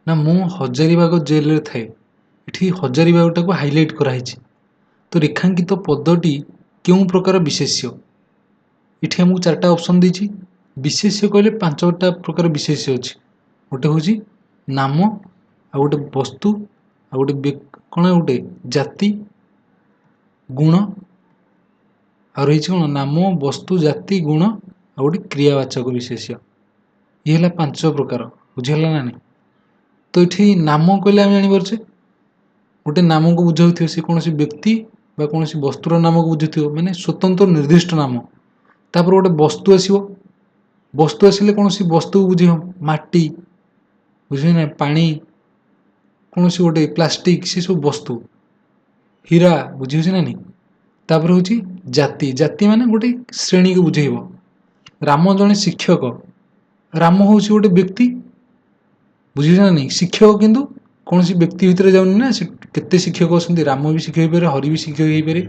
ନା ମୁଁ ହଜାରିବାଗ ଜେଲରେ ଥାଏ। ଏଠି ହଜାରିବାଗଟାକୁ ହାଇଲାଇଟ୍ କରାହେଇଛି। ତ ରେଖାଙ୍କିତ ପଦଟି କେଉଁ ପ୍ରକାର ବିଶେଷ୍ୟ? ଏଠି ଆମକୁ ଚାରିଟା ଅପସନ୍ ଦେଇଛି। ବିଶେଷ୍ୟ କହିଲେ ପାଞ୍ଚଟା ପ୍ରକାର ବିଶେଷ୍ୟ ଅଛି। ଗୋଟେ ହେଉଛି ନାମ, ଆଉ ଗୋଟେ ବସ୍ତୁ, ଆଉ ଗୋଟେ କ'ଣ ଗୋଟେ ଜାତି, ଗୁଣ, ଆଉ ରହିଛି କ'ଣ ନାମ, ବସ୍ତୁ, ଜାତି, ଗୁଣ, ଆଉ ଗୋଟେ କ୍ରିୟାବାଚକ ବିଶେଷ୍ୟ। ଇଏ ହେଲା ପାଞ୍ଚ ପ୍ରକାର। ବୁଝିହେଲା ନା ନାହିଁ? ତ ଏଠି ନାମ କହିଲେ ଆମେ ଜାଣିପାରୁଛେ ଗୋଟେ ନାମକୁ ବୁଝାଉଥିବ, ସେ କୌଣସି ବ୍ୟକ୍ତି ବା କୌଣସି ବସ୍ତୁର ନାମକୁ ବୁଝୁଥିବ, ମାନେ ସ୍ୱତନ୍ତ୍ର ନିର୍ଦ୍ଦିଷ୍ଟ ନାମ। ତାପରେ ଗୋଟେ ବସ୍ତୁ ଆସିବ। ବସ୍ତୁ ଆସିଲେ କୌଣସି ବସ୍ତୁକୁ ବୁଝିବ, ମାଟି, ବୁଝିବେ ନା, ପାଣି, କୌଣସି ଗୋଟେ ପ୍ଲାଷ୍ଟିକ, ସେସବୁ ବସ୍ତୁ। ହୀରା, ବୁଝିହେଉଛି ନା ନାହିଁ? ତାପରେ ହେଉଛି ଜାତି। ଜାତି ମାନେ ଗୋଟେ ଶ୍ରେଣୀକୁ ବୁଝେଇବ। ରାମ ଜଣେ ଶିକ୍ଷକ। ରାମ ହେଉଛି ଗୋଟେ ବ୍ୟକ୍ତି, ବୁଝିଲେ ନା ନାହିଁ? ଶିକ୍ଷକ କିନ୍ତୁ କୌଣସି ବ୍ୟକ୍ତି ଭିତରେ ଯାଉନି ନା, ସେ କେତେ ଶିକ୍ଷକ ଅଛନ୍ତି। ରାମ ବି ଶିକ୍ଷକ ହେଇପାରେ, ହରି ବି ଶିକ୍ଷକ ହେଇପାରେ।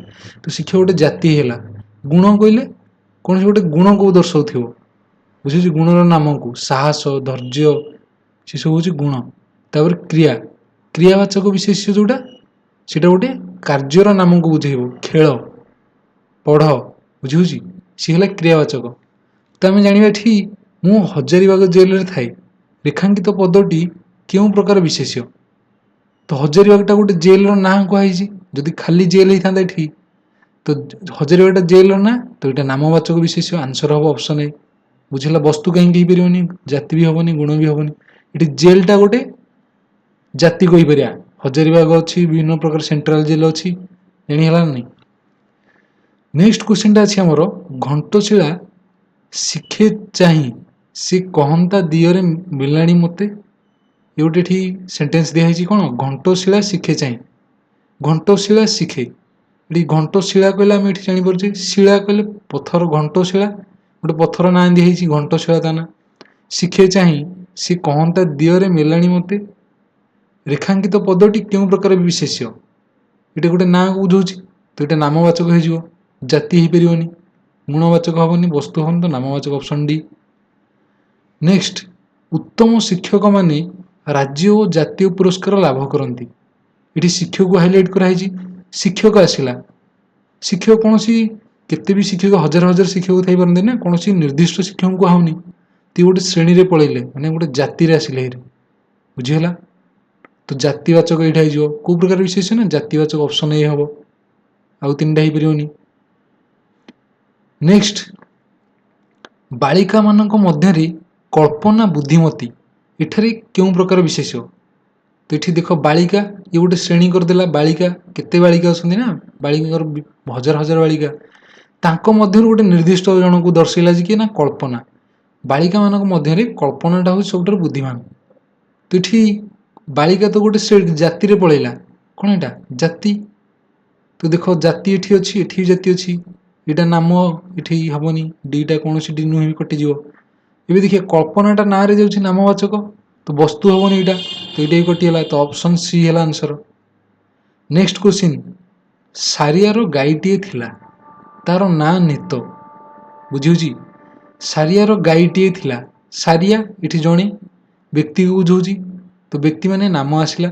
ତ ଶିକ୍ଷକ ଗୋଟେ ଜାତି ହେଲା। ଗୁଣ କହିଲେ କୌଣସି ଗୋଟେ ଗୁଣକୁ ଦର୍ଶାଉଥିବ, ବୁଝୁଛି, ଗୁଣର ନାମକୁ, ସାହସ, ଧୈର୍ଯ୍ୟ, ସେସବୁ ହେଉଛି ଗୁଣ। ତାପରେ କ୍ରିୟା, କ୍ରିୟାବାଚକ ବିଶେଷ୍ୟ ଯେଉଁଟା, ସେଇଟା ଗୋଟେ କାର୍ଯ୍ୟର ନାମକୁ ବୁଝେଇବ। ଖେଳ, ପଢ଼, ବୁଝିହେଉଛି, ସିଏ ହେଲା କ୍ରିୟାବାଚକ। ତ ଆମେ ଜାଣିବା ଏଠି ମୁଁ ହଜାରିବାଗ ଜେଲରେ ଥାଏ। ରେଖାଙ୍କିତ ପଦଟି କେଉଁ ପ୍ରକାର ବିଶେଷ୍ୟ? ତ ହଜାରିବାଗଟା ଗୋଟେ ଜେଲର ନାଁ କୁହାଯାଇଛି। ଯଦି ଖାଲି ଜେଲ ହେଇଥାନ୍ତା ଏଠି, ତ ହଜାରିବାଗଟା ଜେଲର ନାଁ, ତ ଏଇଟା ନାମବାଚକ ବିଶେଷ୍ୟ। ଆନ୍ସର ହେବ ଅପସନ୍ ଏ। ବୁଝିଲା? ବସ୍ତୁ କାହିଁକି ହେଇପାରିବନି, ଜାତି ବି ହେବନି, ଗୁଣ ବି ହେବନି। ଏଠି ଜେଲଟା ଗୋଟେ ଜାତି କହିପାରିବା। ହଜାରିବାଗ ଅଛି, ବିଭିନ୍ନ ପ୍ରକାର ସେଣ୍ଟ୍ରାଲ ଜେଲ ଅଛି। ଜାଣିହେଲା ନା ନାହିଁ? ନେକ୍ସଟ କ୍ୱେଶ୍ଚିନ୍ଟା ଅଛି ଆମର, ଘଣ୍ଟଶିଳା ଶିଖେ ଚାହିଁ ସେ କହନ୍ତା ଦିଅରେ ମିଳାଣି ମୋତେ। ଏ ଗୋଟେ ଏଠି ସେଣ୍ଟେନ୍ସ ଦିଆହେଇଛି। କ'ଣ? ଘଣ୍ଟଶିଳା ଶିଖେ ଚାହିଁ। ଘଣ୍ଟଶିଳା ଶିଖେ, ଏଠି ଘଣ୍ଟଶିଳା କହିଲେ ଆମେ ଏଠି ଜାଣିପାରୁଛେ, ଶିଳା କହିଲେ ପଥର, ଘଣ୍ଟଶିଳା ଗୋଟେ ପଥର ନାଁ ଦିଆହେଇଛି, ଘଣ୍ଟଶିଳା ତା ନାଁ। ଶିଖେ ଚାହିଁ ସେ କହନ୍ତା ଦିଅରେ ମିଳାଣି ମୋତେ। ରେଖାଙ୍କିତ ପଦଟି କେଉଁ ପ୍ରକାର ବିଶେଷ୍ୟ? ଏଠି ଗୋଟେ ନାଁକୁ ବୁଝଉଛି, ତ ଏଇଟା ନାମବାଚକ ହେଇଯିବ। ଜାତି ହେଇପାରିବନି, ଗୁଣବାଚକ ହେବନି, ବସ୍ତୁ ହେବନି, ତ ନାମବାଚକ ଅପସନ୍ ଡି। ନେକ୍ସଟ, ଉତ୍ତମ ଶିକ୍ଷକମାନେ ରାଜ୍ୟ ଓ ଜାତୀୟ ପୁରସ୍କାର ଲାଭ କରନ୍ତି। ଏଠି ଶିକ୍ଷକକୁ ହାଇଲାଇଟ୍ କରାହେଇଛି। ଶିକ୍ଷକ ଆସିଲା। ଶିକ୍ଷକ କୌଣସି କେତେ ବି ଶିକ୍ଷକ, ହଜାର ହଜାର ଶିକ୍ଷକ ଥାଇପାରନ୍ତି ନା, କୌଣସି ନିର୍ଦ୍ଦିଷ୍ଟ ଶିକ୍ଷକଙ୍କୁ କୁହାହେଉନି। ତି ଗୋଟେ ଶ୍ରେଣୀରେ ପଳେଇଲେ, ମାନେ ଗୋଟେ ଜାତିରେ ଆସିଲେ ହେରି। ବୁଝିହେଲା? ତ ଜାତିବାଚକ ଏଇଟା ହେଇଯିବ। କୋଉ ପ୍ରକାର ବିଶେଷ୍ୟ ନା ଜାତିବାଚକ, ଅପସନ୍ ଏ ହେବ। ଆଉ ତିନିଟା ହେଇପାରିବନି। ନେକ୍ସଟ, ବାଳିକାମାନଙ୍କ ମଧ୍ୟରେ କଳ୍ପନା ବୁଦ୍ଧିମତୀ, ଏଠାରେ କେଉଁ ପ୍ରକାର ବିଶେଷ୍ୟ? ତ ଏଠି ଦେଖ, ବାଳିକା, ଇଏ ଗୋଟେ ଶ୍ରେଣୀ କରିଦେଲା। ବାଳିକା, କେତେ ବାଳିକା ଅଛନ୍ତି ନା, ବାଳିକାଙ୍କର ହଜାର ହଜାର ବାଳିକା। ତାଙ୍କ ମଧ୍ୟରୁ ଗୋଟେ ନିର୍ଦ୍ଦିଷ୍ଟ ଜଣକୁ ଦର୍ଶାଇଲା ଯେ କିଏ ନା କଳ୍ପନା। ବାଳିକାମାନଙ୍କ ମଧ୍ୟରେ କଳ୍ପନାଟା ହେଉଛି ସବୁଠାରୁ ବୁଦ୍ଧିମାନ। ତ ଏଠି ବାଳିକା ତ ଗୋଟେ ଜାତିରେ ପଳେଇଲା। କ'ଣ ଏଇଟା? ଜାତି। ତ ଦେଖ, ଜାତି ଏଠି ଅଛି, ଏଠି ବି ଜାତି ଅଛି। ଏଇଟା ନାମ, ଏଠି ହେବନି। ଦିଟା କୌଣସି ଡି ନୁହେଁ, କଟିଯିବ। ଏବେ ଦେଖିଏ, କଳ୍ପନାଟା ନାଁରେ ଯାଉଛି, ନାମବାଚକ, ତ ବସ୍ତୁ ହେବନି ଏଇଟା, ତ ଏଇଟା ବି କଟିଗଲା। ତ ଅପସନ୍ ସି ହେଲା ଆନ୍ସର। ନେକ୍ସଟ କ୍ୱେଶ୍ଚିନ୍, ସାରିଆର ଗାଈଟିଏ ଥିଲା, ତାର ନାଁ ନେତ। ବୁଝିହେଉଛି? ସାରିଆର ଗାଈଟିଏ ଥିଲା। ସାରିଆ ଏଠି ଜଣେ ବ୍ୟକ୍ତିକୁ ବୁଝଉଛି, ତ ବ୍ୟକ୍ତି ମାନେ ନାମ ଆସିଲା।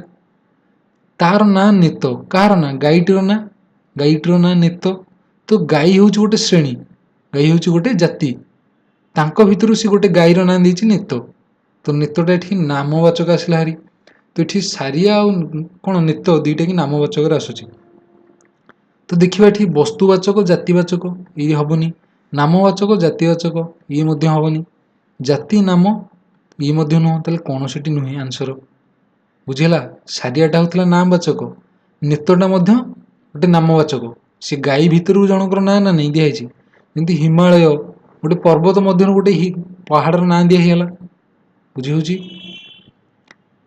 ତାର ନାଁ ନେତ, କାହାର ନାଁ? ଗାଈଟିର ନାଁ। ଗାଈଟିର ନାଁ ନେତ। ତ ଗାଈ ହେଉଛି ଗୋଟେ ଶ୍ରେଣୀ, ଗାଈ ହେଉଛି ଗୋଟେ ଜାତି। ତାଙ୍କ ଭିତରୁ ସେ ଗୋଟେ ଗାଈର ନାଁ ଦେଇଛି ନେତ। ତ ନେତଟା ଏଠି ନାମବାଚକ ଆସିଲା ହାରି। ତ ଏଠି ସାରିଆ ଆଉ କ'ଣ ନେତ, ଦୁଇଟା କି ନାମବାଚକରେ ଆସୁଛି। ତ ଦେଖିବା ଏଠି ବସ୍ତୁବାଚକ, ଜାତିବାଚକ, ଇଏ ହେବନି। ନାମବାଚକ, ଜାତିବାଚକ, ଇଏ ମଧ୍ୟ ହେବନି। ଜାତି, ନାମ, ଇଏ ମଧ୍ୟ ନୁହଁ। ତାହେଲେ କୌଣସିଟି ନୁହେଁ ଆନ୍ସର। ବୁଝିହେଲା? ସାରିଆଟା ହେଉଥିଲା ନାମବାଚକ, ନେତଟା ମଧ୍ୟ ଗୋଟେ ନାମବାଚକ। ସେ ଗାଈ ଭିତରୁ ଜଣଙ୍କର ନାଁ ନା ନେଇ ଦିଆହେଇଛି। ଯେମିତି ହିମାଳୟ, ଗୋଟେ ପର୍ବତ ମଧ୍ୟରୁ ଗୋଟେ ପାହାଡ଼ର ନାଁ ଦିଆ ହେଇଗଲା। ବୁଝିହେଉଛି?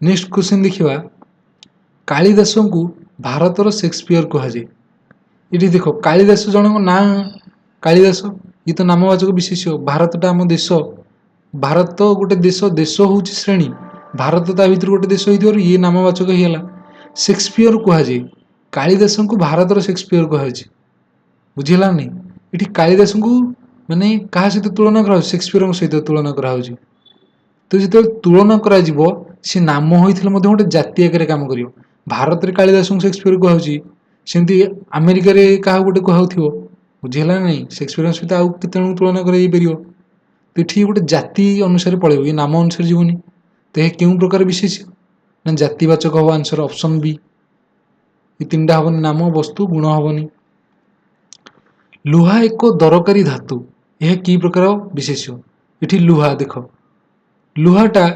ନେକ୍ସଟ କ୍ୱେଶ୍ଚିନ୍ ଦେଖିବା, କାଳିଦାସଙ୍କୁ ଭାରତର ସେକ୍ସପିୟର କୁହାଯାଏ। ଏଠି ଦେଖ, କାଳିଦାସ ଜଣଙ୍କ ନାଁ, କାଳିଦାସ, ଇଏ ତ ନାମବାଚକ ବିଶେଷ୍ୟ। ଭାରତଟା ଆମ ଦେଶ, ଭାରତ ଗୋଟେ ଦେଶ, ଦେଶ ହେଉଛି ଶ୍ରେଣୀ, ଭାରତ ତା ଭିତରୁ ଗୋଟେ ଦେଶ ହେଇଥିବାରୁ ଇଏ ନାମବାଚକ ହେଇଗଲା। ସେକ୍ସପିୟର କୁହାଯାଏ, କାଳିଦାସଙ୍କୁ ଭାରତର ସେକ୍ସପିୟର କୁହାଯାଇଛି। ବୁଝିହେଲା ନାହିଁ? ଏଠି କାଳିଦାସଙ୍କୁ ମାନେ କାହା ସହିତ ତୁଳନା କରାହେଉଛି? ସେକ୍ସପିୟରଙ୍କ ସହିତ ତୁଳନା କରାହେଉଛି। ତ ଯେତେବେଳେ ତୁଳନା କରାଯିବ, सी नाम होइथिले मध्ये गोटे जाति आकार काम करियो भारत रे कालिदास शेक्सपियर कहउची सेमती अमेरिका रे काहा गोटे कहउथिबो बुझिला नहीं शेक्सपियर सहित आउ केतेणु तुलना करै परियो तो ठीक गोटे जाति अनुसार पळेबो ये नाम अनुसार जीवनी तो ये केउ प्रकार विशेष ना जातिवाचक हो आंसर ऑप्शन बी ये तीनटा हबनी नाम वस्तु गुण हबनी लुहा एक दरकारी धातु यह कि प्रकार विशेष्य इठी लुहा देख लुहाटा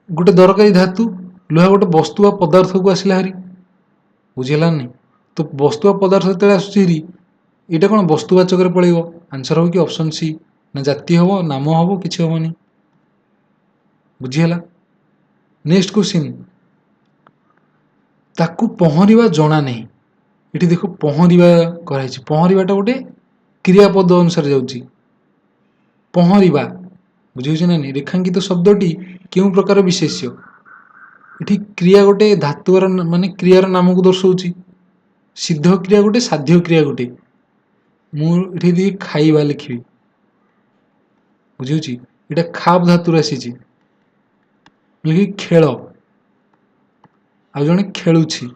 गोटे दरकारी धातु लुहा गोटे वस्तु वा पदार्थ को आसला हरी बुझेला नहीं तो वस्तु वा पदार्थ जेते आसुची एटा कोन वस्तुवाचक रे पळेबो आंसर हो कि ऑप्शन सी ना जाति हबो नाम हबो किछि हबोनी बुझिला नेक्स्ट क्वेश्चन ताकू पहरिवा जणा नहीं इठी देखो पहरिवा कराइछि पहरिवाटा गोटे क्रियापद अनुसार जाउची पहरिवा बुझिछ ना नहीं रेखांकित शब्दटी केउ प्रकार विशेष्य इठी क्रिया गोटे धातुर माने क्रियार नाम को दर्शाउची सिद्ध क्रिया गोटे साध्य क्रिया गोटे मु इठी दी खाइबा लिखिबी बुझिउची इटा खाप धातुर आसीची लिखि खेल आ जने खेलुची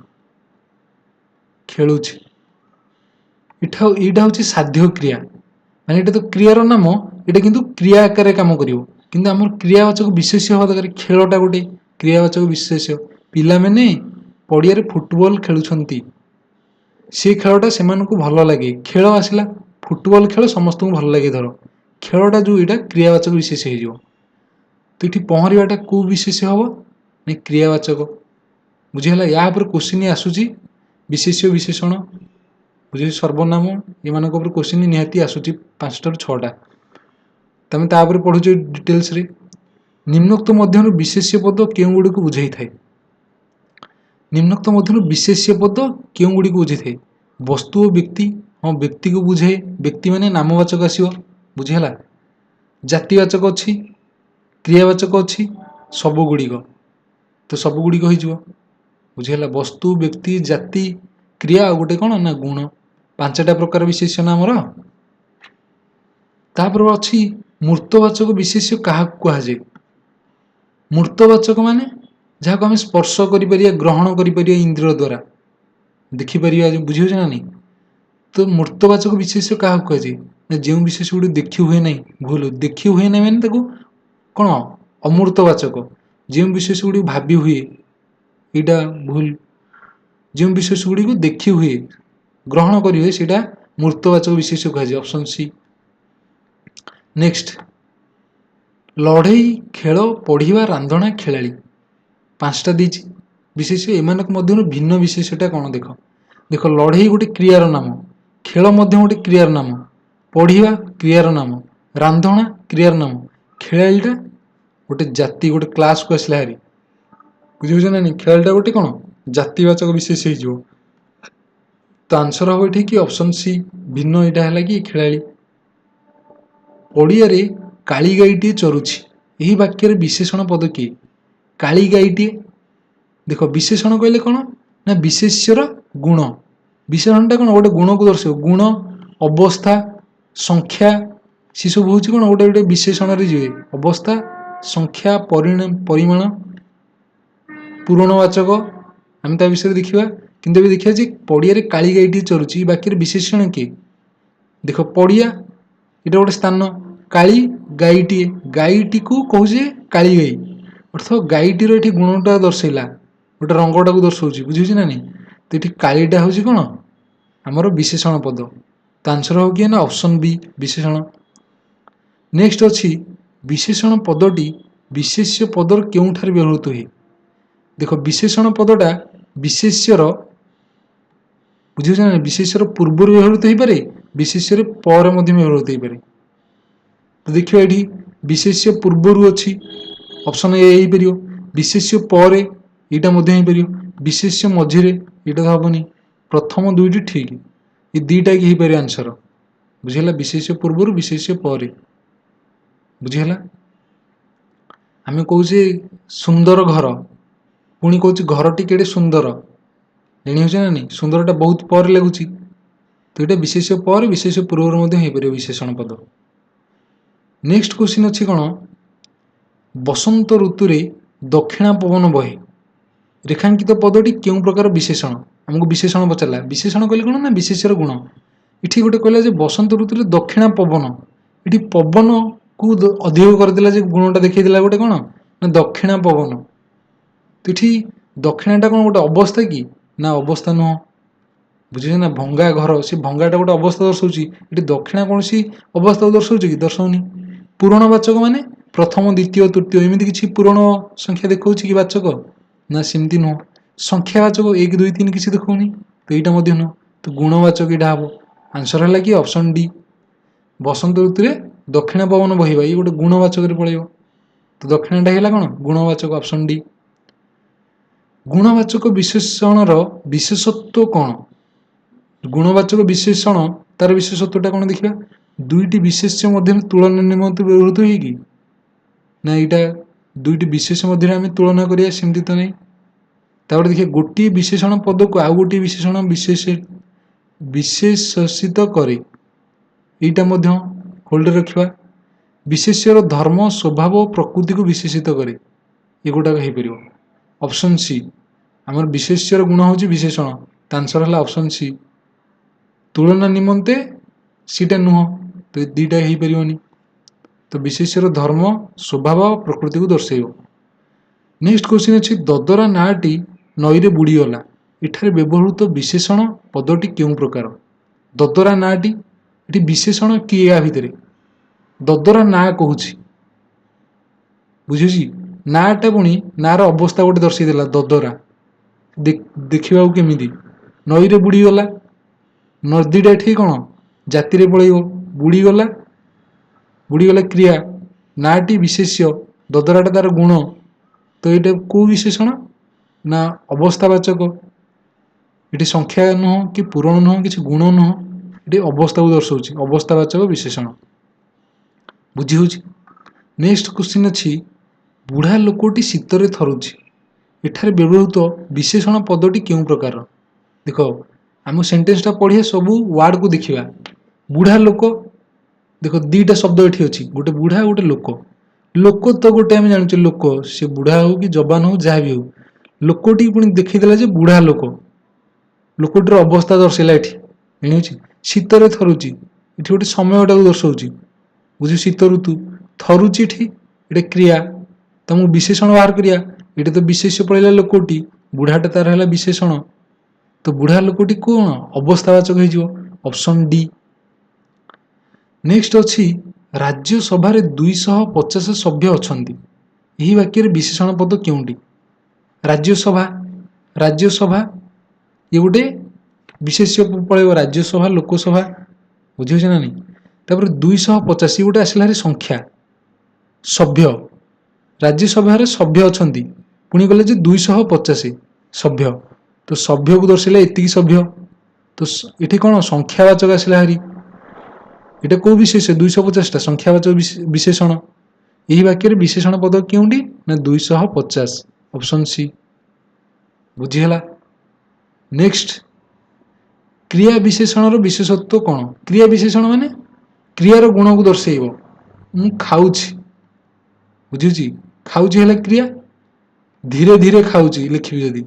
खेलुची इटा होची साध्य क्रिया माने इटा तो क्रियार नाम इटा किंतु क्रिया आकार काम करिवो किंतु हमर क्रियावाचक विशेष्य हवा दरकार खेलटा गोटे क्रियावाचक विशेष्य पिला माने पडिया रे फुटबॉल खेलुछंती से खेलटा सेमानकु भलो लागे खेल आसिला फुटबॉल खेल समस्त को भलो लागे धर खेलटा जो इटा क्रियावाचक विशेष्य हे जो तो इठी पहरिवाटा को विशेष्य हबो ने क्रियावाचक बुझिला या पर क्वेश्चन आसुची विशेष्य विशेषण बुझि सर्वनाम एमानक ऊपर क्वेश्चन निहाती आसुची 5 टा 6 टा तमे ता ऊपर पढुछ डिटेल्स रे निम्नोक्त मध्यनु विशेष्य पद केउ गुडी को बुझाई थाए निम्नोक्त मध्यनु विशेष्य पद केउ गुडी को बुझाई थाए वस्तु और व्यक्ति हां व्यक्ति को बुझाए व्यक्ति माने नामवाचक आसीबो बुझिला जातिवाचक अछि क्रियावाचक अछि सब गुडी को तो सब गुडी को होई बुझिला वस्तु व्यक्ति जाति क्रिया गोटे कौन ना गुण 5टा प्रकार विशेष्य ना हमर तापर अछि मूर्तवाचक विशेष्य काहा कहा जे मूर्तवाचक माने जहा को हम स्पर्श करि परिया ग्रहण करि परिया इंद्रिय द्वारा देखि परिया बुझियो ना नहीं तो मूर्तवाचक विशेष्य काहा कहा जे ना जे विशेष्य गुडी देखि हुए नहीं भूल देखि हुए नहीं माने ताको कोन अमूर्तवाचक जे विशेष्य गुडी भाबी हुए इटा भूल जो विशेष गुडी को देखि हुए ग्रहण करि हुए सेटा मूर्तवाचक विशेष्य कहा जाय ऑप्शन सी नेक्स्ट लड़ई खेल पढ़िवा रांधणा खेलाड़ी 5टा दीची विशेष एमानक मध्यनु भिन्न विशेषटा कोन देखो देखो लड़ई गोटे क्रियार नाम खेल मध्य गोटे क्रियार नाम पढ़िवा क्रियार नाम रांधणा क्रियार नाम खेलाड़ीटा गोटे जाति गोटे क्लास को आसला हारी बुझियो ना नहीं खेलटा गोटे कोन जातिवाचक विशेष हो जो तो आंसर हम ये कि ऑप्शन सी भिन्न यहाँ है कि खेलाड़ी पड़िया काली गाईटे चरुची यही वाक्य विशेषण पद किए काली गाईटे देख विशेषण कहले कौन ना विशेष्यर गुण विशेषणटा कौन गोटे गुण को दर्शाव गुण अवस्था संख्या सी सब हूँ कौन गोटे गोटे विशेषण जी अवस्था संख्या परिमाण पूरणवाचक आम ता विषय देखा किंतु भी देखिए जे पड़िया काली गाईटे चरुची बाकी विशेषण किए देख पड़िया इटा गोटे स्थान काली गाईटे गाईटी को कहे काली गाई अर्थ गाईटीर ये गुणटा दर्शेला गोटे रंगटा को दर्शाऊँ बुझे ना नहीं तो ये कालीटा हूँ कौन आमर विशेषण पद तो आंसर हो कि ना ऑप्शन बी विशेषण नेक्स्ट अच्छी विशेषण पदटी विशेष्य पदर केउठार व्यवहृत हुए देख विशेषण पदटा विशेष्यर बुझे ना विशेष्यर पूर्व व्यवहृत हो पारे विशेष्य पर व्यवहृत हो पारे तो देखिए ये विशेष्य पूर्वर अच्छी ऑप्शन ए हो पार विशेष्य पर यहाँ विशेष्य मझिरे यहाँ तो हेनी प्रथम दुईटी ठीक ये दुईटा कि हो पारे आंसर बुझेगा विशेष्य पूर्वर विशेष्य पर बुझेगा आम कहे सुंदर घर पुणी कौच घर टी सुंदर जानी हो ना नहीं सुंदरटा बहुत पर लगुच तो ये विशेष्य पर विशेष्य पूर्वर हो पार विशेषण पद नेक्स्ट क्वेश्चन अच्छी कौन बसंत ऋतु ଦକ୍ଷିଣା ପବନ ବହେ। ରେଖାଙ୍କିତ ପଦଟି କେଉଁ ପ୍ରକାର ବିଶେଷଣ? ଆମକୁ ବିଶେଷଣ ପଚାରିଲା। ବିଶେଷଣ କହିଲେ କ'ଣ ନା ବିଶେଷ୍ୟର ଗୁଣ। ଏଠି ଗୋଟେ କହିଲା ଯେ ବସନ୍ତ ଋତୁରେ ଦକ୍ଷିଣା ପବନ, ଏଠି ପବନକୁ ଅଧିକ କରିଦେଲା ଯେ ଗୁଣଟା ଦେଖେଇଦେଲା ଗୋଟେ କ'ଣ ନା ଦକ୍ଷିଣା ପବନ। ତ ଏଠି ଦକ୍ଷିଣାଟା କ'ଣ ଗୋଟେ ଅବସ୍ଥା କି? ନା ଅବସ୍ଥା ନୁହଁ। ବୁଝିଲେ ନା, ଭଙ୍ଗା ଘର, ସେ ଭଙ୍ଗାଟା ଗୋଟେ ଅବସ୍ଥା ଦର୍ଶାଉଛି। ଏଠି ଦକ୍ଷିଣା କୌଣସି ଅବସ୍ଥାକୁ ଦର୍ଶାଉଛି କି? ଦର୍ଶାଉନି। ପୂରଣବାଚକ ମାନେ ପ୍ରଥମ, ଦ୍ୱିତୀୟ, ତୃତୀୟ ଏମିତି କିଛି ପୂରଣ ସଂଖ୍ୟା ଦେଖାଉଛି କି ବାଚକ? ନା ସେମିତି ନୁହଁ। ସଂଖ୍ୟାବାଚକ 1 2 3 କିଛି ଦେଖାଉନି, ତ ଏଇଟା ମଧ୍ୟ ନୁହଁ। ତ ଗୁଣବାଚକ ଏଇଟା ହବ। ଆନ୍ସର ହେଲା କି ଅପସନ୍ ଡି। ବସନ୍ତ ଋତୁରେ ଦକ୍ଷିଣା ପବନ ବହିବା, ଏଇ ଗୋଟେ ଗୁଣବାଚକରେ ପଳେଇବ। ତ ଦକ୍ଷିଣାଟା ହେଲା କ'ଣ? ଗୁଣବାଚକ, ଅପସନ୍ ଡି। ଗୁଣବାଚକ ବିଶେଷଣର ବିଶେଷତ୍ୱ କ'ଣ? ଗୁଣବାଚକ ବିଶେଷଣ ତାର ବିଶେଷତ୍ୱଟା କ'ଣ ଦେଖିବା। ଦୁଇଟି ବିଶେଷ୍ୟ ମଧ୍ୟରେ ତୁଳନା ନିମନ୍ତେ ବ୍ୟବହୃତ ହୁଏ କି? ନା ଏଇଟା ଦୁଇଟି ବିଶେଷ ମଧ୍ୟରେ ଆମେ ତୁଳନା କରିବା ସେମିତି ତ ନାହିଁ। ତାପରେ ଦେଖିବା ଗୋଟିଏ ବିଶେଷଣ ପଦକୁ ଆଉ ଗୋଟିଏ ବିଶେଷଣ ବିଶେଷିତ କରେ, ଏଇଟା ମଧ୍ୟ ହୋଲ୍ଡରେ ରଖିବା। ବିଶେଷ୍ୟର ଧର୍ମ, ସ୍ୱଭାବ ଓ ପ୍ରକୃତିକୁ ବିଶେଷିତ କରେ, ଏଗୁଡ଼ାକ ହେଇପାରିବ। Option C. ଆମର ବିଶେଷ୍ୟର ଗୁଣ ହେଉଛି ବିଶେଷଣ, ତା ଆନ୍ସର ହେଲା ଅପସନ୍ ସି। ତୁଳନା ନିମନ୍ତେ ସେଇଟା ନୁହଁ, ତ ଦୁଇଟା ହେଇପାରିବନି। ତ ବିଶେଷ୍ୟର ଧର୍ମ, ସ୍ୱଭାବ, ପ୍ରକୃତିକୁ ଦର୍ଶାଇବ। ନେକ୍ସଟ କ୍ୱେଶ୍ଚିନ୍ ଅଛି, ଦଦରା ନାଁଟି ନଈରେ ବୁଡ଼ିଗଲା, ଏଠାରେ ବ୍ୟବହୃତ ବିଶେଷଣ ପଦଟି କେଉଁ ପ୍ରକାର? ଦଦରା ନାଁଟି, ଏଠି ବିଶେଷଣ କିଏ ୟା ଭିତରେ? ଦଦରା ନାଁ କହୁଛି, ବୁଝୁଛି। ନାଁଟା ପୁଣି ନାଁର ଅବସ୍ଥା ଗୋଟେ ଦର୍ଶାଇ ଦେଲା। ଦଦରା ଦେଖିବାକୁ କେମିତି? ନଈରେ ବୁଡ଼ିଗଲା, ନଦୀଟା ଏଠି କ'ଣ ଜାତିରେ ପଳେଇବ। ବୁଡ଼ିଗଲା, ବୁଡ଼ିଗଲା କ୍ରିୟା, ନାଁଟି ବିଶେଷ୍ୟ, ଦଦରାଟା ତାର ଗୁଣ। ତ ଏଇଟା କେଉଁ ବିଶେଷଣ? ନା ଅବସ୍ଥାବାଚକ। ଏଠି ସଂଖ୍ୟା ନୁହଁ କି ପୂରଣ ନୁହଁ, କିଛି ଗୁଣ ନୁହଁ, ଏଠି ଅବସ୍ଥାକୁ ଦର୍ଶାଉଛି, ଅବସ୍ଥାବାଚକ ବିଶେଷଣ। ବୁଝି ହେଉଛି। ନେକ୍ସଟ କ୍ୱେଶ୍ଚିନ୍ ଅଛି, ବୁଢ଼ା ଲୋକଟି ଶୀତରେ ଥରୁଛି, ଏଠାରେ ବ୍ୟବହୃତ ବିଶେଷଣ ପଦଟି କେଉଁ ପ୍ରକାର? ଦେଖ, ଆମ ସେଣ୍ଟେନ୍ସଟା ପଢ଼ିବା, ସବୁ ୱାର୍ଡକୁ ଦେଖିବା। ବୁଢ଼ା ଲୋକ, ଦେଖ ଦୁଇଟା ଶବ୍ଦ ଏଠି ଅଛି, ଗୋଟେ ବୁଢ଼ା ଗୋଟେ ଲୋକ। ଲୋକ ତ ଗୋଟେ ଆମେ ଜାଣିଛୁ ଲୋକ, ସେ ବୁଢ଼ା ହଉ କି ଯବାନ ହଉ ଯାହା ବି ହଉ, ଲୋକଟି ପୁଣି ଦେଖେଇଦେଲା ଯେ ବୁଢ଼ା ଲୋକ, ଲୋକଟିର ଅବସ୍ଥା ଦର୍ଶାଇଲା ଏଠି। ଜାଣିଛି ଶୀତରେ ଥରୁଛି, ଏଠି ଗୋଟେ ସମୟଟାକୁ ଦର୍ଶାଉଛି। ବୁଝୁ, ଶୀତ ଋତୁ ଥରୁଛି, ଏଠି ଏଇଟା କ୍ରିୟା, ତମକୁ ବିଶେଷଣ ବାହାର କରିବା। ଏଇଟା ତ ବିଶେଷ୍ୟ ପଳେଇଲା ଲୋକଟି, ବୁଢ଼ାଟା ତାର ହେଲା ବିଶେଷଣ, ତ ବୁଢ଼ା ଲୋକଟି କ'ଣ ଅବସ୍ଥାବାଚକ ହେଇଯିବ, ଅପସନ୍ ଡି। ନେକ୍ସଟ ଅଛି, ରାଜ୍ୟସଭାରେ 250 ସଭ୍ୟ ଅଛନ୍ତି, ଏହି ବାକ୍ୟରେ ବିଶେଷଣ ପଦ କେଉଁଟି? ରାଜ୍ୟସଭା, ରାଜ୍ୟସଭା ଇଏ ଗୋଟେ ବିଶେଷ୍ୟ ପଳେଇବ, ରାଜ୍ୟସଭା, ଲୋକସଭା। ବୁଝିହେଉଛି ନା ନାହିଁ? ତାପରେ 250 ଇଏ ଗୋଟେ ଆସିଲା ଭାରି ସଂଖ୍ୟା, ସଭ୍ୟ, ରାଜ୍ୟସଭାରେ ସଭ୍ୟ ଅଛନ୍ତି, ପୁଣି ଗଲେ ଯେ 250 ସଭ୍ୟ, ତ ସଭ୍ୟକୁ ଦର୍ଶାଇଲେ ଏତିକି ସଭ୍ୟ, ତ ଏଠି କ'ଣ ସଂଖ୍ୟାବାଚକ ଆସିଲା ଭାରି। এটা କୋଉ ବିଶେଷ? 250ଟା ସଂଖ୍ୟାବାଚକ ବିଶେଷଣ। ଏହି ବାକ୍ୟରେ ବିଶେଷଣ ପଦ କେଉଁଟି? ନା 250, ଅପସନ୍ ସି। ବୁଝିହେଲା। ନେକ୍ସଟ, କ୍ରିୟା ବିଶେଷଣର ବିଶେଷତ୍ୱ କ'ଣ? କ୍ରିୟା ବିଶେଷଣ ମାନେ କ୍ରିୟାର ଗୁଣକୁ ଦର୍ଶାଇବ। ମୁଁ ଖାଉଛି, ବୁଝୁଛି, ଖାଉଛି ହେଲା କ୍ରିୟା। ଧୀରେ ଧୀରେ ଖାଉଛି ଲେଖିବି ଯଦି,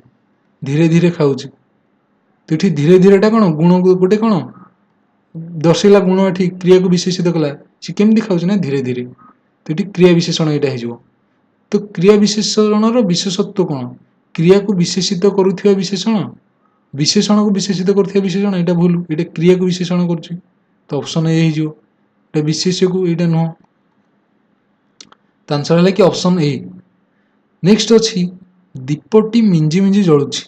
ଧୀରେ ଧୀରେ ଖାଉଛି, ତ ଏଠି ଧୀରେ ଧୀରେଟା କ'ଣ ଗୁଣକୁ ଗୋଟେ କ'ଣ ଦର୍ଶାଇଲା, ଗୁଣ ଏଠି କ୍ରିୟାକୁ ବିଶେଷିତ କଲା। ସେ କେମିତି ଖାଉଛି ନା ଧୀରେ ଧୀରେ, ତ ଏଠି କ୍ରିୟା ବିଶେଷଣ ଏଇଟା ହେଇଯିବ। ତ କ୍ରିୟା ବିଶେଷଣର ବିଶେଷତ୍ୱ କ'ଣ? କ୍ରିୟାକୁ ବିଶେଷିତ କରୁଥିବା ବିଶେଷଣ, ବିଶେଷଣକୁ ବିଶେଷିତ କରୁଥିବା ବିଶେଷଣ, ଏଇଟା ଭୁଲ, ଏଇଟା କ୍ରିୟାକୁ ବିଶେଷଣ କରୁଛି, ତ ଅପସନ୍ ଏ ହେଇଯିବ। ଏଇଟା ବିଶେଷ୍ୟକୁ, ଏଇଟା ନୁହଁ, ତ ଆନ୍ସର ହେଲା କି ଅପସନ୍ ଏ। ନେକ୍ସଟ ଅଛି, ଦୀପଟି ମିଞ୍ଜି ମିଞ୍ଜି ଜଳୁଛି,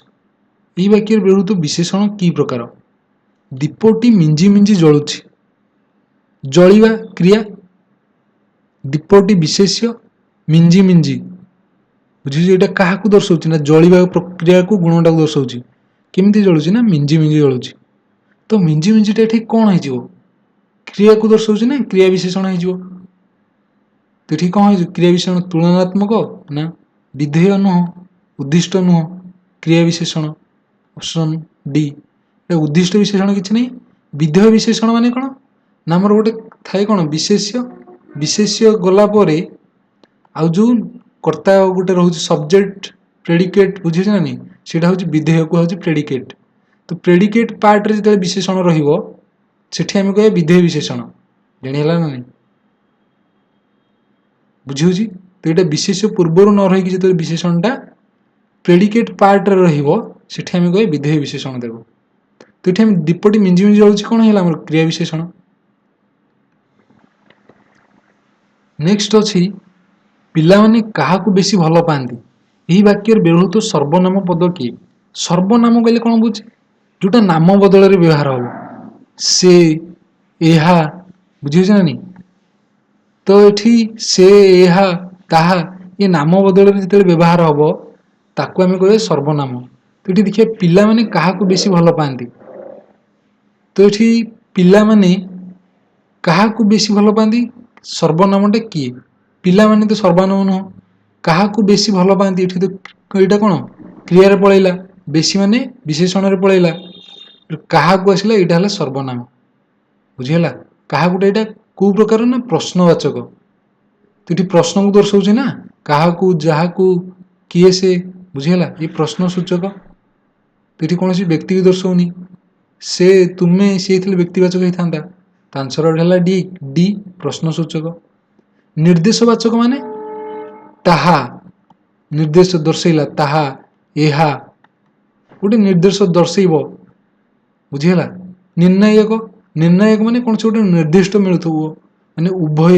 ଏହି ବାକ୍ୟରେ ବ୍ୟବହୃତ ବିଶେଷଣ କି ପ୍ରକାର? ଦୀପଟି ମିଞ୍ଜି ମିଞ୍ଜି ଜଳୁଛି, ଜଳିବା କ୍ରିୟା, ଦୀପଟି ବିଶେଷ୍ୟ, ମିଞ୍ଜି ମିଞ୍ଜି, ବୁଝିଛି, ଏଇଟା କାହାକୁ ଦର୍ଶାଉଛି ନା ଜଳିବା ପ୍ରକ୍ରିୟାକୁ, ଗୁଣଟାକୁ ଦର୍ଶାଉଛି। କେମିତି ଜଳୁଛି ନା ମିଞ୍ଜି ମିଞ୍ଜି ଜଳୁଛି, ତ ମିଞ୍ଜି ମିଞ୍ଜିଟା ଏଠି କ'ଣ ହେଇଯିବ? କ୍ରିୟାକୁ ଦର୍ଶାଉଛି ନା କ୍ରିୟା ବିଶେଷଣ ହେଇଯିବ। ତ ଏଠି କ'ଣ ହେଇଯିବ? କ୍ରିୟା ବିଶେଷଣ ତୁଳନାତ୍ମକ ନା ବିଧେୟ ନୁହଁ, ଉଦ୍ଦିଷ୍ଟ ନୁହଁ, କ୍ରିୟା ବିଶେଷଣ, ଅପସନ୍ ଡି। ଉଦ୍ଦିଷ୍ଟ ବିଶେଷଣ କିଛି ନାହିଁ। ବିଧେୟ ବିଶେଷଣ ମାନେ କ'ଣ ନା ଆମର ଗୋଟେ ଥାଏ କ'ଣ ବିଶେଷ୍ୟ, ବିଶେଷ୍ୟ ଗଲା ପରେ ଆଉ ଯୋଉ कर्ता गोटे रोचे सब्जेक्ट प्रेडिकेट बुझे ना नहीं सेटा हूँ विधेय को हूँ प्रेडिकेट तो प्रेडिकेट पार्ट रे जो विशेषण रही आम कह विधेय विशेषण जानीला ना नहीं बुझी तो ये विशेष पूर्वर न रही जो विशेषणटा प्रेडिकेट पार्ट रे रही कह विधेय विशेषण देव तो ये दीपटी मिंजी मिंजी जलुची कौन है क्रिया विशेषण नेक्स्ट अच्छी पिलामाने काहाकू बेसी भल पाती यही वाक्य व्यवहृत सर्वनाम पद किए सर्वनाम कहले कौन बुझे जोटा नाम बदल व्यवहार हम से एहा बुझे ना नहीं तो ये से एहा ताहा ये नाम बदल जो व्यवहार हम ताकू आम कह सर्वनाम तो ये देखिए पिला माने काहाकू बेसी भल पाती तो ये पिला माने काहाकू बेसी भल पाती सर्वनामटा किए पिला माने तो सर्वनाम नुह काहाकू बेसी भल पाती ये तो यहाँ कौन क्रिया पलैला बेसी माने विशेषण पलैला काहाकू आसला यहाँ सर्वनाम बुझीगला काहाकूटा यहाँ कौ प्रकार ना प्रश्नवाचक तो ये प्रश्न को दर्शाऊे ना काहाकू जहाकू किए से बुझीगला ये प्रश्न सूचक तो ये कौन व्यक्ति को दर्शाऊनी से तुम्हें सी व्यक्तिवाचक होता तो आंसर है डी डी प्रश्नसूचक निर्देशवाचक माने ताहा निर्देश दर्शैला ताहा एहा गोटे निर्देश दर्शैब बुझीगला निर्णायक निर्णायक माने कौन गोटे निर्दिष्ट मिलू माने उभय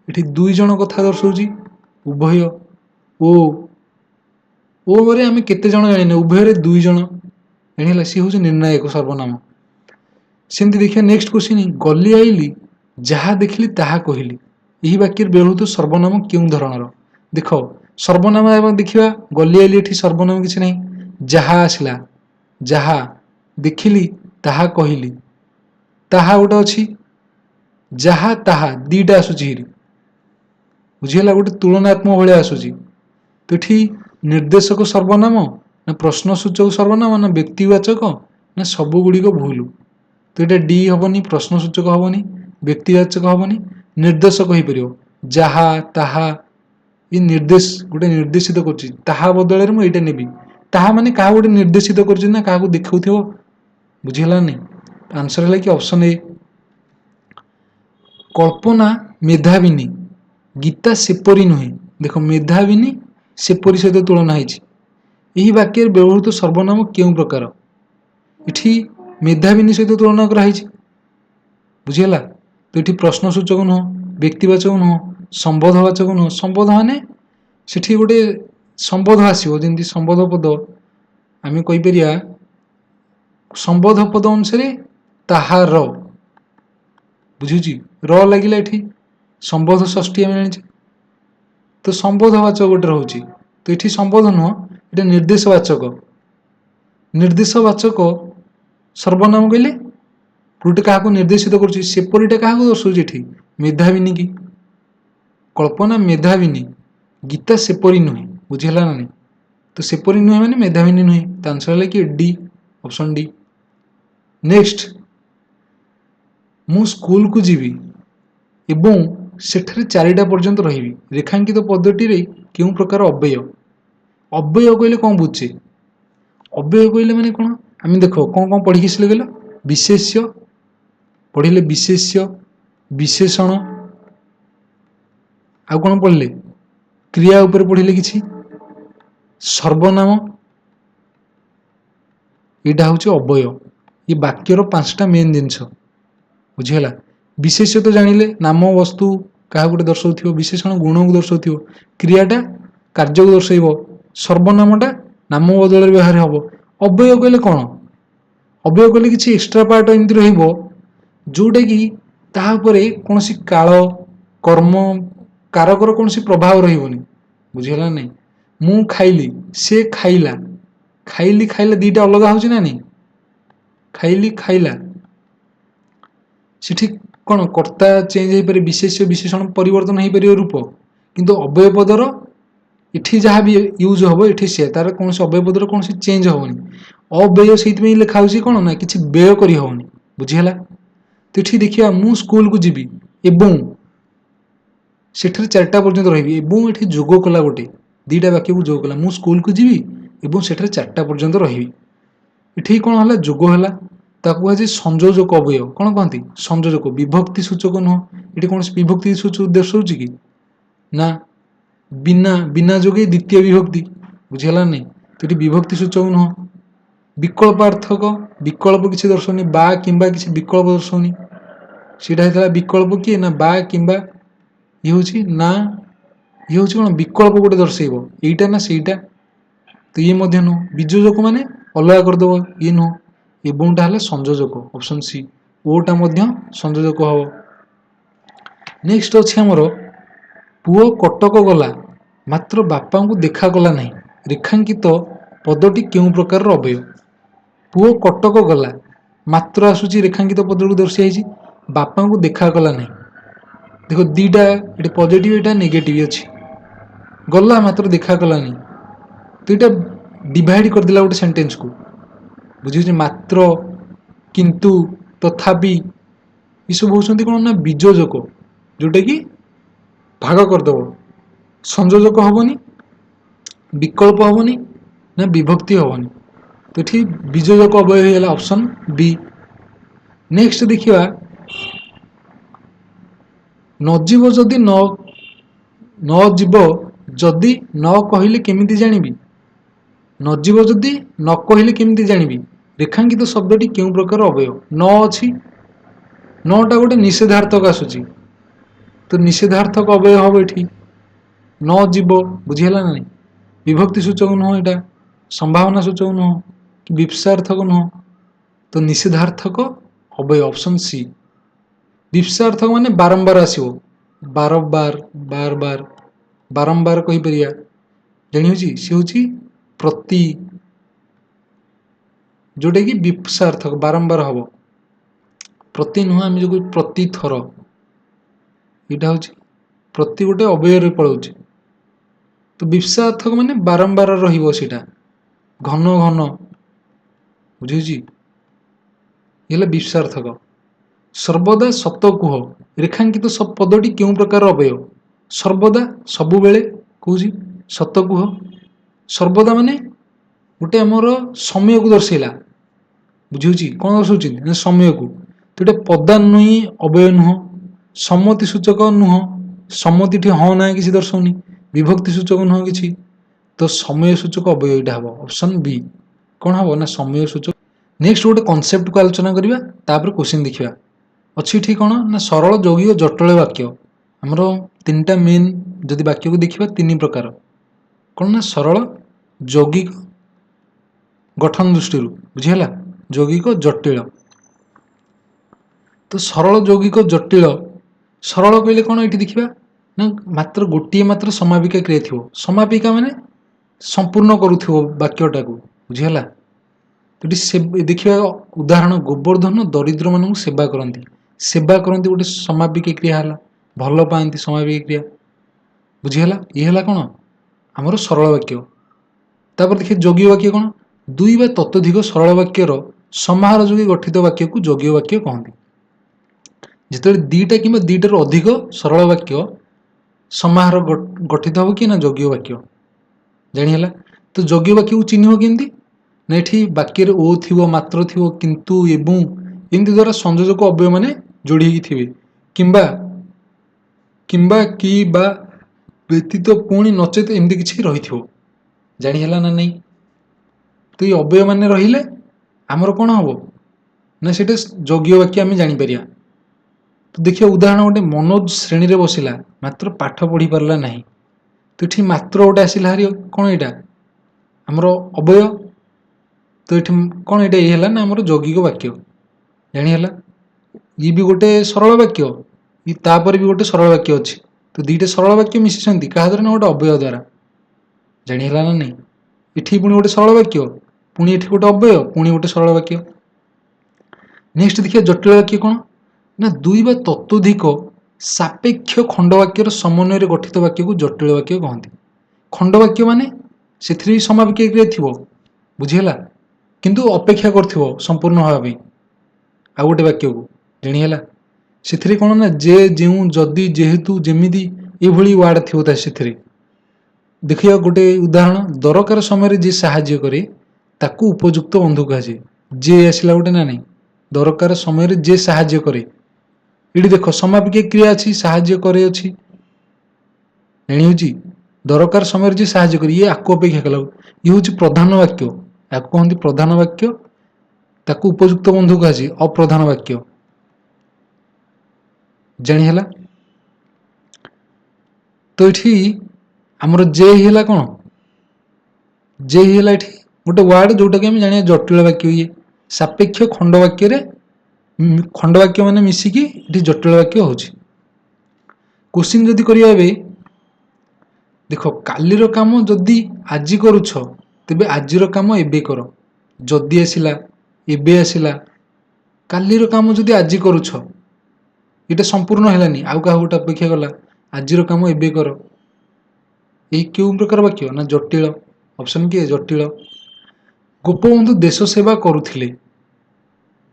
ये दुई जन कथा दर्शाऊँ उभय ओ रे आम केते जन जाने उभय दुई जन जाना सी हूँ निर्णायक सर्वनाम सेमती देखिए नेक्स्ट क्वेश्चन गली आईली जहाँ देखली ताहा कहली यही वाक्य व्यवहृत सर्वनाम क्यों धरणर देख सर्वनाम देखा गली आईली ये सर्वनाम किसी ना जहाँ आसला जहाँ देखिली ताहा कहली ताहा गोटे अच्छी जहाँ ताहा दीटा आसूची बुझीगला गोटे तुलनात्मक भाया आसूची तो ये निर्देशक सर्वनाम ना प्रश्नसूचक सर्वनाम ना व्यक्तिवाचक ना सबुगुड़िक भूल तो ये डी हेनी प्रश्नसूचक हेनी व्यक्तिवाचक हेनी निर्देशक हो पार जहाँ ताहा ये निर्देश गोटे निर्देशित कर बदल में मुझे नेबी ताहा माने क्या गोटे निर्देशित करना क्या देखा बुझीगला नहीं आंसर है कि ऑप्शन ए कल्पना मेधाविनी गीता सेपरी नुहे देख मेधाविनी सेपरी सहित तुलना यही वाक्य व्यवहृत सर्वनाम क्यों प्रकार इठी मेधाविनी सहित तुलना कराई बुझीगला तो ये प्रश्नसूचक नुह व्यक्तिवाचक नुह संबोधवाचक नुह संबोध माने सेठी गोटे संबोध आसो जमी संबोध पद आम कहीपर संबोध पद अनुसार ताहार बुझुची र लगिला ये संबोध षष्ठी आम जाने तो संबोधवाचक गोटे रोचे तो ये संबोध नुह ये निर्देशवाचक निर्देशवाचक सर्वनाम कहले गोटे क्या निर्देशित करेपरीटा क्या दर्शाऊँ ये मेधाविनी की कल्पना मेधाविनी गीता सेपरी नुहे बुझीगला ना नहीं तो सेपरी नुहे माने मेधाविनी नुहे तो आंसर है कि डी ऑप्शन डी नेक्स्ट मु स्कूल को जीवी एवं सेठारे चारिटा पर्यंत रही रेखांकित पद्धति रे क्यों प्रकार अव्यय अव्यय कहले कौन बुझे अव्यय कहले माने कौन आम देख कौन कौन पढ़ी आसिले कहल विशेष्य पढ़िले विशेष्य विशेषण आ कौन पढ़ले क्रिया उपर पढ़िले किछि सर्वनाम यहाँ हूँ अव्यय ये वाक्यर 5टा मेन जिनस बुझीगला विशेष्य तो जानिले नाम वस्तु क्या गोटे दर्शाऊ विशेषण गुण को दर्शाऊ क्रियाटा कार्य को दर्शेब सर्वनामटा नाम बदल व्यवहार हम अव्यय कहले कौन अव्यय कहले किसी एक्सट्रा पार्ट एमती जोटा कि तापर कौन काल कर्म कारकर कौन प्रभाव रही बुझीगला नहीं मु खाइली से खाइला खाइली खाइला दीटा अलग हो ना नहीं खाइली खाइला से कौन कर्ता चेंज हो पारे विशेष विशेषण परिवर्तन हो पार रूप किंतु अव्यय पदर इठी जहाँ भी यूज हम ये सी तार कौन अव्यय पदर कौन चेंज हेनी अव्यय से लिखा कौन ना कि व्यय कर हेनी बुझीगला तो ये देखिए मु स्कूल को जीवी एवं ସେଠାରେ 4ଟା ପର୍ଯ୍ୟନ୍ତ ରହିବି ଏବଂ ଏଠି ଯୋଗ କଲା ଗୋଟେ 2ଟା ବାକ୍ୟକୁ ଯୋଗ କଲା ମୁଁ ସ୍କୁଲକୁ ଯିବି ଏବଂ ସେଠାରେ 4ଟା ପର୍ଯ୍ୟନ୍ତ ରହିବି। ଏଠି କ'ଣ ହେଲା ଯୋଗ ହେଲା ତାକୁ କୁହାଯାଏ ସଂଯୋଜକ ଅବୟବ। କ'ଣ କହନ୍ତି ସଂଯୋଜକ ବିଭକ୍ତି ସୂଚକ ନୁହଁ। ଏଠି କୌଣସି ବିଭକ୍ତି ଦର୍ଶାଉଛି କି ନା ବିନା ବିନା ଯୋଗେ ଦ୍ୱିତୀୟ ବିଭକ୍ତି ବୁଝିହେଲା ନାହିଁ ତ ଏଠି ବିଭକ୍ତି ସୂଚକ ନୁହଁ। ବିକଳ୍ପାର୍ଥକ ବିକଳ୍ପ କିଛି ଦର୍ଶଉନି ବା କିମ୍ବା କିଛି ବିକଳ୍ପ ଦର୍ଶଉନି ସେଇଟା ହେଇଥିଲା ବିକଳ୍ପ କିଏ ନା ବା କିମ୍ବା ଇଏ ହେଉଛି ନା ଇଏ ହେଉଛି କ'ଣ ବିକଳ୍ପ ଗୋଟେ ଦର୍ଶେଇବ ଏଇଟା ନା ସେଇଟା ତ ଇଏ ମଧ୍ୟ ନୁହଁ। ବିଯୋଜକ ମାନେ ଅଲଗା କରିଦେବ ଇଏ ନୁହଁ। ଏବଂଟା ହେଲେ ସଂଯୋଜକ ଅପସନ୍ ସି ଓଟା ମଧ୍ୟ ସଂଯୋଜକ ହବ। ନେକ୍ସଟ ଅଛି ଆମର ପୁଅ କଟକ ଗଲା ମାତ୍ର ବାପାଙ୍କୁ ଦେଖା କଲା ନାହିଁ ରେଖାଙ୍କିତ ପଦଟି କେଉଁ ପ୍ରକାରର ଅବୟବ? ପୁଅ କଟକ ଗଲା ମାତ୍ର ଆସୁଛି ରେଖାଙ୍କିତ ପଦକୁ ଦର୍ଶାଇଛି ବାପାଙ୍କୁ ଦେଖା କଲା ନାହିଁ। ଦେଖ 2ଟା ଏଠି ପଜିଟିଭ ଏଇଟା ନେଗେଟିଭ ଅଛି ଗଲା ମାତ୍ର ଦେଖା କଲାନି ତ ଏଇଟା ଡିଭାଇଡ କରିଦେଲା ଗୋଟେ ସେଣ୍ଟେନ୍ସକୁ ବୁଝିହେଉଛି। ମାତ୍ର କିନ୍ତୁ ତଥାପି ଏସବୁ ହେଉଛନ୍ତି କ'ଣ ନା ବିଯୋଜକ ଯୋଉଟାକି ଭାଗ କରିଦେବ ସଂଯୋଜକ ହବନି ବିକଳ୍ପ ହବନି ନା ବିଭକ୍ତି ହବନି ତ ଏଠି ବିଯୋଜକ ଅବୟବ ହେଇଗଲା ଅପସନ୍ ବି। ନେକ୍ସଟ ଦେଖିବା ନଯିବ ଯଦି ନ ଯିବ ଯଦି ନ କହିଲେ କେମିତି ଜାଣିବି? ନଯିବ ଯଦି ନ କହିଲେ କେମିତି ଜାଣିବି? ରେଖାଙ୍କିତ ଶବ୍ଦଟି କେଉଁ ପ୍ରକାର ଅବୟବ? ନ ଅଛି ନଟା ଗୋଟେ ନିଷେଧାର୍ଥକ ଆସୁଛି ତ ନିଷେଧାର୍ଥକ ଅବୟବ ହବ ଏଠି ନ ଯିବ ବୁଝିହେଲା ନା ନାହିଁ। ବିଭକ୍ତି ସୂଚକ ନୁହଁ ଏଇଟା ସମ୍ଭାବନା ସୂଚକ ନୁହଁ କି ବିପ୍ସାର୍ଥକ ନୁହଁ ତ ନିଷେଧାର୍ଥକ ଅବୟବ ଅପସନ୍ ସି। ବିପ୍ସାର୍ଥକ ମାନେ ବାରମ୍ବାର ଆସିବ ବାରମ୍ବାର ବାରବାର ବାରମ୍ବାର କହିପାରିବା ଜାଣିହଉଛି ସେ ହେଉଛି ପ୍ରତି ଯୋଉଟା କି ବିପ୍ସାର୍ଥକ ବାରମ୍ବାର ହବ ପ୍ରତି ନୁହଁ ଆମେ ଯୋଉ ପ୍ରତି ଥର ଏଇଟା ହେଉଛି ପ୍ରତି ଗୋଟେ ଅବୟବରେ ପଳାଉଛି ତ ବିପ୍ସାର୍ଥକ ମାନେ ବାରମ୍ବାର ରହିବ ସେଇଟା ଘନ ଘନ ବୁଝିଛି ହେଲା ବିପ୍ସାର୍ଥକ। ସର୍ବଦା ସତ କୁହ ରେଖାଙ୍କିତ ପଦଟି କେଉଁ ପ୍ରକାର ଅବୟବ? ସର୍ବଦା ସବୁବେଳେ କହୁଛି ସତ କୁହ ସର୍ବଦା ମାନେ ଗୋଟେ ଆମର ସମୟକୁ ଦର୍ଶେଇଲା ବୁଝିହେଉଛି କ'ଣ ଦର୍ଶାଉଛି ନା ସମୟକୁ ତ ଗୋଟେ ପଦାନ୍ୱୟୀ ଅବୟବ ନୁହଁ ସମ୍ମତି ସୂଚକ ନୁହଁ ସମ୍ମତିଠି ହଁ ନାହିଁ କିଛି ଦର୍ଶଉନି ବିଭକ୍ତି ସୂଚକ ନୁହଁ କିଛି ତ ସମୟ ସୂଚକ ଅବୟବ ଏଇଟା ହବ ଅପସନ୍ ବି। କ'ଣ ହବ ନା ସମୟ ସୂଚକ। ନେକ୍ସଟ ଗୋଟେ କନସେପ୍ଟକୁ ଆଲୋଚନା କରିବା ତାପରେ କ୍ୱେଶ୍ଚିନ୍ ଦେଖିବା। ଅଛି ଏଠି କ'ଣ ନା ସରଳ ଯୌଗିକ ଜଟିଳ ବାକ୍ୟ ଆମର 3ଟା ମେନ୍ ଯଦି ବାକ୍ୟକୁ ଦେଖିବା 3 ପ୍ରକାର କ'ଣ ନା ସରଳ ଯୌଗିକ ଗଠନ ଦୃଷ୍ଟିରୁ ବୁଝିହେଲା ଯୌଗିକ ଜଟିଳ। ତ ସରଳ ଯୌଗିକ ଜଟିଳ ସରଳ କହିଲେ କ'ଣ ଏଠି ଦେଖିବା ନା ମାତ୍ର ଗୋଟିଏ ମାତ୍ର ସମାପିକା କ୍ରିୟା ଥିବ ସମାପିକା ମାନେ ସମ୍ପୂର୍ଣ୍ଣ କରୁଥିବ ବାକ୍ୟଟାକୁ ବୁଝିହେଲା। ଏଠି ଦେଖିବା ଉଦାହରଣ ଗୋବର୍ଦ୍ଧନ ଦରିଦ୍ର ମାନଙ୍କୁ ସେବା କରନ୍ତି ଗୋଟେ ସମାପିକା କ୍ରିୟା ହେଲା ଭଲ ପାଆନ୍ତି ସମାପିକା କ୍ରିୟା ବୁଝିହେଲା। ଇଏ ହେଲା କ'ଣ ଆମର ସରଳ ବାକ୍ୟ। ତାପରେ ଦେଖିବା ଯୌଗିକ ବାକ୍ୟ କ'ଣ 2 ବା ତତୋଧିକ ସରଳ ବାକ୍ୟର ସମାହାର ଯୋଗେ ଗଠିତ ବାକ୍ୟକୁ ଯୌଗିକ ବାକ୍ୟ କହନ୍ତି। ଯେତେବେଳେ 2ଟା କିମ୍ବା 2ଟାରୁ ଅଧିକ ସରଳ ବାକ୍ୟ ସମାହାର ଗଠିତ ହବ କି ନା ଯୌଗିକ ବାକ୍ୟ ଜାଣିହେଲା। ତ ଯୌଗିକ ବାକ୍ୟକୁ ଚିହ୍ନିବ କେମିତି ନା ଏଠି ବାକ୍ୟରେ ଓ ଥିବ ମାତ୍ର ଥିବ କିନ୍ତୁ ଏବଂ ଏମିତି ଦ୍ୱାରା ସଂଯୋଜକ ଅବୟବ ମାନେ ଯୋଡ଼ି ହେଇକି ଥିବେ କିମ୍ବା କିମ୍ବା କି ବା ବ୍ୟତୀତ ପୁଣି ନଚେତ ଏମିତି କିଛି ରହିଥିବ ଜାଣିହେଲା ନା ନାହିଁ। ତ ଏଇ ଅବୟବ ମାନେ ରହିଲେ ଆମର କ'ଣ ହବ ନା ସେଇଟା ଯୌଗିକ ବାକ୍ୟ ଆମେ ଜାଣିପାରିବା। ତ ଦେଖିବା ଉଦାହରଣ ଗୋଟେ ମନୋଜ ଶ୍ରେଣୀରେ ବସିଲା ମାତ୍ର ପାଠ ପଢ଼ି ପାରିଲା ନାହିଁ ତ ଏଠି ମାତ୍ର ଗୋଟେ ଆସିଲା ହାରି କ'ଣ ଏଇଟା ଆମର ଅବୟବ ତ ଏଠି କ'ଣ ଏଇଟା ଇଏ ହେଲା ନା ଆମର ଯୌଗିକ ବାକ୍ୟ ଜାଣିହେଲା। ଇଏ ବି ଗୋଟେ ସରଳ ବାକ୍ୟ ତାପରେ ବି ଗୋଟେ ସରଳ ବାକ୍ୟ ଅଛି ତ 2ଟା ସରଳ ବାକ୍ୟ ମିଶିଛନ୍ତି କାହା ଦ୍ୱାରା ନା ଗୋଟେ ଅବୟବ ଦ୍ୱାରା ଜାଣିହେଲା ନା ନାହିଁ। ଏଠି ପୁଣି ଗୋଟେ ସରଳ ବାକ୍ୟ ପୁଣି ଏଠି ଗୋଟେ ଅବୟବ ପୁଣି ଗୋଟେ ସରଳ ବାକ୍ୟ। ନେକ୍ସଟ ଦେଖିବା ଜଟିଳ ବାକ୍ୟ କ'ଣ ନା 2 ବା ତତୋଧିକ ସାପେକ୍ଷ ଖଣ୍ଡବାକ୍ୟର ସମନ୍ୱୟରେ ଗଠିତ ବାକ୍ୟକୁ ଜଟିଳ ବାକ୍ୟ କହନ୍ତି। ଖଣ୍ଡବାକ୍ୟ ମାନେ ସେଥିରେ ବି ସମାପିକା କ୍ରିୟା ଥିବ ବୁଝିହେଲା କିନ୍ତୁ ଅପେକ୍ଷା କରୁଥିବ ସମ୍ପୂର୍ଣ୍ଣ ହେବା ପାଇଁ ଆଉ ଗୋଟେ ବାକ୍ୟକୁ ଜାଣିହେଲା। ସେଥିରେ କ'ଣ ନା ଯେ ଯେଉଁ ଯଦି ଯେହେତୁ ଯେମିତି ଏଭଳି ୱାର୍ଡ ଥିବ ତା ସେଥିରେ। ଦେଖିବା ଗୋଟେ ଉଦାହରଣ, ଦରକାର ସମୟରେ ଯିଏ ସାହାଯ୍ୟ କରେ ତାକୁ ଉପଯୁକ୍ତ ବନ୍ଧୁ କୁହାଯାଏ। ଯିଏ ଆସିଲା ଗୋଟେ ନା ନାହିଁ, ଦରକାର ସମୟରେ ଯିଏ ସାହାଯ୍ୟ କରେ। ଏଠି ଦେଖ ସମାପିକା କ୍ରିୟା ଅଛି, ସାହାଯ୍ୟ କରେ ଅଛି, ଏଣି ହେଉଛି ଦରକାର ସମୟରେ ଯିଏ ସାହାଯ୍ୟ କରେ, ଇଏ ଆକୁ ଅପେକ୍ଷା କଲା, ଇଏ ହେଉଛି ପ୍ରଧାନ ବାକ୍ୟ, ଏହାକୁ କହନ୍ତି ପ୍ରଧାନ ବାକ୍ୟ, ତାକୁ ଉପଯୁକ୍ତ ବନ୍ଧୁ କୁହାଯାଏ ଅପ୍ରଧାନ ବାକ୍ୟ। ଜାଣି ହେଲା? ତ ଏଠି ଆମର ଯେ ହେଲା କଣ, ଯେ ହେଲା ଏଠି ଗୋଟେ ୱାର୍ଡ ଯୋଉଟାକି ଆମେ ଜାଣିବା ଜଟିଳ ବାକ୍ୟ। ଇଏ ସାପେକ୍ଷ ଖଣ୍ଡ ବାକ୍ୟରେ, ଖଣ୍ଡ ବାକ୍ୟ ମାନେ ମିଶିକି ଏଠି ଜଟିଳ ବାକ୍ୟ ହଉଛି। କୋଶ୍ଚିନ୍ ଯଦି କରିବା ଏବେ ଦେଖ, କାଲିର କାମ ଯଦି ଆଜି କରୁଛ ତେବେ ଆଜିର କାମ ଏବେ କର। ଯଦି ଆସିଲା, ଏବେ ଆସିଲା, କାଲିର କାମ ଯଦି ଆଜି କରୁଛ, ଏଇଟା ସମ୍ପୂର୍ଣ୍ଣ ହେଲାନି, ଆଉ କାହା ଗୋଟେ ଅପେକ୍ଷା କଲା, ଆଜିର କାମ ଏବେ କର। ଏଇ କେଉଁ ପ୍ରକାର ବାକ୍ୟ ନା ଜଟିଳ। ଅପସନ କିଏ? ଜଟିଳ। ଗୋପବନ୍ଧୁ ଦେଶ ସେବା କରୁଥିଲେ,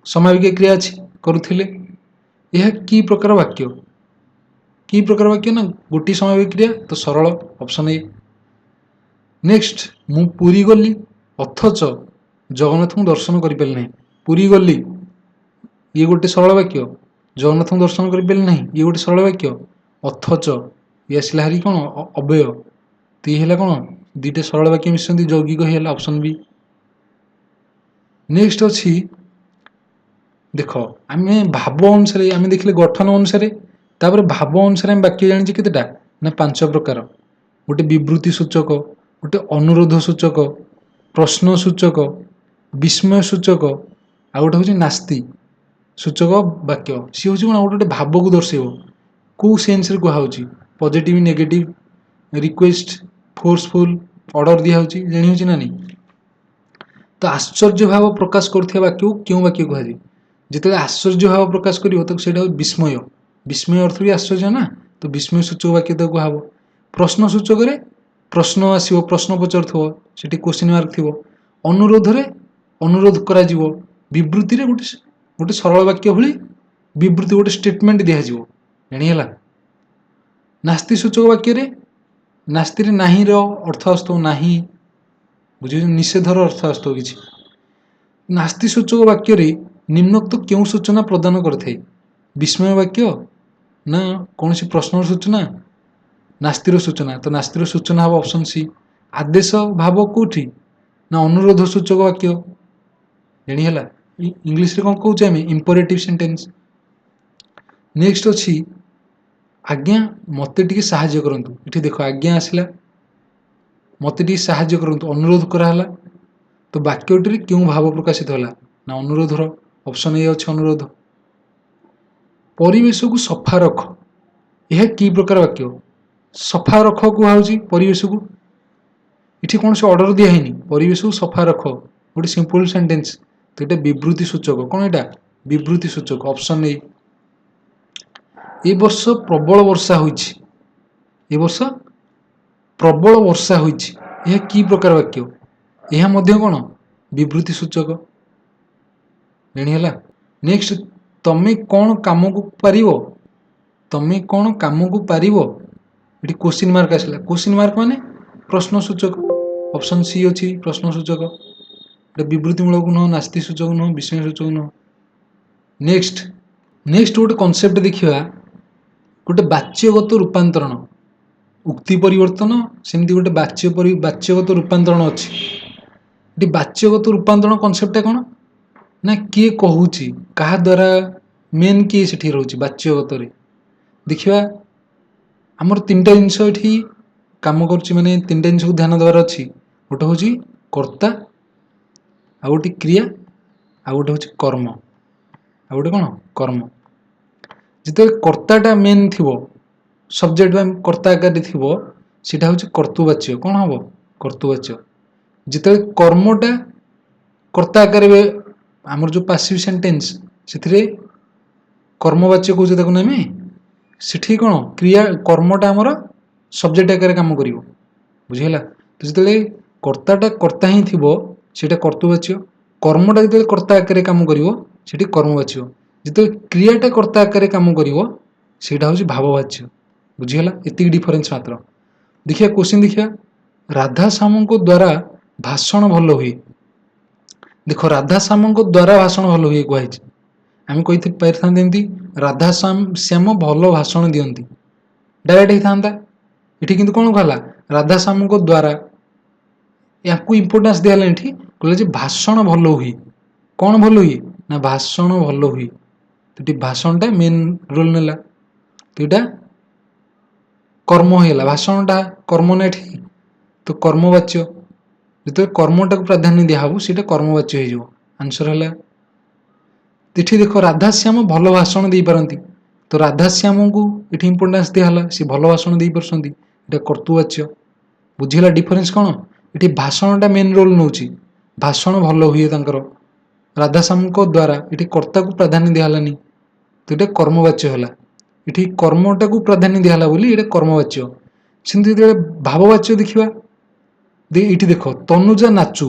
ସମାପିକା କ୍ରିୟା ଅଛି, କରୁଥିଲେ। ଏହା କି ପ୍ରକାର ବାକ୍ୟ? କି ପ୍ରକାର ବାକ୍ୟ ନା ଗୋଟିଏ ସମାପିକା କ୍ରିୟା, ତ ସରଳ, ଅପସନ ଏ। ନେକ୍ସଟ, ମୁଁ ପୁରୀ ଗଲି ଅଥଚ ଜଗନ୍ନାଥଙ୍କୁ ଦର୍ଶନ କରିପାରିଲି ନାହିଁ। ପୁରୀ ଗଲି, ଇଏ ଗୋଟେ ସରଳ ବାକ୍ୟ। ଜଗନ୍ନାଥଙ୍କୁ ଦର୍ଶନ କରିପାରିଲି ନାହିଁ, ଇଏ ଗୋଟେ ସରଳ ବାକ୍ୟ। ଅଥଚ, ଇଏ ଆସିଲା ହାରି କଣ? ଅବ୍ୟୟ। ତ ଇଏ ହେଲା କଣ? ଦିଟା ସରଳ ବାକ୍ୟ ମିଶନ୍ତି, ଯୌଗିକ ହେଇଗଲା, ଅପସନ ବି। ନେକ୍ସଟ ଅଛି, ଦେଖ ଆମେ ଭାବ ଅନୁସାରେ ଆମେ ଦେଖିଲେ ଗଠନ ଅନୁସାରେ, ତାପରେ ଭାବ ଅନୁସାରେ ଆମେ ବାକ୍ୟ ଜାଣିଛେ କେତେଟା ନା 5 ପ୍ରକାର। ଗୋଟେ ବିବୃତ୍ତି ସୂଚକ, ଗୋଟେ ଅନୁରୋଧ ସୂଚକ, ପ୍ରଶ୍ନ ସୂଚକ, ବିସ୍ମୟ ସୂଚକ, ଆଉ ଗୋଟେ ହଉଛି ନାସ୍ତି ସୂଚକ ବାକ୍ୟ। ସିଏ ହଉଛି କଣ? ଗୋଟେ ଭାବକୁ ଦର୍ଶେଇବ, କୋଉ ସେନ୍ସରେ କୁହାହଉଛି, ପଜିଟିଭ, ନେଗେଟିଭ, ରିକ୍ୱେଷ୍ଟ, ଫୋର୍ସଫୁଲ, ଅର୍ଡର ଦିଆହଉଛି, ଜାଣି ହଉଛି ନା ନାଇଁ। ତ ଆଶ୍ଚର୍ଯ୍ୟ ଭାବ ପ୍ରକାଶ କରୁଥିବା ବାକ୍ୟକୁ କେଉଁ ବାକ୍ୟ କୁହାଯାଏ? ଯେତେବେଳେ ଆଶ୍ଚର୍ଯ୍ୟ ଭାବ ପ୍ରକାଶ କରିବ ତାକୁ ସେଇଟା ହଉଛି ବିସ୍ମୟ। ବିସ୍ମୟ ଅର୍ଥ ବି ଆଶ୍ଚର୍ଯ୍ୟ ନା, ତ ବିସ୍ମୟ ସୂଚକ ବାକ୍ୟ ତାକୁ କୁହାହବ। ପ୍ରଶ୍ନ ସୂଚକରେ ପ୍ରଶ୍ନ ଆସିବ, ପ୍ରଶ୍ନ ପଚାରୁଥିବ, ସେଠି କ୍ୱେଶ୍ଚିନ୍ ମାର୍କ ଥିବ। ଅନୁରୋଧରେ ଅନୁରୋଧ କରାଯିବ। ବିବୃତ୍ତିରେ ଗୋଟେ ସରଳ ବାକ୍ୟ ଭଳି ବିବୃତ୍ତି, ଗୋଟେ ଷ୍ଟେଟମେଣ୍ଟ ଦିଆଯିବ, ଜାଣିହେଲା। ନାସ୍ତି ସୂଚକ ବାକ୍ୟରେ, ନାସ୍ତିରେ ନାହିଁର ଅର୍ଥ ଆସୁଥିବ, ନାହିଁ, ବୁଝିପାରିଲ, ନିଷେଧର ଅର୍ଥ ଆସୁଥିବ କିଛି। ନାସ୍ତି ସୂଚକ ବାକ୍ୟରେ ନିମ୍ନୋକ୍ତ କେଉଁ ସୂଚନା ପ୍ରଦାନ କରିଥାଏ? ବିସ୍ମୟ ବାକ୍ୟ ନା କୌଣସି ପ୍ରଶ୍ନର ସୂଚନା, ନାସ୍ତିର ସୂଚନା? ତ ନାସ୍ତିର ସୂଚନା ହବ ଅପସନ ସି। ଆଦେଶ ଭାବ କୋଉଠି ନା ଅନୁରୋଧ ସୂଚକ ବାକ୍ୟ, ଜାଣିହେଲା। ଇଂଲିଶରେ କଣ କହୁଛେ ଆମେ? ଇମ୍ପରେଟିଭ ସେଣ୍ଟେନ୍ସ। ନେକ୍ସଟ ଅଛି, ଆଜ୍ଞା ମତେ ଟିକେ ସାହାଯ୍ୟ କରନ୍ତୁ। ଏଠି ଦେଖ ଆଜ୍ଞା ଆସିଲା, ମତେ ଟିକେ ସାହାଯ୍ୟ କରନ୍ତୁ, ଅନୁରୋଧ କରାହେଲା। ତ ବାକ୍ୟଟିରେ କେଉଁ ଭାବ ପ୍ରକାଶିତ ହେଲା ନା ଅନୁରୋଧର, ଅପସନ ଏ ଅଛି ଅନୁରୋଧ। ପରିବେଶକୁ ସଫା ରଖ, ଏହା କି ପ୍ରକାର ବାକ୍ୟ? ସଫା ରଖ କୁହାହଉଛି ପରିବେଶକୁ, ଏଠି କୌଣସି ଅର୍ଡର ଦିଆ ହେଇନି, ପରିବେଶକୁ ସଫା ରଖ, ଗୋଟେ ସିମ୍ପଲ ସେଣ୍ଟେନ୍ସ। ତ ଏଇଟା ବିବୃତ୍ତି ସୂଚକ। କଣ ଏଇଟା? ବିବୃତ୍ତି ସୂଚକ, ଅପସନ ଏ। ଏ ବର୍ଷ ପ୍ରବଳ ବର୍ଷା ହୋଇଛି, ଏ ବର୍ଷ ପ୍ରବଳ ବର୍ଷା ହୋଇଛି, ଏହା କି ପ୍ରକାର ବାକ୍ୟ? ଏହା ମଧ୍ୟ କଣ? ବିବୃତ୍ତି ସୂଚକ, ଜାଣିହେଲା। ନେକ୍ସଟ, ତମେ କଣ କାମକୁ ପାରିବ? ତମେ କଣ କାମକୁ ପାରିବ, ଏଠି କ୍ୱେଶ୍ଚିନ୍ ମାର୍କ ଆସିଲା। କ୍ୱେଶ୍ଚିନ୍ ମାର୍କ ମାନେ ପ୍ରଶ୍ନ ସୂଚକ, ଅପସନ ସି ଅଛି ପ୍ରଶ୍ନ ସୂଚକ। ଏଟା ବିବୃତ୍ତି ମୂଳକ ନୁହଁ, ନାସ୍ତି ସୂଚକ ନୁହଁ, ବିସ୍ମୟ ସୂଚକ ନୁହଁ। ନେକ୍ସଟ ଗୋଟେ କନସେପ୍ଟ ଦେଖିବା, ଗୋଟେ ବାଚ୍ୟଗତ ରୂପାନ୍ତରଣ, ଉକ୍ତି ପରିବର୍ତ୍ତନ, ସେମିତି ଗୋଟେ ବାଚ୍ୟଗତ ରୂପାନ୍ତରଣ ଅଛି। ଏଠି ବାଚ୍ୟଗତ ରୂପାନ୍ତରଣ କନସେପ୍ଟଟା କଣ ନା କିଏ କହୁଛି, କାହା ଦ୍ୱାରା, ମେନ୍ କିଏ ସେଠି ରହୁଛି ବାଚ୍ୟଗତରେ। ଦେଖିବା ଆମର ତିନିଟା ଜିନିଷ ଏଠି କାମ କରୁଛି, ମାନେ ତିନିଟା ଜିନିଷକୁ ଧ୍ୟାନ ଦେବାର ଅଛି। ଗୋଟେ ହଉଛି କର୍ତ୍ତା, ଆଉ ଗୋଟେ କ୍ରିୟା, ଆଉ ଗୋଟେ ହଉଛି କର୍ମ, ଆଉ ଗୋଟେ କଣ? କର୍ମ। ଯେତେବେଳେ କର୍ତ୍ତାଟା ମେନ୍ ଥିବ, ସବଜେକ୍ଟ ବା କର୍ତ୍ତା ଆକାରରେ ଥିବ, ସେଇଟା ହଉଛି କର୍ତ୍ତୃବାଚ୍ୟ। କଣ ହବ? କର୍ତ୍ତୃବାଚ୍ୟ। ଯେତେବେଳେ କର୍ମଟା କର୍ତ୍ତା ଆକାରରେ, ଆମର ଯୋଉ ପାସିଭ ସେଣ୍ଟେନ୍ସ, ସେଥିରେ କର୍ମବାଚ୍ୟ କହୁଛେ ତାକୁ ଆମେ, ସେଠି କଣ? କ୍ରିୟା, କର୍ମଟା ଆମର ସବଜେକ୍ଟ ଆକାରରେ କାମ କରିବ, ବୁଝିହେଲା। ତ ଯେତେବେଳେ କର୍ତ୍ତାଟା କର୍ତ୍ତା ହିଁ ଥିବ, ସେଇଟା କର୍ତ୍ତୃବାଚ୍ୟ। କର୍ମଟା ଯେତେବେଳେ କର୍ତ୍ତା ଆକାରରେ କାମ କରିବ, ସେଠି କର୍ମବାଚ୍ୟ। ଯେତେବେଳେ କ୍ରିୟାଟା କର୍ତ୍ତା ଆକାରରେ କାମ କରିବ, ସେଇଟା ହଉଛି ଭାବବାଚ୍ୟ। बुझीगला एतिक डिफरेन्स मात्र। देखिए क्वेश्चन देखिए राधा श्याम द्वारा भाषण भल हुए। देख राधा श्याम द्वारा भाषण भल हुए कहुई आम कही पारि राधा श्याम भल भाषण दियंती डायरेक्ट होता ये कि कौन कहला राधा श्याम द्वारा या इम्पोर्टान्स दिहला कहले भाषण भल हुए कौन भल हुए ना भाषण भल हुए तो भाषणटा मेन रोल नेला तो यहाँ कर्म होगा भाषणटा कर्म ना ये तो कर्मवाच्य जो कर्मटा को प्राधान्य दिहब से कर्मवाच्य हो आंसर है। ये देख राधाश्याम भल भाषण दे पारती तो राधाश्याम को ये इम्पोर्टान्स दिहला सी भल भाषण दे पार्टी ये कर्तुवाच्य बुझीला डिफरेन्स कौन ये भाषणटा मेन रोल नौ भाषण भल हुए राधाश्याम द्वारा ये कर्ता को प्राधान्य दिहलानी तो ये कर्मवाच्य है ये कर्मटा को प्राधान्य दिहला बोली ये कर्मवाच्य सेमती जो भाववाच्य देखा ये देख तनुजा नाचु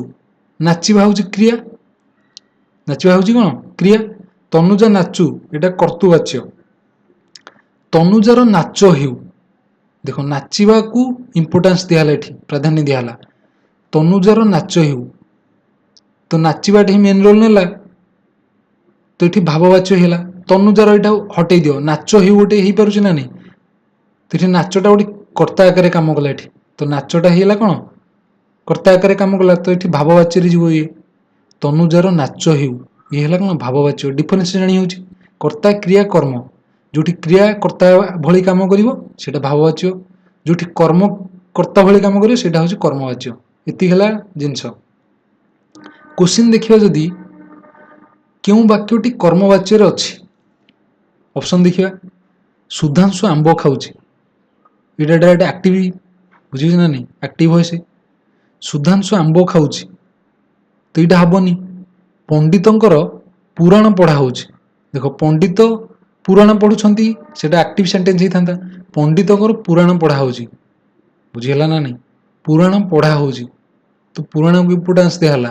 नाचवा हूँ क्रिया नाचवा हूँ कौन क्रिया तनुजा नाचु यहाँ कर्तुवाच्य तनुजार नाच हेउ देख नाचवा को इम्पोर्टान्स दिहला ये प्राधान्य दिहला तनुजार नाच हेउ तो नाचवाटा मेन रोल नेला तो ये भाववाच्य है तनुजार यहाँ हटई दियो नाच हेउ गोटे हो पारे ना नहीं तो ये नाचटा गोटे कर्ता आकार कम कला ये तो नाचटा है कौन कर्ता आकार कम कला तो ये भाववाच्य ये तनुजार नाच हेउ ये है कौन भाववाच्य डिफरेन्स जानी हो कर्ता क्रिया कर्म जो क्रिया कर्ता भली कम कर भाववाच्य जो कर्म कर्ता भली कम कर हूँ कर्मवाच्य एति जिनस। क्वेश्चन देखिए जदि क्यों वाक्यटी कर्मवाच्य अच्छी ऑप्शन देखिए सुधांशु आंब खाऊची ये डायरेक्ट एक्टिव बुझे ना नहीं एक्टिव वॉइस सुधांशु आंब खाऊची तो यहाँ हेनी पंडितंकर पुराण पढ़ा हो देख पंडित पुराण पढ़ुंट से एक्टिव सेंटेंस ही था पंडितंकर पुराण पढ़ा हो बुझीगला ना नहीं पुराण पढ़ा हो तो पुराण को इम्पोर्टान्स दिहला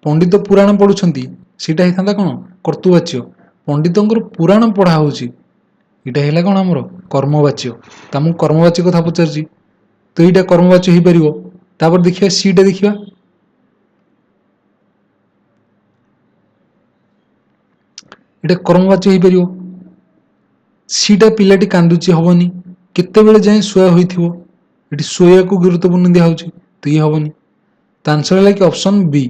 पंडित पुराण पढ़ुंट सीटा होता कौन कर्तुवाच्य पंडितंकर पुराण पढ़ा हो यहाँ कौन आमर कर्मवाच्य तो आमको कर्मवाच्य कथा पचार तो यहाँ कर्मवाच्य हो पार देखिए सीटा देखिए ये कर्मवाच्य हो पार सीटा पिलाटी कांदुची हेनी केते जाए शोया होती शोया को गुरुत्वपूर्ण दिखाऊँ तो ये हेनी तो आंसर है कि ऑप्शन बी।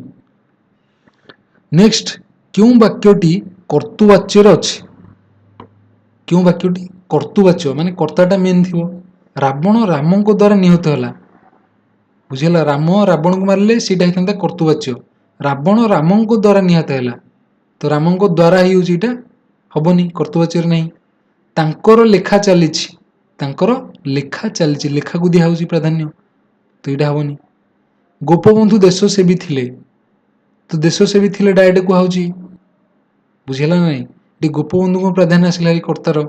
नेक्स्ट क्यों वाक्यटी कर्तुवाच्य अच्छी क्यों वाक्यटी कर्तुवाच्य माने कर्ताटा मेन थी रावण राम द्वारा निहत है बुझेगा राम रावण को मारे सीटा होता कर्तुवाच्य रावण राम द्वारा निहत है तो राम द्वारा ही हेनी कर्तुवाच्य नहीं तांकर लेखा चली लेखा चली लेखा को दिखाऊँ प्राधान्य तो यहाँ हेनी गोपबंधु देश सेवी थिले तो देश सेवी थिले डायरेक्ट कहुची बुझेगा ना ये गोपबंधु को प्राधान्य आसला कर्तार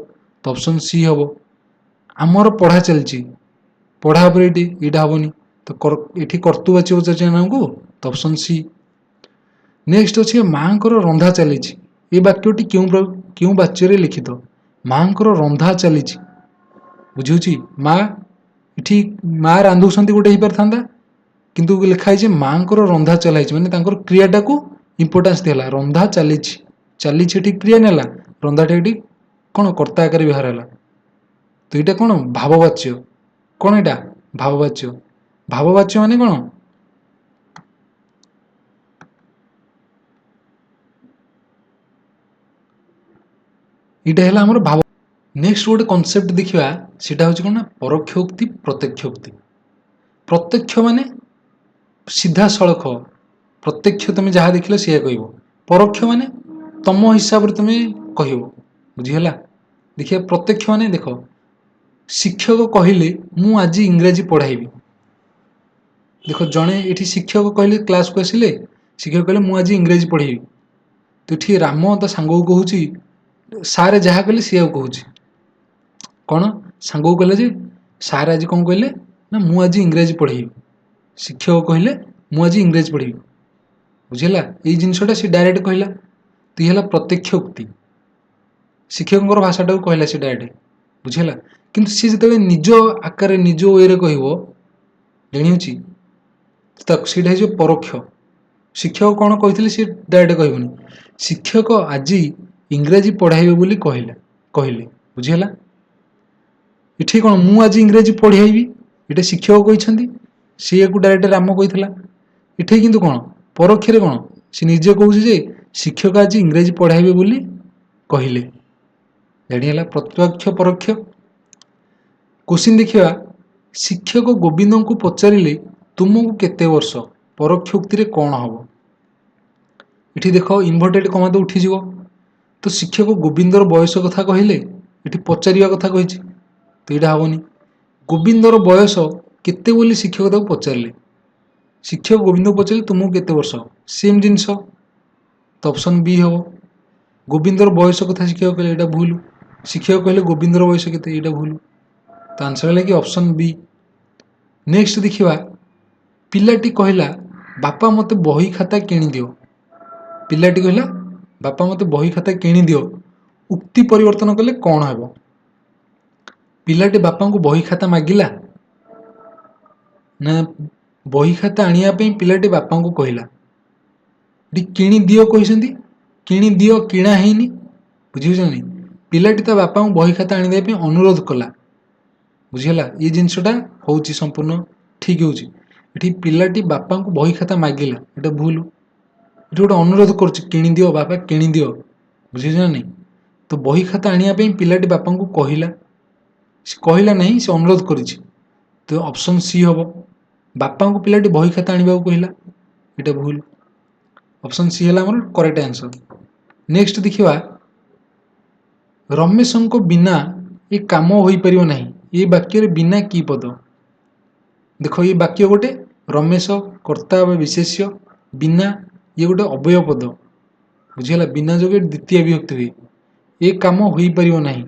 तो ऑप्शन सी हम आमर पढ़ा चलची पढ़ा पर यहाँ हेनी तो ये कर्तुवाच्य पचार को तो ऑप्शन सी। नेक्स्ट अच्छे माँ रंधा चली ये वाक्यटी क्यों वाच्य लिखित माँ रंधा चली बुझी माँ ये माँ रांधुंट गोटे हो पार था किंतु लिखाई माँ रंधा चलाई मैंने क्रियाटा को इम्पोर्टान्स दिला रंधा चली चली क्रिया नेला रंधाटा ये कौन कर्ता आकार व्यवहार है तो यहाँ कौन भाववाच्य कौन यहाँ भाववाच्य भाववाच्य माने कौन यहाँ है भाव। नेक्स्ट गोटे कॉन्सेप्ट देखा सीटा हूँ कौन परोक्षोक्ति प्रत्यक्षोक्ति प्रत्यक्ष माने सीधा सड़क प्रत्यक्ष तुम जहाँ देख सी कह परोक्ष माने तुम हिसाब से तुम कह बुझीगला देखिए प्रत्यक्ष माने देख शिक्षक कहले मु आज इंग्राजी पढ़ाइबी देख जड़े ये शिक्षक कहले क्लास को आसिले शिक्षक कहले मु आज इंग्राजी पढ़ेबी तो ये राम ता सांग को कहूँ सारे जहाँ कहले सी कहूँ कौन सांग को कहले सार आज कौन कहले ना मु आज इंग्राजी पढ़ेबी शिक्षक कहले मु आज इंग्राजी पढ़ेबी बुझेगा ये जिनसटा सी डायरेक्ट कहला तो ये प्रत्यक्ष उक्ति शिक्षक भाषाटा को कहला सी डायरेक्ट बुझेगा କିନ୍ତୁ ସିଏ ଯେତେବେଳେ ନିଜ ଆକାରରେ ନିଜ ୱେରେ କହିବ ଜାଣିହେଉଛି ସେଇଟା ହେଇଯିବ ପରୋକ୍ଷ। ଶିକ୍ଷକ କ'ଣ କହିଥିଲେ ସିଏ ଡାଇରେକ୍ଟ କହିବନି, ଶିକ୍ଷକ ଆଜି ଇଂରାଜୀ ପଢ଼ାଇବେ ବୋଲି କହିଲେ ବୁଝିହେଲା। ଏଠି କ'ଣ ମୁଁ ଆଜି ଇଂରାଜୀ ପଢ଼ାଇବି, ଏଇଟା ଶିକ୍ଷକ କହିଛନ୍ତି, ସିଏକୁ ଡାଇରେକ୍ଟ ରାମ କହିଥିଲା। ଏଠି କିନ୍ତୁ କ'ଣ ପରୋକ୍ଷରେ କ'ଣ ସେ ନିଜେ କହୁଛି ଯେ ଶିକ୍ଷକ ଆଜି ଇଂରାଜୀ ପଢ଼ାଇବେ ବୋଲି କହିଲେ। ଜାଣିହେଲା ପ୍ରତ୍ୟକ୍ଷ ପରୋକ୍ଷ। କୋଶ୍ଚିନ୍ ଦେଖିବା, ଶିକ୍ଷକ ଗୋବିନ୍ଦଙ୍କୁ ପଚାରିଲେ ତୁମକୁ କେତେ ବର୍ଷ, ପରୋକ୍ଷ ଉକ୍ତିରେ କ'ଣ ହବ? ଏଠି ଦେଖ ଇନଭର୍ଟେଡ୍ କମା ତ ଉଠିଯିବ। ତ ଶିକ୍ଷକ ଗୋବିନ୍ଦର ବୟସ କଥା କହିଲେ, ଏଠି ପଚାରିବା କଥା କହିଛି, ତ ଏଇଟା ହେବନି। ଗୋବିନ୍ଦର ବୟସ କେତେ ବୋଲି ଶିକ୍ଷକ ତାକୁ ପଚାରିଲେ, ଶିକ୍ଷକ ଗୋବିନ୍ଦକୁ ପଚାରିଲେ ତୁମକୁ କେତେ ବର୍ଷ, ସେମ୍ ଜିନିଷ, ତ ଅପସନ୍ ବି ହେବ। ଗୋବିନ୍ଦର ବୟସ କଥା ଶିକ୍ଷକ କହିଲେ, ଏଇଟା ଭୁଲ। ଶିକ୍ଷକ କହିଲେ ଗୋବିନ୍ଦର ବୟସ କେତେ, ଏଇଟା ଭୁଲ। ତ ଆନ୍ସର ହେଲା କି ଅପସନ୍ ବି। ନେକ୍ସଟ ଦେଖିବା, ପିଲାଟି କହିଲା ବାପା ମୋତେ ବହି ଖାତା କିଣିଦିଅ। ପିଲାଟି କହିଲା ବାପା ମୋତେ ବହି ଖାତା କିଣିଦିଅ, ଉକ୍ତି ପରିବର୍ତ୍ତନ କଲେ କ'ଣ ହେବ? ପିଲାଟି ବାପାଙ୍କୁ ବହି ଖାତା ମାଗିଲା ନା ବହି ଖାତା ଆଣିବା ପାଇଁ ପିଲାଟି ବାପାଙ୍କୁ କହିଲା? ଏଠି କିଣିଦିଅ କହିଛନ୍ତି, କିଣିଦିଅ କିଣା ହେଇନି, ବୁଝିପାରୁଛନ୍ତି? ପିଲାଟି ତା ବାପାଙ୍କୁ ବହି ଖାତା ଆଣିଦେବା ପାଇଁ ଅନୁରୋଧ କଲା, ବୁଝିହେଲା। ଏ ଜିନିଷଟା ହେଉଛି ସମ୍ପୂର୍ଣ୍ଣ ଠିକ୍ ହେଉଛି। ଏଠି ପିଲାଟି ବାପାଙ୍କୁ ବହି ଖାତା ମାଗିଲା, ଏଇଟା ଭୁଲ। ଏଠି ଗୋଟେ ଅନୁରୋଧ କରୁଛି, କିଣିଦିଅ ବାପା କିଣିଦିଅ, ବୁଝିଛ ନା ନାହିଁ? ତ ବହି ଖାତା ଆଣିବା ପାଇଁ ପିଲାଟି ବାପାଙ୍କୁ କହିଲା, ସେ କହିଲା ନାହିଁ, ସେ ଅନୁରୋଧ କରିଛି, ତ ଅପସନ୍ ସି ହେବ। ବାପାଙ୍କୁ ପିଲାଟି ବହି ଖାତା ଆଣିବାକୁ କହିଲା, ଏଇଟା ଭୁଲ। ଅପସନ୍ ସି ହେଲା ଆମର କରେକ୍ଟ ଆନ୍ସର। ନେକ୍ସଟ ଦେଖିବା, ରମେଶଙ୍କ ବିନା ଏ କାମ ହୋଇପାରିବ ନାହିଁ, ଏ ବାକ୍ୟରେ ବିନା କି ପଦ? ଦେଖ ଏ ବାକ୍ୟ ଗୋଟେ ରମେଶ କର୍ତ୍ତା ବା ବିଶେଷ୍ୟ, ବିନା ଇଏ ଗୋଟେ ଅବୟବ ପଦ, ବୁଝିହେଲା। ବିନା ଯୋଗେ ଦ୍ୱିତୀୟ ବିଭକ୍ତି ହୁଏ। ଏ କାମ ହୋଇପାରିବ ନାହିଁ,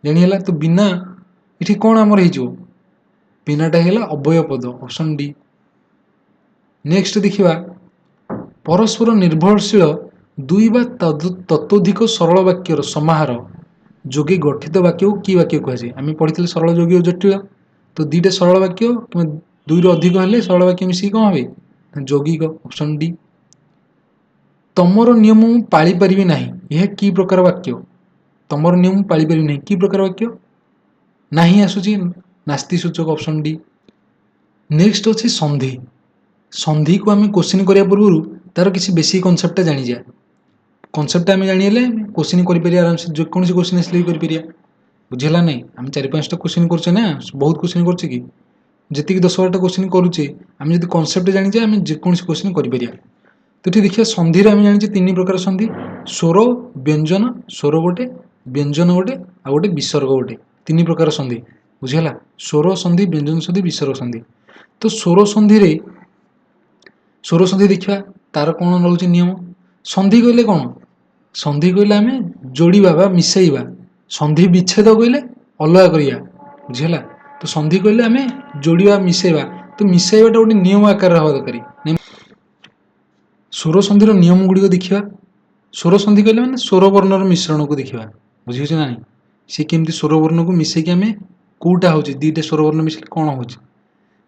ଜାଣିହେଲା। ତ ବିନା ଏଠି କ'ଣ ଆମର ହେଇଯିବ, ବିନାଟା ହେଲା ଅବୟବ ପଦ, ଅପସନ୍ ଡି। ନେକ୍ସଟ ଦେଖିବା, ପରସ୍ପର ନିର୍ଭରଶୀଳ ଦୁଇ ବା ତତୋଧିକ ସରଳ ବାକ୍ୟର ସମାହାର ଯୋଗେ ଗଠିତ ବାକ୍ୟକୁ କି ବାକ୍ୟ କୁହାଯାଏ? ଆମେ ପଢ଼ିଥିଲେ ସରଳ, ଯୋଗୀ ଓ ଜଟିଳ। ତ ଦୁଇଟା ସରଳ ବାକ୍ୟ କିମ୍ବା ଦୁଇରୁ ଅଧିକ ହେଲେ ସରଳ ବାକ୍ୟ ମିଶିକି କ'ଣ হবে, ଯୌଗିକ, ଅପସନ୍ ଡି। ତମର ନିୟମ ମୁଁ ପାଳିପାରିବି ନାହିଁ, ଏହା କି ପ୍ରକାର ବାକ୍ୟ? ତମର ନିୟମ ମୁଁ ପାଳିପାରିବି ନାହିଁ, କି ପ୍ରକାର ବାକ୍ୟ? ନାହିଁ ଆସୁଛି, ନାସ୍ତି ସୂଚକ, ଅପସନ୍ ଡି। ନେକ୍ସଟ ଅଛି ସନ୍ଧି। ସନ୍ଧିକୁ ଆମେ କୋଶ୍ଚିନ୍ କରିବା ପୂର୍ବରୁ ତାର କିଛି ବେସିକ୍ କନସେପ୍ଟଟା ଜାଣିଯିବା। କନସେପ୍ଟଟା ଆମେ ଜାଣିଗଲେ କୋଶ୍ଚିନ୍ କରିପାରିବା ଆରାମସେ, ଯେକୌଣସି କୋଶ୍ଚିନ୍ ଆସିଲେ ବି କରିପାରିବା, ବୁଝିହେଲା ନାହିଁ? ଆମେ 4-5ଟା କୋଶ୍ଚିନ୍ କରୁଛେ ନା, ବହୁତ କୋଶ୍ଚିନ୍ କରୁଛେ କି? ଯେତିକି 10-12ଟା କୋଶ୍ଚିନ୍ କରୁଛେ, ଆମେ ଯଦି କନସେପ୍ଟ ଜାଣିଛେ ଆମେ ଯେକୌଣସି କୋଶ୍ଚିନ୍ କରିପାରିବା। ତ ଏଠି ଦେଖିବା, ସନ୍ଧିରେ ଆମେ ଜାଣିଛେ 3 ପ୍ରକାର ସନ୍ଧି, ସ୍ୱର, ବ୍ୟଞ୍ଜନ, ସ୍ୱର ଗୋଟେ, ବ୍ୟଞ୍ଜନ ଗୋଟେ, ଆଉ ଗୋଟେ ବିସର୍ଗ ଗୋଟେ, 3 ପ୍ରକାର ସନ୍ଧି, ବୁଝିହେଲା। ସ୍ୱର ସନ୍ଧି, ବ୍ୟଞ୍ଜନ ସନ୍ଧି, ବିସର୍ଗ ସନ୍ଧି। ତ ସ୍ୱର ସନ୍ଧି ଦେଖିବା ତାର କ'ଣ ରହୁଛି ନିୟମ। ସନ୍ଧି କହିଲେ କ'ଣ? ସନ୍ଧି କହିଲେ ଆମେ ଯୋଡ଼ିବା ବା ମିଶାଇବା, ସନ୍ଧି ବିଚ୍ଛେଦ କହିଲେ ଅଲଗା କରିବା, ବୁଝିହେଲା। ତ ସନ୍ଧି କହିଲେ ଆମେ ଯୋଡ଼ିବା ମିଶାଇବା, ତ ମିଶାଇବାଟା ଗୋଟେ ନିୟମ ଆକାରରେ ହେବା ଦରକାର। ସ୍ୱର ସନ୍ଧିର ନିୟମ ଗୁଡ଼ିକ ଦେଖିବା। ସ୍ୱର ସନ୍ଧି କହିଲେ ମାନେ ସ୍ୱର ବର୍ଣ୍ଣର ମିଶ୍ରଣକୁ ଦେଖିବା, ବୁଝିହେଉଛି ନା ନାହିଁ? ସେ କେମିତି ସ୍ୱର ବର୍ଣ୍ଣକୁ ମିଶାଇକି ଆମେ କେଉଁଟା ହେଉଛି, 2ଟା ସ୍ୱର ବର୍ଣ୍ଣ ମିଶିଲେ କ'ଣ ହେଉଛି।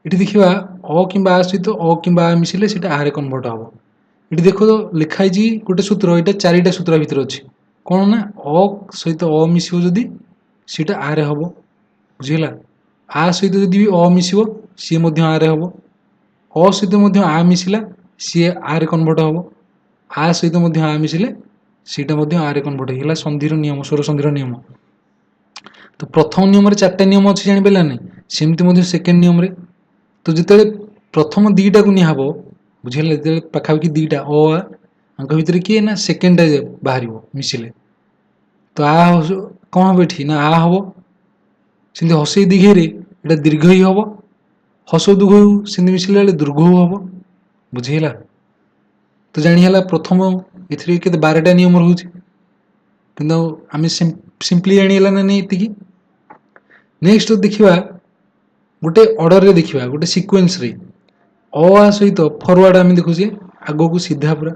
ଏଠି ଦେଖିବା, ଅ କିମ୍ବା ଆ ସହିତ ଅ କିମ୍ବା ଆ ମିଶିଲେ ସେଇଟା ଆରେ କନଭର୍ଟ ହେବ। ଏଠି ଦେଖ ଲେଖା ହେଇଛି ଗୋଟେ ସୂତ୍ର, ଏଇଟା 4ଟା ସୂତ୍ର ଭିତରେ ଅଛି। କ'ଣ ନା ଅ ସହିତ ଅ ମିଶିବ ଯଦି ସେଇଟା ଆରେ ହେବ, ବୁଝିହେଲା। ଆ ସହିତ ଯଦି ବି ଅ ମିଶିବ ସିଏ ମଧ୍ୟ ଆରେ ହେବ। ଅ ସହିତ ମଧ୍ୟ ଆ ମିଶିଲା ସିଏ ଆରେ କନଭର୍ଟ ହେବ। ଆ ସହିତ ମଧ୍ୟ ଆ ମିଶିଲେ ସେଇଟା ମଧ୍ୟ ଆରେ କନଭର୍ଟ ହେଇଗଲା। ସନ୍ଧିର ନିୟମ, ସ୍ୱର ସନ୍ଧିର ନିୟମ। ତ ପ୍ରଥମ ନିୟମରେ 4ଟା ନିୟମ ଅଛି, ଜାଣିପାରିଲା ନାହିଁ? ସେମିତି ମଧ୍ୟ ସେକେଣ୍ଡ ନିୟମରେ। ତ ଯେତେବେଳେ ପ୍ରଥମ 2ଟାକୁ ନିଆହେବ, ବୁଝିହେଲା, ଯେତେବେଳେ ପାଖାପାଖି 2ଟା ଅ ଆ ଆଙ୍କ ଭିତରେ କିଏ ନା ସେକେଣ୍ଡଟା ବାହାରିବ ମିଶିଲେ, ତ ଆ କ'ଣ ହେବ ଏଠି ନା ଆ ହେବ। ସେମିତି ହସେଇ ଦୀର୍ଘଇରେ ଏଇଟା ଦୀର୍ଘଇ ହେବ, ହସ ଦୁଘଉ ସେମିତି ମିଶିଲା ବେଳେ ଦୀର୍ଘଉ ହେବ, ବୁଝିହେଲା। ତ ଜାଣିହେଲା ପ୍ରଥମ ଏଥିରେ କେତେ 12ଟା ନିୟମ ରହୁଛି, କିନ୍ତୁ ଆମେ ସିମ୍ପଲି ଜାଣିହେଲା ନା ନାହିଁ ଏତିକି। ନେକ୍ସଟ ଦେଖିବା, ଗୋଟେ ଅର୍ଡ଼ରରେ ଦେଖିବା, ଗୋଟେ ସିକ୍ୱେନ୍ସରେ ଅ ଆ ସହିତ ଫରୱାର୍ଡ଼ ଆମେ ଦେଖୁଛେ ଆଗକୁ ସିଧା ପୁରା।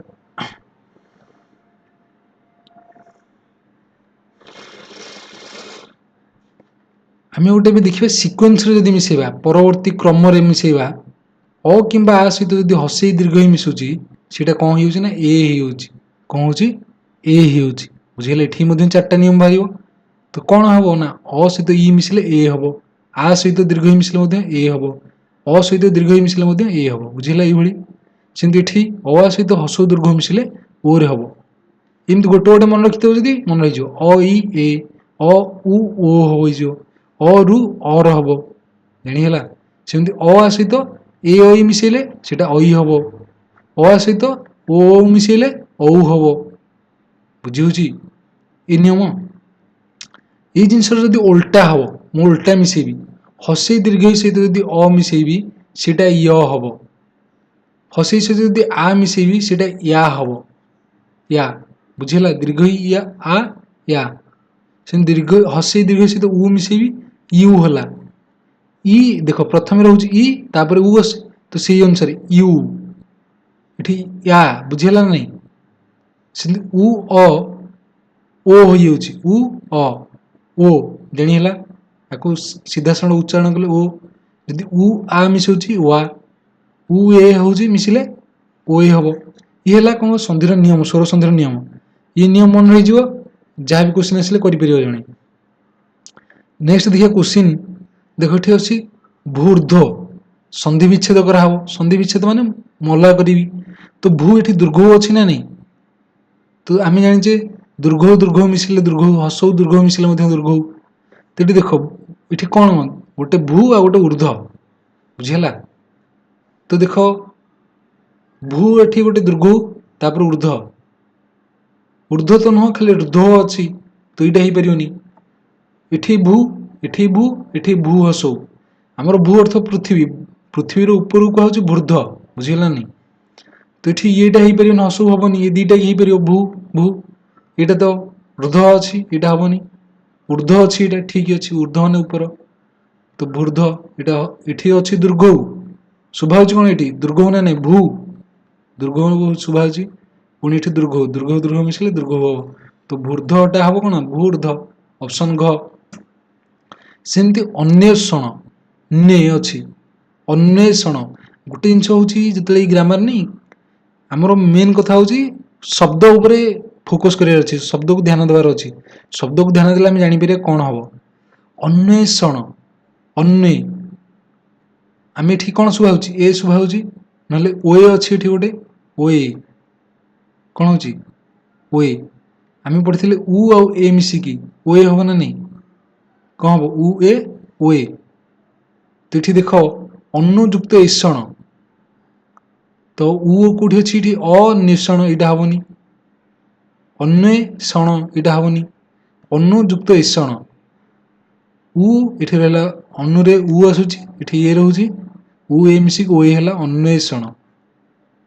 आम गोटे भी देखिए सिक्वेन्स जदि मिसेबा परवर्ती क्रम मिसेबा अ किंबा आ सहित जदि हसई दीर्घ मिशुची सीटा कौन हो ना ए कौन हो ए बुझे ये चार्टा नियम बाहर तो कौन हम ना अ सहित इ मिसिले ए हम आ सहित दीर्घ मिसिले ए हम अ सहित दीर्घ मिसिले ए हम बुझेगा ये सेमती अ सहित हस दीर्घ मिसिले ओ रे हम एमती गोटे गोटे मन रखी जदि मन रही अ इ ए अ उ ओ हो अ रु अर हम जाणीगला सेमती अ सहित ए ऐ मिसेले सेटा ऐ हम अ सहित ओ मिसेले औ हम बुझी ये नियम ये जिनस जदि उल्टा हम मु उल्टा मिसेबी हसई दीर्घ सहित जदि अ मिसेबी सेटा य हम हसई सहित जदि आ मिसेबी सेटा या हम या बुझेगा दीर्घ या आ या से दीर्घ हसई दीर्घ सहित उ मिसेबी यू है इ देख प्रथम रोचे इ तापर उ आस तो से अनुसार यू ये या बुझेगा नहीं से उ अ ओ हो उ अ ओ जाणीगला आपको सीधा साधा उच्चारण कले ओ जदि उ आ मिसाऊँ वा उ ए हूँ मिसिले ओ ए हम ये कौन संधिर नियम स्वर संधिर नियम ये नियम मन रही जहाँ भी क्वेश्चन आसिले कर जड़े नेक्स्ट देखिए क्वेश्चन देख ये अच्छी भूर्ध संधि विच्छेद कराव संधि विच्छेद माने मला करी तो भू ये दुर्घ अच्छी ना नहीं तो आम जाचे दुर्घ मिसिले दुर्घ हसऊ दुर्घ मिसिले दुर्घ तो ये देख ये कौन गोटे भू आ गोटे ऊर्ध बुझीगला तो देख भू एठी गोटे दुर्घ तापर ऊर्ध ऊर्ध तो नुह खाली ऊर्ध अच्छी तो यहाँ हो पारनी इठी भू इठी भू इठी भू हसऊ आमर भू अर्थ पृथ्वी पृथ्वी ऊपर को हूँ भूर्ध बुझीगलानी तो ये येटा हो पार हसऊ हेनी ये दीटा हो पार भू भू यहाँ तो ऊर्ध अच्छी यहाँ हेनी ऊर्ध अच्छी यहाँ ठीक अच्छे ऊर्ध मैंने ऊपर तो भूर्ध यहाँ इठी अच्छी दुर्घ शुभा कौन ये दुर्घ ना नहीं भू दुर्घ शुभा पुणी ये दुर्घ दुर्घ दुर्घ मिसिले दुर्घ हम तो भूर्धटा हम कौन भूर्ध ऑप्शन घ सेमती अन्वेषण ने अच्छी अन्वेषण गोटे जिनस हूँ जो ग्रामर नहीं आमर मेन कथा हूँ शब्द उपरे फोकस करार अच्छे शब्द को ध्यान देवार अच्छी शब्द को ध्यान देले जापर कौन हम अन्वेषण अन्वे आम ये कौन शुभा ए शुभा ना ओए अच्छी ये गोटे ओए कौन हो ओए आम पढ़ी उ आउ ए मिसिकी ओए हम ना नहीं कौन हम उ ए ओए तो ये देख अनुयुक्त ईषण तो उ कौटी अच्छी ये अन्वेषण यहाँ हेनी अन्वेषण यहाँ हेनी अनुयुक्त ईषण उ ये रहा अनुरे उ आसूची ये ये रोचे उ ए मिसिक ओ है अन्वेषण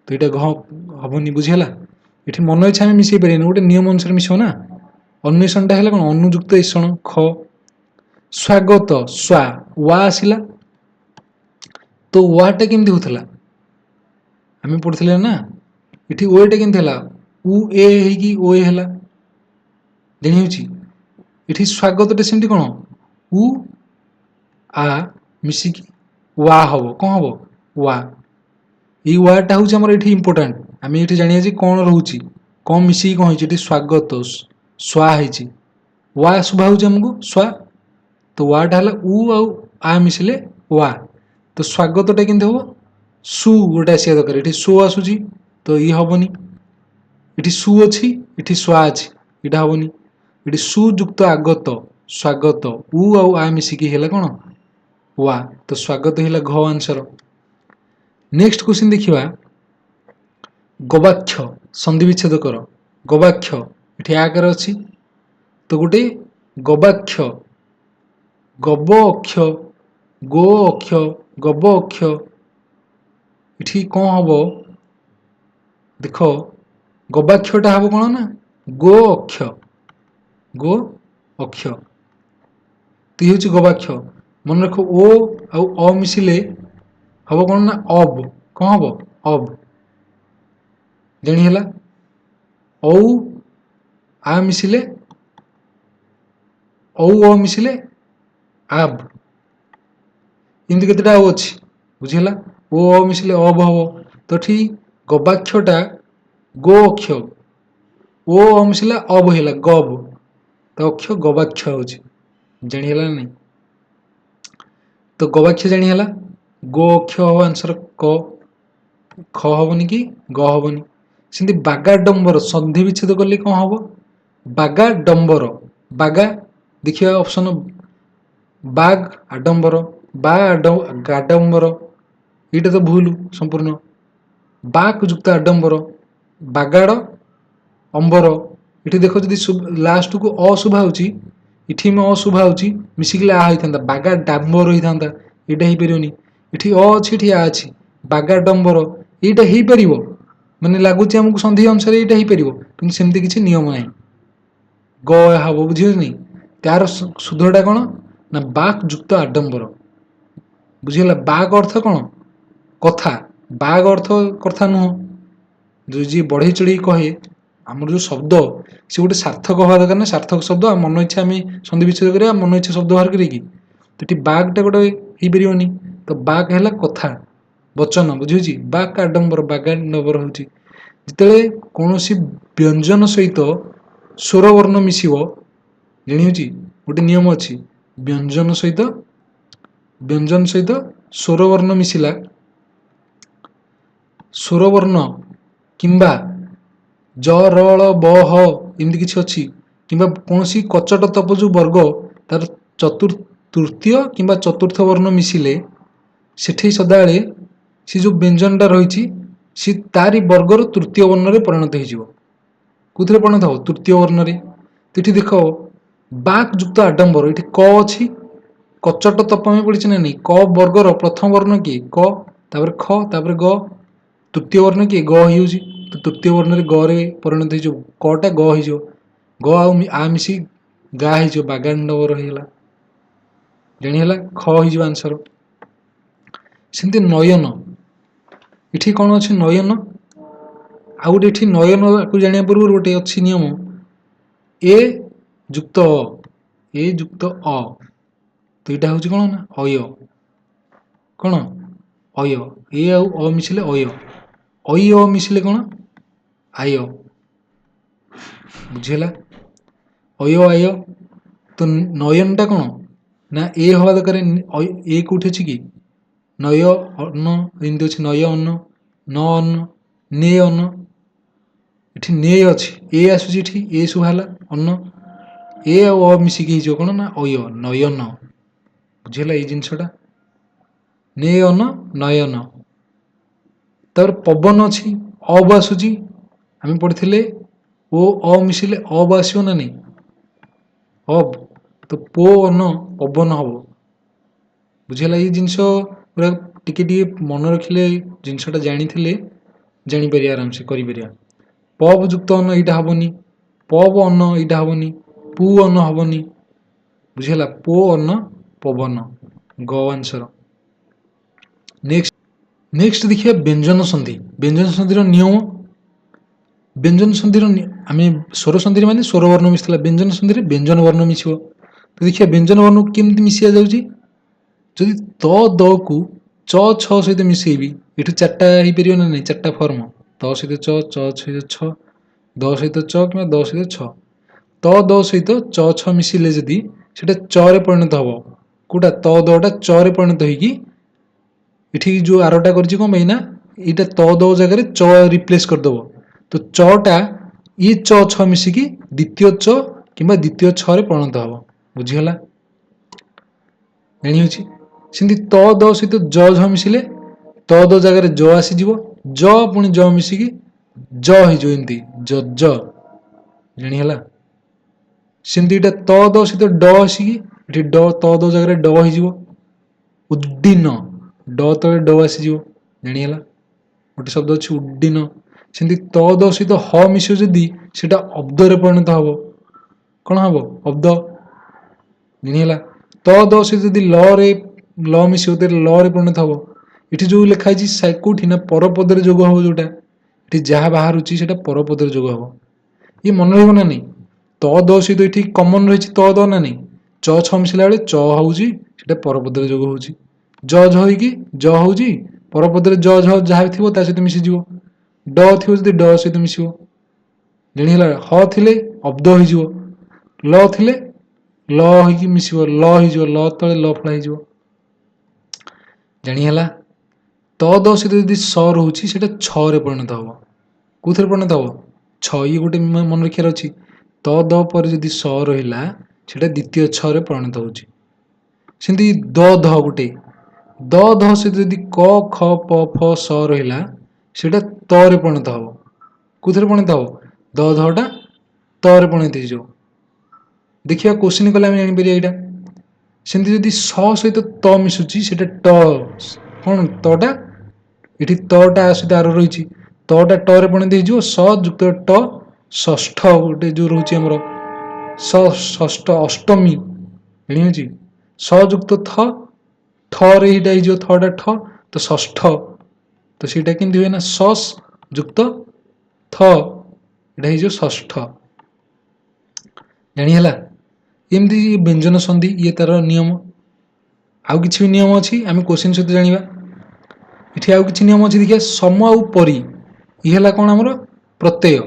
तो यहाँ हेनी बुझीगला ये मन इच्छा आम मिसई पारे गोटे नियम अनुसार मिस ना अन्वेषणटा है कौन अनुयुक्त ईषण ख स्वागत स्वा वा आसला तो वाटा केमती होता आम पढ़ते ना ये ओएटा केमती उ ए है ओ ए है जानी ये स्वागत सेमती कौन उ आ मिसिकी वा हम कौन हम वा ये वाटा हूँ आम ये इंपोर्टाट आम ये जाना कौन रोचे कौन मिसिकी कौन हो स्वागत स्वा है वा शुभा आमको स्वा तो वाटा है उ आ मिसिले वा तो स्वागतटा केमती हम सु गोटे आसा दरकार ये सो आसूची तो ये हेनी ये सु अच्छी ये स्वा अच्छी यहाँ हेनी ये सुयुक्त आगत स्वागत उ आ मिसिकी है कौन वा तो स्वागत है घ आंसर नेक्स्ट क्वेश्चन देखिए गवाक्ष संधि विच्छेद कर गवाक्ष ये आकार अच्छी तो गोटे गवाक्ष गब अक्ष गो अक्ष गब अक्ष ये कौन हम देख गवाक्षटा हम कौन ना गो अक्ष गो अक्ष तो ये हूँ गवाक्ष मन रख ओ आ मिसिले हम कौन ना अब कौन हम अब जानीगला औ आ मिसिले औ मिसिले ଆବ୍। ଏମିତି କେତେଟା ଆଉ ଅଛି ବୁଝିହେଲା। ଓ ଅ ମିଶିଲେ ଅବ୍ ହବ। ତ ଏଠି ଗବାକ୍ଷଟା ଗୋ ଅକ୍ଷ, ଓ ଅ ମିଶିଲା ଅବ୍ ହେଲା ଗବ୍, ତ ଅକ୍ଷ ଗବାକ୍ଷ ହଉଛି। ଜାଣିହେଲା ନା ନାଇଁ? ତ ଗବାକ୍ଷ ଜାଣିହେଲା। ଗୋ ଅକ୍ଷ ହବ ଆନ୍ସର କ, ଖ ହବନି କି ଗ ହବନି। ସେମିତି ବାଗାଡମ୍ବର ସନ୍ଧି ବିଚ୍ଛେଦ କଲେ କଣ ହବ? ବାଗାଡମ୍ବର, ବାଗା ଦେଖିବା ଅପସନ ବାଗ୍ ଆଡମ୍ବର, ବା ଗାଡମ୍ବର, ଏଇଟା ତ ଭୁଲ ସମ୍ପୂର୍ଣ୍ଣ। ବାକ୍ ଯୁକ୍ତ ଆଡମ୍ବର, ବାଗାଡ ଅମ୍ବର। ଏଠି ଦେଖ ଯଦି ଲାଷ୍ଟକୁ ଅଶୁଭା ହଉଛି, ଏଠି ଅଶୁଭା ହଉଛି ମିଶିକି ଆ ହେଇଥାନ୍ତା, ବାଗା ଡାମ୍ବର ହେଇଥାନ୍ତା, ଏଇଟା ହେଇପାରିବନି। ଏଠି ଅ ଅଛି, ଏଠି ଆ ଅଛି, ବାଗା ଡମ୍ବର ଏଇଟା ହେଇପାରିବ, ମାନେ ଲାଗୁଛି ଆମକୁ ସନ୍ଧି ଅନୁସାରେ ଏଇଟା ହେଇପାରିବ, କିନ୍ତୁ ସେମିତି କିଛି ନିୟମ ନାହିଁ। ଗ ହବ, ବୁଝିହଉନି? ତାର ଶୁଦ୍ଧଟା କଣ ନା ବାକ୍ ଯୁକ୍ତ ଆଡମ୍ବର। ବୁଝିଗଲା? ବାକ୍ ଅର୍ଥ କଣ? କଥା। ବାକ୍ ଅର୍ଥ କଥା ନୁହଁ। ଯିଏ ବଢେଇ ଚଢେଇ କହେ, ଆମର ଯୋଉ ଶବ୍ଦ ସେ ଗୋଟେ ସାର୍ଥକ ହବା ଦରକାର ନା, ସାର୍ଥକ ଶବ୍ଦ। ଆଉ ମନ ଇଚ୍ଛା ଆମେ ସନ୍ଧି ବିଚ୍ଛେଦ କରିବା, ମନ ଇଚ୍ଛା ଶବ୍ଦ ବାହାର କରିବା କି? ତ ଏଠି ବାକ୍ ଟା ଗୋଟେ ହେଇପାରିବନି। ତ ବାକ୍ ହେଲା କଥା, ବଚନ। ବୁଝିହଉଛି? ବାକ୍ ଆଡମ୍ବର, ବାଗାଡମ୍ବର ହଉଛି ଯେତେବେଳେ କୌଣସି ବ୍ୟଞ୍ଜନ ସହିତ ସ୍ୱର ବର୍ଣ୍ଣ ମିଶିବ। ଜାଣିହଉଛି? ଗୋଟେ ନିୟମ ଅଛି, ବ୍ୟଞ୍ଜନ ସହିତ ସ୍ୱରବର୍ଣ୍ଣ ମିଶିଲା, ସ୍ୱରବର୍ଣ୍ଣ କିମ୍ବା ଜ ର ଳ ବ ହ ଏମିତି କିଛି ଅଛି, କିମ୍ବା କୌଣସି କଚଟ ତପଜ ବର୍ଗ ତାର ତୃତୀୟ କିମ୍ବା ଚତୁର୍ଥ ବର୍ଣ୍ଣ ମିଶିଲେ, ସେଠି ସଦାବେଳେ ସେ ଯୋଉ ବ୍ୟଞ୍ଜନଟା ରହିଛି ସେ ତାରି ବର୍ଗର ତୃତୀୟ ବର୍ଣ୍ଣରେ ପରିଣତ ହେଇଯିବ। କୋଉଥିରେ ପରିଣତ ହବ? ତୃତୀୟ ବର୍ଣ୍ଣରେ। ଏଠି ଦେଖ ବାକ୍ ଯୁକ୍ତ ଆଡମ୍ବର, ଏଠି କ ଅଛି, କଚଟ ତପମୀ ପଡିଛି ନା ନାଇଁ? କ ବର୍ଗର ପ୍ରଥମ ବର୍ଣ୍ଣ କିଏ? କ, ତାପରେ ଖ, ତାପରେ ଗ, ତୃତୀୟ ବର୍ଣ୍ଣ କିଏ? ଗ ହେଇଯାଉଛି। ତୃତୀୟ ବର୍ଣ୍ଣରେ ଗ ରେ ପରିଣତ ହେଇଯିବ, କ ଟା ଗ ହେଇଯିବ, ଗ ଆଉ ଆ ମିଶି ଗା ହେଇଯିବ, ବାଗାଣ୍ଡବର ହେଇଗଲା। ଜାଣିହେଲା? ଖ ହେଇଯିବ ଆନ୍ସର। ସେମିତି ନୟନ, ଏଠି କଣ ଅଛି? ନୟନ। ଆଉ ଗୋଟେ ଏଠି ନୟନ କୁ ଜାଣିବା ପୂର୍ବରୁ ଗୋଟେ ଅଛି ନିୟମ, ଏ ଯୁକ୍ତ ଅ, ଏ ଯୁକ୍ତ ଅ, ତ ଏଇଟା ହଉଛି କଣ ନା ଅୟ। କଣ? ଅୟ। ଏ ଆଉ ଅ ମିଶିଲେ ଅୟ, ଅଇ ଅ ମିଶିଲେ କଣ? ଆୟ। ବୁଝିହେଲା? ଅୟ ଆୟ। ତ ନୟନ ଟା କଣ ନା ଏ ହବା ଦରକାର। ଏ କୋଉଠି ଅଛି କି? ନୟ ଅନ୍ନ, ଏମିତି ଅଛି ନୟ ଅନ୍ନ, ନ ଅନ୍ନ, ନେ ଅନ୍ନ। ଏଠି ନେ ଅଛି, ଏ ଆସୁଛି, ଏଠି ଏ ଶୁଭା ହେଲା ଅନ୍ନ, ଏ ଆଉ ଅ ମିଶିକି ହେଇଯିବ କଣ ନା ଅୟ, ନୟନ। ବୁଝିହେଲା ଏଇ ଜିନିଷଟା? ନେ ଅନ ନୟନ। ତାପରେ ପବନ ଅଛି, ଅବ ଆସୁଛି, ଆମେ ପଢିଥିଲେ ଓ ଅ ମିଶିଲେ ଅବ ଆସିବ ନା ନାଇଁ? ଅବ। ତ ପୋ ଅନ ପବନ ହବ। ବୁଝିହେଲା? ଏଇ ଜିନିଷ ପୁରା ଟିକେ ଟିକେ ମନେ ରଖିଲେ, ଜିନିଷଟା ଜାଣିଥିଲେ ଜାଣିପାରିବା, ଆରାମସେ କରିପାରିବା। ପବ ଯୁକ୍ତ ଅନ୍ନ ଏଇଟା ହବନି, ପବ ଅନ୍ନ ଏଇଟା ହବନି, ପୁ ଅନ୍ନ ହବନି। ବୁଝିହେଲା? ପୋ ଅନ୍ନ ପବନ, ଗ ଆନ୍ସର। ନେକ୍ସଟ ଦେଖିବା ବ୍ୟଞ୍ଜନ ସନ୍ଧି। ବ୍ୟଞ୍ଜନ ସନ୍ଧିର ନିୟମ। ବ୍ୟଞ୍ଜନ ସନ୍ଧିର ଆମେ ସ୍ୱର ସନ୍ଧିରେ ମାନେ ସ୍ୱର ବର୍ଣ୍ଣ ମିଶିଥିଲା, ବ୍ୟଞ୍ଜନ ସନ୍ଧିରେ ବ୍ୟଞ୍ଜନ ବର୍ଣ୍ଣ ମିଶିବ। ତ ଦେଖିବା ବ୍ୟଞ୍ଜନ ବର୍ଣ୍ଣକୁ କେମିତି ମିଶିଆ ଯାଉଛି। ଯଦି ତ ଦ କୁ ଚ ଛ ସହିତ ମିଶେଇବି, ଏଠୁ ଚାରିଟା ହେଇପାରିବ ନା ନାଇଁ? ଚାରିଟା ଫର୍ମ, ତ ସହିତ ଚ, ଚ ସହିତ ଛ, ଦ ସହିତ ଚ କିମ୍ବା ଦ ସହିତ ଛ। ତ ଦ ସହିତ ଚ ଛ ମିଶିଲେ ଯଦି ସେଟା ଚ ରେ ପରିଣତ ହବ। କୋଉଟା? ତ ଦ ଟା ଚ ରେ ପରିଣତ ହେଇକି ଏଠି ଯୋଉ ଆରଟା କରିଛି କଣ ପାଇଁ ନା, ଏଇଟା ତ ଦ ଜାଗାରେ ଚ ରିପ୍ଲେସ କରିଦବ। ତ ଚ ଟା ଇ ଚ ଛ ମିଶିକି ଦ୍ୱିତୀୟ ଚ କିମ୍ବା ଦ୍ୱିତୀୟ ଛ ରେ ପରିଣତ ହବ। ବୁଝିଗଲା? ଜାଣି ହଉଛି? ସେମିତି ତ ଦ ସହିତ ଜ ଝ ମିଶିଲେ ତ ଦ ଜାଗାରେ ଜ ଆସିଯିବ, ଜ ପୁଣି ଜ ମିଶିକି ଜ ହେଇଯିବ, ଏମିତି ଜ। ଜାଣିହେଲା? ସେମିତି ଏଇଟା ତ ଦ ସହିତ ଡ ଆସିକି ଏଠି ତ ଦ ଜାଗାରେ ଡ ହେଇଯିବ, ଉଡ୍ଡୀନ, ଡ ତଳେ ଡ ଆସିଯିବ। ଜାଣିହେଲା? ଗୋଟେ ଶବ୍ଦ ଅଛି ଉଡ୍ଡୀନ। ସେମିତି ତ ଦ ସହିତ ହ ମିଶିବ ଯଦି ସେଟା ଅବ୍ଦରେ ପରିଣତ ହବ। କଣ ହବ? ଅବ୍ଦ। ଜାଣିହେଲା? ତ ଦ ସହିତ ଯଦି ଲ ମିଶିବ, ଲ ରେ ପରିଣତ ହବ। ଏଠି ଯୋଉ ଲେଖା ହେଇଛି କୋଉଠି ନା ପରପଦରେ ଯୋଗ ହବ। ଯୋଉଟା ଏଠି ଯାହା ବାହାରୁଛି ସେଟା ପରପଦରେ ଯୋଗ ହବ। ଇଏ ମନେ ରହିବ ନା ନାଇଁ? ତ ଦ ସହିତ ଏଠି କମନ ରହିଛି ତ ଦ ନା ନାଇଁ? च छ मिसिला बेले च होउची सेटा परपदरे जोग होउची ज झ होइकी ज होउची परपदरे ज झ जहा थिबो ता सहित मिसी जिवो ड थिबो जदि ड सहित मिसिबो जणिला ह थिले अब्द होई जिवो ल थिले ल होइकी मिसिबो ल होई जिवो ल तळे ल फळा होई जिवो जानि ହେଲା त द सहित जदि स रहउची सेटा छ रे परिणत हबो कोथरे परिणत हबो छ ई गोटे मन रखियार अछि त द पर जदि स रहिला सेटा द्वितीय छ रे परिणत होउची सेंति द ध गोटे द ध सहित जदि क ख प फ स रहिला सेटा त रे परिणत हबो कोथरे परिणत हबो द ध टा त रे परिणत हिजो देखिया क्वेश्चन कले हम जानि परिया एटा सेंति जदि स सहित त मिसुची सेटा ट कोन तटा एठी तटा सहित आर रहिची तटा ट रे परिणत हिजो स युक्त ट षष्ठ गोटे जो रहउची हमर स षष्ठ अष्टमी एणी होची स युक्त थ ठ रे हिटा हिजो थटा ठ तो षष्ठ तो सेटा केंति हुए ना सस युक्त थ एटा हिजो षष्ठ जानि हला एमती व्यंजन संधि ये तार नियम आउ किछि भी नियम अछि आमे क्वेश्चन सहित जानिबा इठी आउ किछि नियम अछि देखिया सम आउ परि इ हला कोन हमर प्रत्यय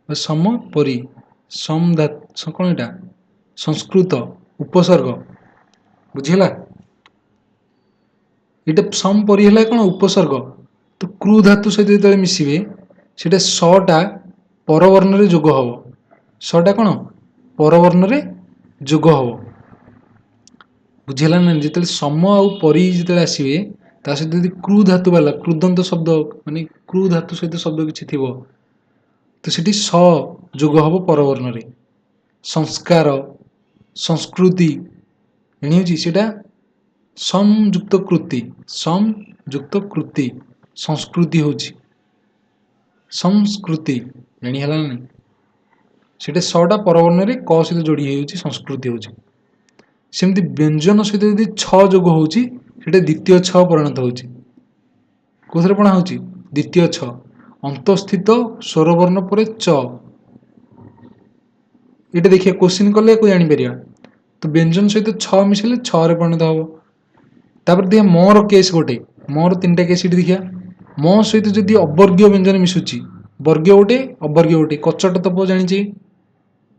सम परि सम धातु कोन एटा संस्कृत उपसर्ग बुझिला एटा सम परि हला कोन उपसर्ग तो क्रू धातु सहित जतले मिसिबे सेटा स टा परवर्ण रे जोग हबो स टा कोन परवर्ण रे जोग हबो बुझिला ना जतले सम आउ परि जतले आसीबे ता सहित यदि क्रू धातु वाला क्रुदंत शब्द माने क्रू धातु सहित शब्द किछि थिबो तो सेठी स जोग हबो परवर्ण रे संस्कार संस्कृति एणी होची सेटा संयुक्त कृति संस्कृति होची संस्कृति जानि हला ना सेटा सटा परवर्ण रे क सहित जोड़ी होची संस्कृति होची सेमति व्यंजन सहित यदि छ जोग होची सेटा द्वितीय छ परिणत होची कोथरे पणा होची द्वितीय छ अंतस्थित स्वरवर्ण परे च एटा देखिए क्वेश्चन कले को जानि परिया तो व्यंजन सहित छ मिसिले छ रे परिणत हबो तापर दिया मोर केस गोटे मोर तीनटा केस इटी देखिया म सहित जदि अवर्गीय व्यंजन मिसुची वर्गीय गोटे अवर्गीय गोटे कचट तप जानिची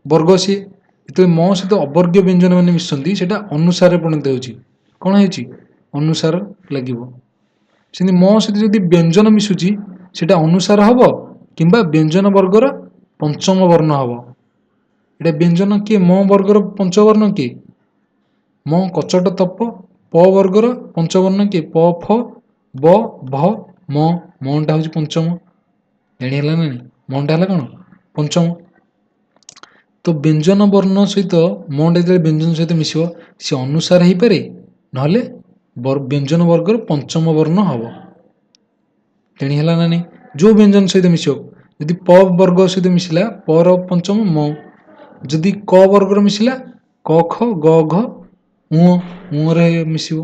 वर्ग सी जेतले म सहित अवर्गीय व्यंजन माने मिसंती सेटा अनुसार परिणत होची कोन हेची अनुसार लागिवो सेनि म सहित जदि व्यंजन मिसुची सेटा अनुसार हबो किंबा व्यंजन वर्गर पंचम वर्ण हबो एटा व्यंजन के म वर्गर पंचवर्ण के म कचट तप प वर्गर पंचवर्ण के प फ ब भ म मटा होची पंचम जानि हला ना मटा हला कोन पंचम तो व्यंजन वर्ण सहित मटा जतले व्यंजन सहित मिसिबो से अनुसार हेई पारे नहले व्यंजन वर्गर पंचम वर्ण हबो जानि हला ना जो व्यंजन सहित मिसिबो यदि प वर्ग सहित मिसिला प र पंचम म जदि क वर्ग मिसिला क ख ग घ उ रे मिसिबो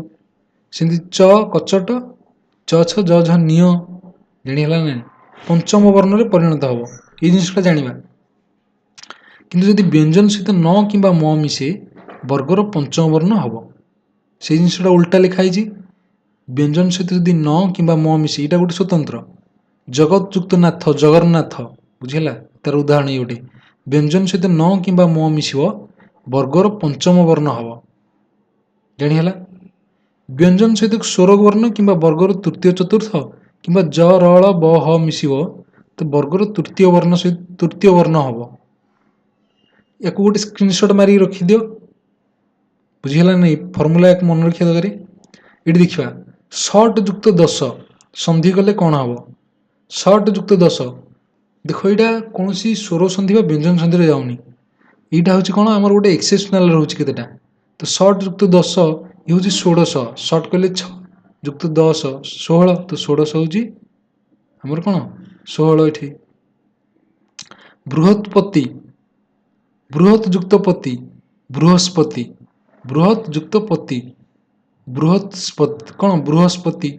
सेंति च कचट च छ ज झ निय जानि हला ना पंचम वर्ण रे परिणत हबो ए जिनिसटा जानिबा किंतु यदि व्यंजन सहित न किंबा म मिसे वर्गर पंचम वर्ण हबो से जिनिसटा उल्टा लिखा हिची व्यंजन सहित यदि न किंबा म मिसे एटा गोटे स्वतंत्र जगत युक्त नाथ जगन्नाथ बुझिला तार उदाहरण ये गोटे व्यंजन सहित न किंबा म मिसिबो वर्गर पंचम वर्ण हबो जानि हला व्यंजन सहित स्वर वर्ण किंबा वर्गर तृतीय चतुर्थ किंबा ज र ळ ब ह मिसिबो तो वर्गर तृतीय वर्ण सहित तृतीय वर्ण हबो याको गोटे स्क्रीनशॉट मारी रखि दियो बुझिला नै फॉर्मूला एक मन रखिया दरकार एठी देखिबा शॉर्ट युक्त 10 संधि कले कोन हबो शॉर्ट युक्त 10 देखो एटा कोनोसी स्वर संधि बा व्यंजन संधि रे जाउनी एटा होची कोन हमर गोटे एक्सेप्शनल रहउची केतेटा तो शॉर्ट युक्त 10 ये होची 16 शॉर्ट कले 6 युक्त 10 16 तो 16 होची हमर कोन 16 एठी बृहत्पति बृहत युक्त पति बृहस्पति बृहत युक्त पति बृहस्पति कोन बृहस्पति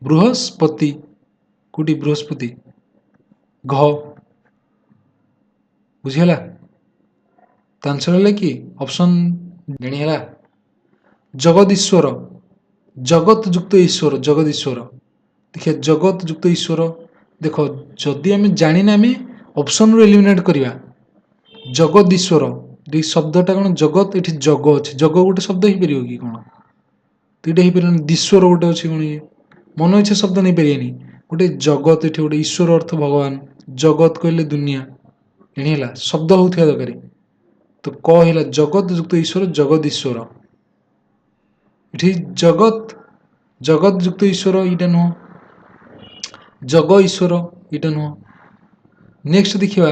बृहस्पति कोटी बृहस्पति घ बुझिला ତ ଆନ୍ସର ହେଲା କି ଅପସନ୍ ଜାଣିହେଲା। ଜଗଦୀଶ୍ୱର, ଜଗତ ଯୁକ୍ତ ଈଶ୍ୱର, ଜଗଦୀଶ୍ୱର। ଦେଖିବା ଜଗତ ଯୁକ୍ତ ଈଶ୍ୱର, ଦେଖ ଯଦି ଆମେ ଜାଣିନେ ଆମେ ଅପସନ୍ରୁ ଏଲିମିନେଟ୍ କରିବା। ଜଗଦୀଶ୍ୱର, ଏଇ ଶବ୍ଦଟା କ'ଣ ଜଗତ, ଏଠି ଜଗ ଅଛି, ଜଗ ଗୋଟେ ଶବ୍ଦ ହେଇପାରିବ କି କ'ଣ? ତ ଏଇଟା ହେଇପାରିବନି। ଦୀଶ୍ୱର ଗୋଟେ ଅଛି କ'ଣ, ଇଏ ମନ ଇଚ୍ଛା ଶବ୍ଦ ନେଇପାରିବାନି। ଗୋଟେ ଜଗତ, ଏଠି ଗୋଟେ ଈଶ୍ୱର ଅର୍ଥ ଭଗବାନ, ଜଗତ କହିଲେ ଦୁନିଆ, ଜାଣିହେଲା ଶବ୍ଦ ହଉଥିବା ଦରକାର। ତ କ ହେଲା ଜଗତ ଯୁକ୍ତ ଈଶ୍ୱର, ଜଗଦୀଶ୍ୱର। ଏଠି ଜଗତ, ଜଗତ ଯୁକ୍ତ ଈଶ୍ୱର ଏଇଟା ନୁହଁ, ଜଗ ଈଶ୍ୱର ଏଇଟା ନୁହଁ। ନେକ୍ସଟ ଦେଖିବା,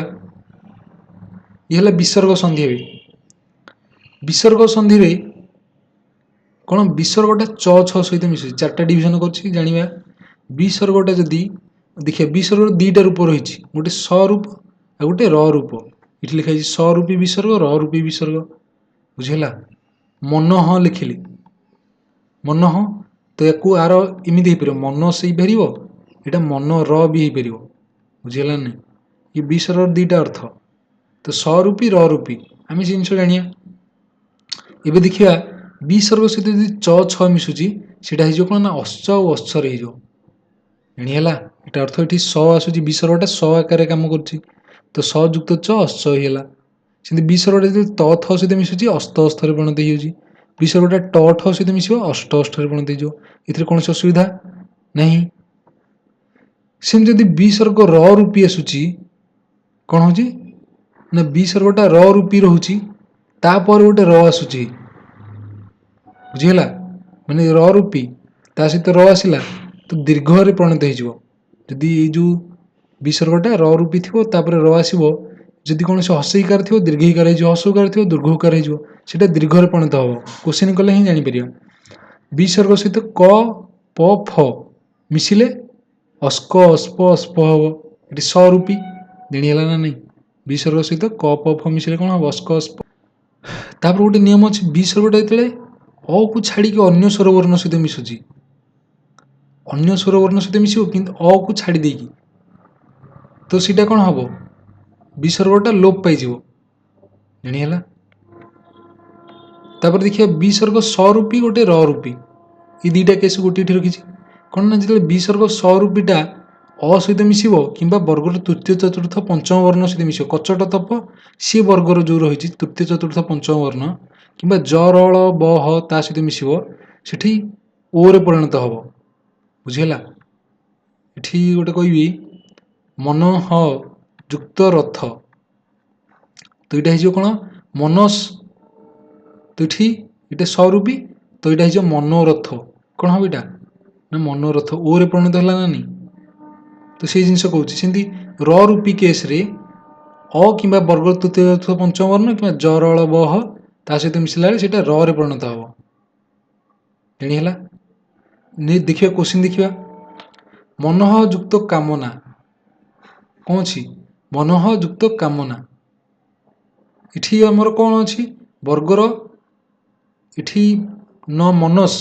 ଇଏ ହେଲା ବିସର୍ଗ ସନ୍ଧି। ଏବେ ବିସର୍ଗ ସନ୍ଧିରେ କ'ଣ, ବିସର୍ଗଟା ଛ ସହିତ ମିଶୁଛି, ଚାରିଟା ଡିଭିଜନ କରୁଛି ଜାଣିବା। ବିସର୍ଗଟା ଯଦି ଦେଖିବା, ବିସର୍ଗର ଦୁଇଟା ରୂପ ରହିଛି, ଗୋଟେ ସ ରୂପ ଆଉ ଗୋଟେ ର ରୂପ। ଏଠି ଲେଖା ହେଇଛି ସ ରୂପୀ ବିସର୍ଗ, ର ରୂପୀ ବିସର୍ଗ, ବୁଝିହେଲା। ମନଃ ଲେଖିଲି, ମନଃ, ତ ୟାକୁ ଆର ଏମିତି ହେଇପାରିବ, ମନସ ହେଇପାରିବ, ଏଇଟା ମନ ର ବି ହେଇପାରିବ, ବୁଝିହେଲା ନାହିଁ। ଏ ବିସର୍ଗର ଦୁଇଟା ଅର୍ଥ, ତ ସ ରୂପୀ ର ରୂପୀ ଆମେ ସେ ଜିନିଷ ଜାଣିବା। ଏବେ ଦେଖିବା ବିସର୍ଗ ସହିତ ଯଦି ଛ ମିଶୁଛି, ସେଇଟା ହେଇଯିବ କ'ଣ ନା ଅଶ୍ଚ ଆଉ ଅଶ୍ଚରେ ହେଇଯିବ, ଜାଣିହେଲା। ଏଇଟା ଅର୍ଥ ଏଠି ସ ଆସୁଛି, ବିସର୍ଗଟା ସ ଆକାରରେ କାମ କରୁଛି, ତ ସ ଯୁକ୍ତ ଛ ଅଶ୍ଚ ହେଇଗଲା। ସେମିତି ବିସର୍ଗଟା ଯଦି ତ ଥ ସହିତ ମିଶୁଛି, ଅସ୍ତ ଅସ୍ତରେ ପରିଣତ ହେଇଯାଉଛି। ବିସର୍ଗଟା ଟ ଠ ସହିତ ମିଶିବ, ଅଷ୍ଟ ଅଷ୍ଟରେ ପରିଣତ ହେଇଯିବ। ଏଥିରେ କୌଣସି ଅସୁବିଧା ନାହିଁ। ସେମିତି ଯଦି ବିସର୍ଗ ର ରୂପୀ ଆସୁଛି, କ'ଣ ହଉଛି ନା ବିସର୍ଗଟା ର ରୂପୀ ରହୁଛି, ତାପରେ ଗୋଟେ ର ଆସୁଛି, ବୁଝିହେଲା। ମାନେ ର ରୂପୀ ତା ସହିତ ର ଆସିଲା, ତ ଦୀର୍ଘରେ ପରିଣତ ହେଇଯିବ। ଯଦି ଏଇ ଯୋଉ ବିସର୍ଗଟା ର ରୂପୀ ଥିବ, ତାପରେ ର ଆସିବ, ଯଦି କୌଣସି ହର୍ଷଇକାର ଥିବ ଦୀର୍ଘଇକାର ହେଇଯିବ, ହର୍ଷଉକାର ଥିବ ଦୀର୍ଘଉକାର ହେଇଯିବ, ସେଟା ଦୀର୍ଘରେ ପରିଣତ ହବ। କୋଶ୍ଚିନ୍ କଲେ ହିଁ ଜାଣିପାରିବା। ବିସର୍ଗ ସହିତ କ ପ ଫ ମିଶିଲେ ଅସ୍କ ଅସ୍ପ ଅସ୍ପ ହବ, ଏଠି ସ ରୂପୀ, ଜାଣିହେଲା ନା ନାହିଁ। ବିସର୍ଗ ସହିତ କ ପ ଫ ମିଶିଲେ କ'ଣ ହବ, ଅସ୍କ ଅସ୍ପ। ତାପରେ ଗୋଟେ ନିୟମ ଅଛି, ବିସର୍ଗଟା ଯେତେବେଳେ ଅ କୁ ଛାଡ଼ିକି ଅନ୍ୟ ସ୍ୱରବର୍ଣ୍ଣ ସହିତ ମିଶୁଛି, ଅନ୍ୟ ସ୍ୱରବର୍ଣ୍ଣ ସହିତ ମିଶିବ କିନ୍ତୁ ଅ କୁ ଛାଡ଼ି ଦେଇକି, ତ ସେଇଟା କ'ଣ ହବ, ବିସର୍ଗଟା ଲୋପ ପାଇଯିବ, ଜାଣିହେଲା। ତାପରେ ଦେଖିବା ବିସର୍ଗ ସ ରୂପୀ ଗୋଟେ ର ରୂପୀ, এই ଦୁଇଟା କେସ୍ ଗୋଟିଏ ଏଠି ରଖିଛି। କ'ଣ ନା ଯେତେବେଳେ ବିସର୍ଗ ସ ରୂପୀଟା ଅ ସହିତ ମିଶିବ କିମ୍ବା ବର୍ଗର ତୃତୀୟ ଚତୁର୍ଥ ପଞ୍ଚମ ବର୍ଣ୍ଣ ସହିତ ମିଶିବ, କଚଟ ତପ ସିଏ ବର୍ଗର ଯେଉଁ ରହିଛି ତୃତୀୟ ଚତୁର୍ଥ ପଞ୍ଚମ ବର୍ଣ୍ଣ କିମ୍ବା ଜ ର ଳ ବ ହ ତା ସହିତ ମିଶିବ, ସେଠି ଓରେ ପରିଣତ ହବ, ବୁଝିହେଲା। ଏଠି ଗୋଟେ କହିବି ମନଃ ଯୁକ୍ତ ରଥ, ତ ଏଇଟା ହେଇଯିବ କ'ଣ ମନସ, ତ ଏଠି ଏଇଟା ସ ରୂପୀ, ତ ଏଇଟା ହେଇଯିବ ମନୋରଥ। କ'ଣ ହବ ଏଇଟା ନା ମନୋରଥ, ଓରେ ପରିଣତ ହେଲା ନା ନାହିଁ। ତ ସେଇ ଜିନିଷ କହୁଛି। ସେମିତି ର ରୂପୀ କେସ୍ରେ ଅ କିମ୍ବା ବର୍ଗ ତୃତୀୟ ପଞ୍ଚମ ବର୍ଣ୍ଣ କିମ୍ବା ଜ ର ଳ ବ ହ ତା ସହିତ ମିଶିଲା ବେଳେ ସେଇଟା ରରେ ପରିଣତ ହବ, ଜାଣିହେଲା। ଦେଖିବା କୋଶ୍ଚିନ୍ ଦେଖିବା, ମନଃ ଯୁକ୍ତ କାମନା, କ'ଣ ଅଛି ମନଃ ଯୁକ୍ତ କାମନା। ଏଠି ଆମର କ'ଣ ଅଛି, ବର୍ଗର ଏଠି ନ ମନସ,